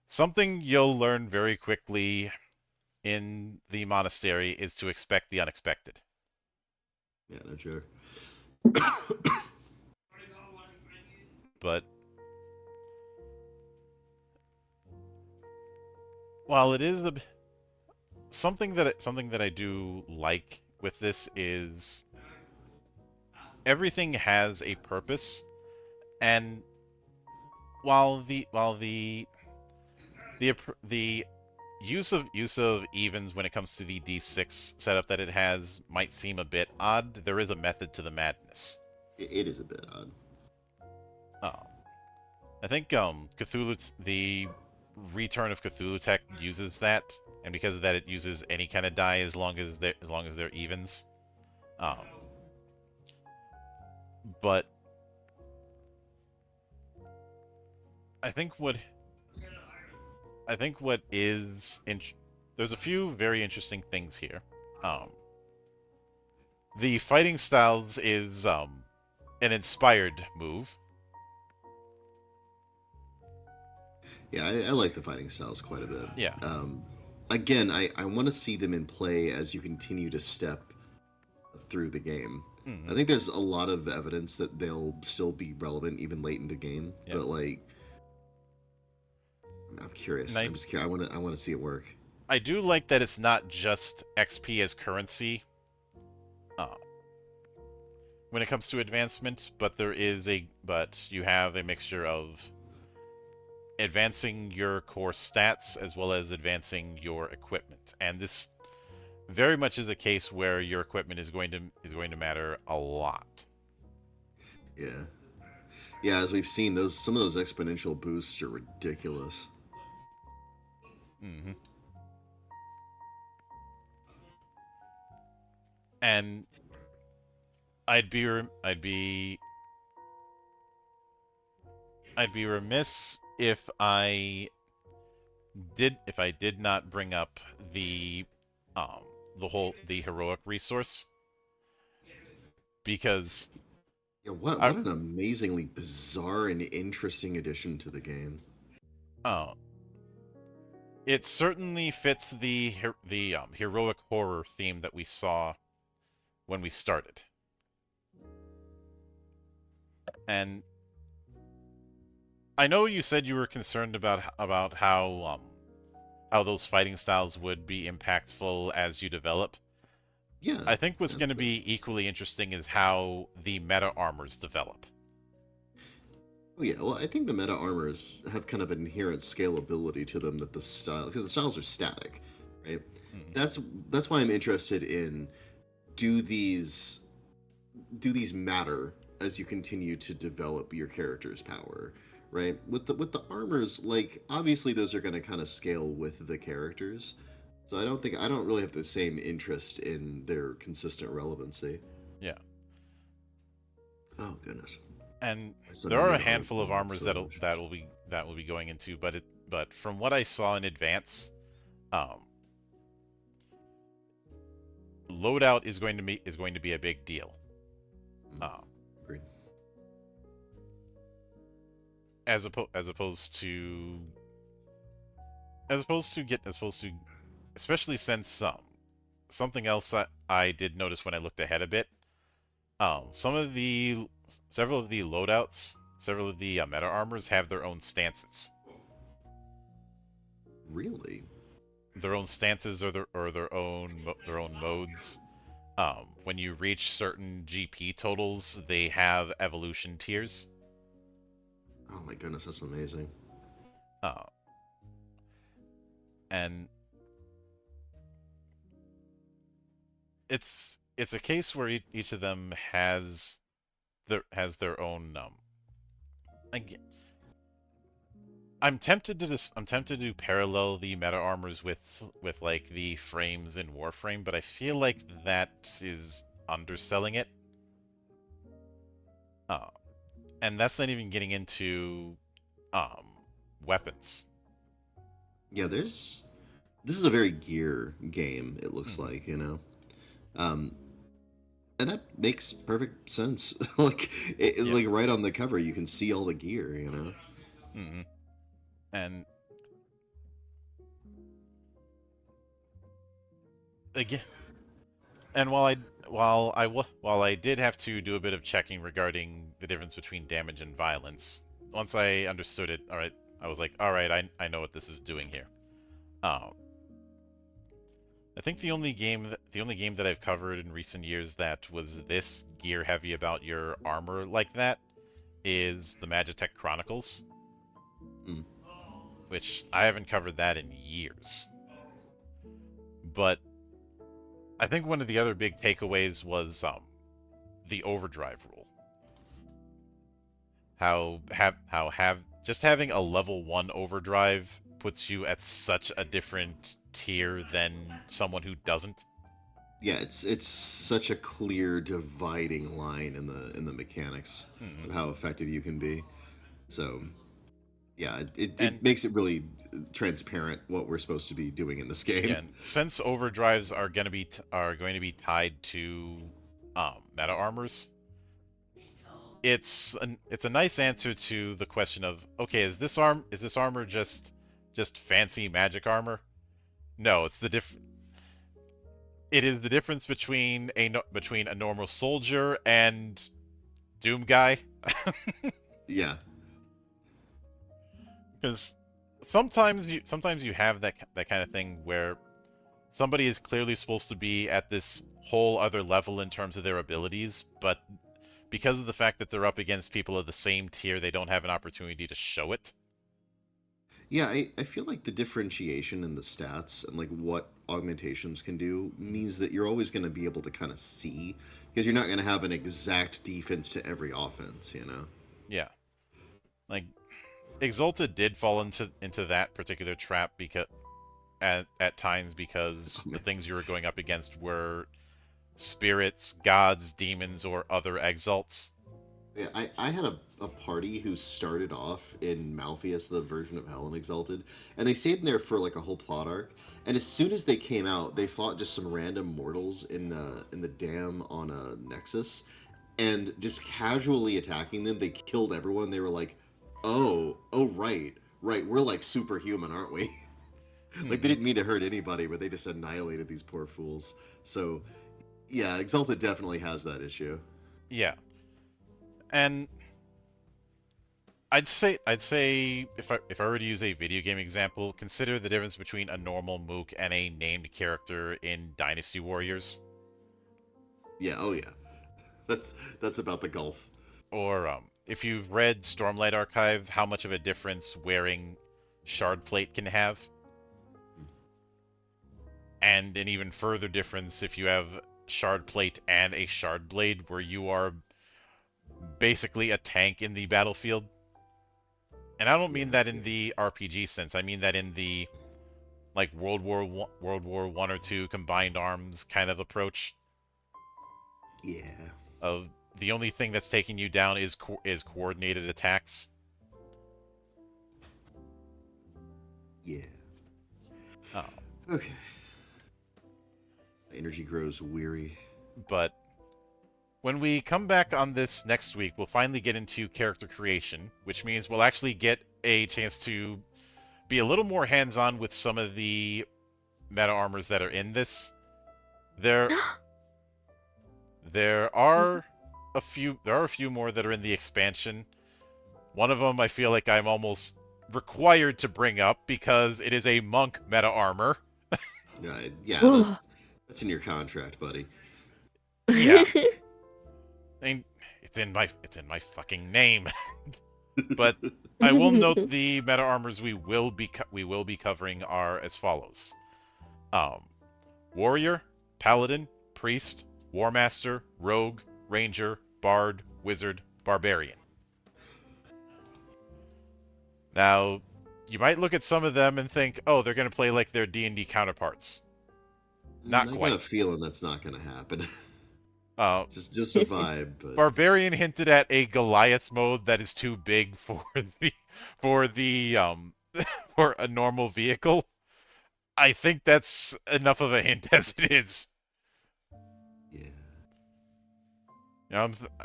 something you'll learn very quickly in the monastery is to expect the unexpected. Yeah, no joke. But while it is something that I do like with this is everything has a purpose, and while the use of evens when it comes to the D6 setup that it has might seem a bit odd, there is a method to the madness. It is a bit odd. Uh, I think the Return of Cthulhu tech uses that, and because of that, it uses any kind of die as long as they're evens. Um, but I think what I think what is there's a few very interesting things here. Um, the fighting styles is an inspired move. Yeah, I like the fighting styles quite a bit. Yeah. Again, I want to see them in play as you continue to step through the game. I Mm-hmm. think there's a lot of evidence that they'll still be relevant even late in the game. Yeah. But like, I'm And curious. I'm just curious. I want to see it work. I do like that it's not just XP as currency uh, when it comes to advancement, but you have a mixture of advancing your core stats as well as advancing your equipment. And this very much is a case where your equipment is going to matter a lot. Yeah. Yeah, as we've seen, those some of those exponential boosts are ridiculous. Hmm. And I'd be rem- I'd be remiss if I did not bring up um the heroic resource, because Yeah, what I an amazingly bizarre and interesting addition to the game. uh it certainly fits the heroic horror theme that we saw when we started. And I know you said you were concerned about how those fighting styles would be impactful as you develop. Yeah, I think what's going to absolutely. be equally interesting is how the meta armors develop. Oh yeah, well, I think the meta armors have kind of an inherent scalability to them that the style, because the styles are static, right? Mhm. That's that's why I'm interested in do these do these matter as you continue to develop your character's power, right? With the armors, like obviously those are going to kind of scale with the characters. So I don't really have the same interest in their consistent relevancy. Yeah, Oh goodness, and my son there made are me a want to handful of vomit armors so much. that will be going into, but from what I saw in advance, um, loadout is going to be a big deal. Mm, Uh, agreed. as opposed to as opposed to especially since something else I did notice when I looked ahead a bit. Some of the several of the meta armors have Really? their own stances or their own modes. When you reach certain GP totals, they have evolution tiers. Oh my goodness, that's amazing. Uh, and it's a case where each of them has their own again, I'm tempted to parallel the meta armors with like the frames in Warframe, but I feel like that is underselling it. Uh, and that's not even getting into um weapons. Yeah, this is a very gear game. It looks Hmm. like, um, and that makes perfect sense. Like, Yeah. like right on the cover, you can see all the gear. Hmm. And again, and while I did have to do a bit of checking regarding the difference between damage and violence, once I understood it, all right, I was like, all right, I know what this is doing here. Um, I think the only game that I've covered in recent years that was this gear heavy about your armor like that is the Magitech Chronicles, Mm. which I haven't covered that in years. But I think one of the other big takeaways was the overdrive rule. How have just having a level 1 overdrive puts you at such a different tier than someone who doesn't. Yeah, it's such a clear dividing line in the mechanics Hmm. of how effective you can be. So yeah, it And makes it really transparent what we're supposed to be doing in this game. again, since overdrives are going to be tied to meta armors, it's a nice answer to the question of, okay, is this armor just fancy magic armor? No, it is the difference between between a normal soldier and Doom guy. Yeah, Because sometimes you have that kind of thing where somebody is clearly supposed to be at this whole other level in terms of their abilities, but because of the fact that they're up against people of the same tier, they don't have an opportunity to show it. yeah. I feel like the differentiation in the stats and like what augmentations can do Mhm. means that you're always going to be able to kind of see because you're not going to have an exact defense to every offense. Yeah. Like, Exalted did fall into that particular trap because at times because the things you were going up against were spirits, gods, demons, or other exalts. Yeah, I had a party who started off in Malpheus, the version of Hell and Exalted, and they stayed in there for like a whole plot arc. And as soon as they came out, they fought just some random mortals in the dam on a Nexus, and just casually attacking them, they killed everyone. They were like, "Oh, right, we're like superhuman, aren't we?" Like they didn't mean to hurt anybody, but they just annihilated these poor fools. So yeah, Exalted definitely has that issue. Yeah, and I'd say if I were to use a video game example, consider the difference between a normal mook and a named character in Dynasty Warriors, Yeah, oh yeah. That's about the gulf. or if you've read Stormlight Archive, how much of a difference wearing shard plate can have, and an even further difference if you have shard plate and a shard blade, where you are basically a tank in the battlefield. And I don't mean that in the RPG sense. I mean that in the like World War I or II combined arms kind of approach. Yeah. Of the only thing that's taking you down is coordinated attacks. Yeah. Oh, Okay. My energy grows weary. but when we come back on this next week, we'll finally get into character creation, which means we'll actually get a chance to be a little more hands-on with some of the meta armors that are in this. There are a few more that are in the expansion. One of them I feel like I'm almost required to bring up because it is a monk meta armor. Yeah, that's in your contract, buddy. Yeah. I mean, it's in my fucking name. But I will note the meta armors we will be covering are as follows: Warrior, Paladin, Priest, Warmaster, Rogue, Ranger, Bard, Wizard, Barbarian. Now, you might look at some of them and think, oh, they're going to play like their D&D counterparts. Not I got a quite. feele that's not going to happen. Uh, just a vibe. But Barbarian hinted at a Goliath mode that is too big for the for a normal vehicle. I think that's enough of a hint as it is. yeah.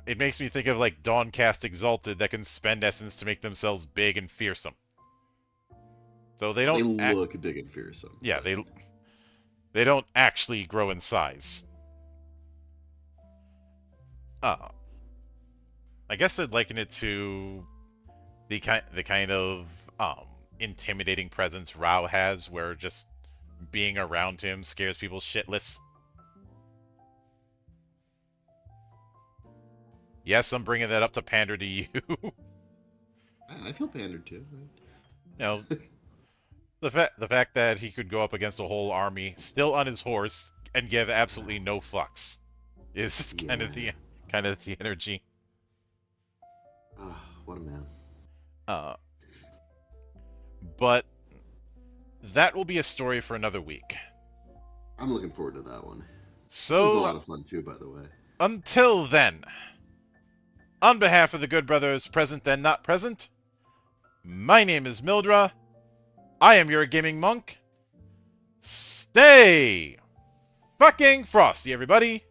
It makes me think of like Dawncast Exalted that can spend essence to make themselves big and fearsome. Though they don't They look big and fearsome. yeah, they don't actually grow in size. I guess I'd liken it to the kind of intimidating presence Rao has, where just being around him scares people shitless. Yes, I'm bringing that up to pander to you. I feel pandered to. You know, the fact that he could go up against a whole army still on his horse and give absolutely no fucks is kind of the energy. Ah, what a man. But that will be a story for another week. I'm looking forward to that one. It was a So lot of fun too, by the way. until then, on behalf of the good brothers present and not present, my name is Mildra. I am your gaming monk. Stay fucking frosty, everybody.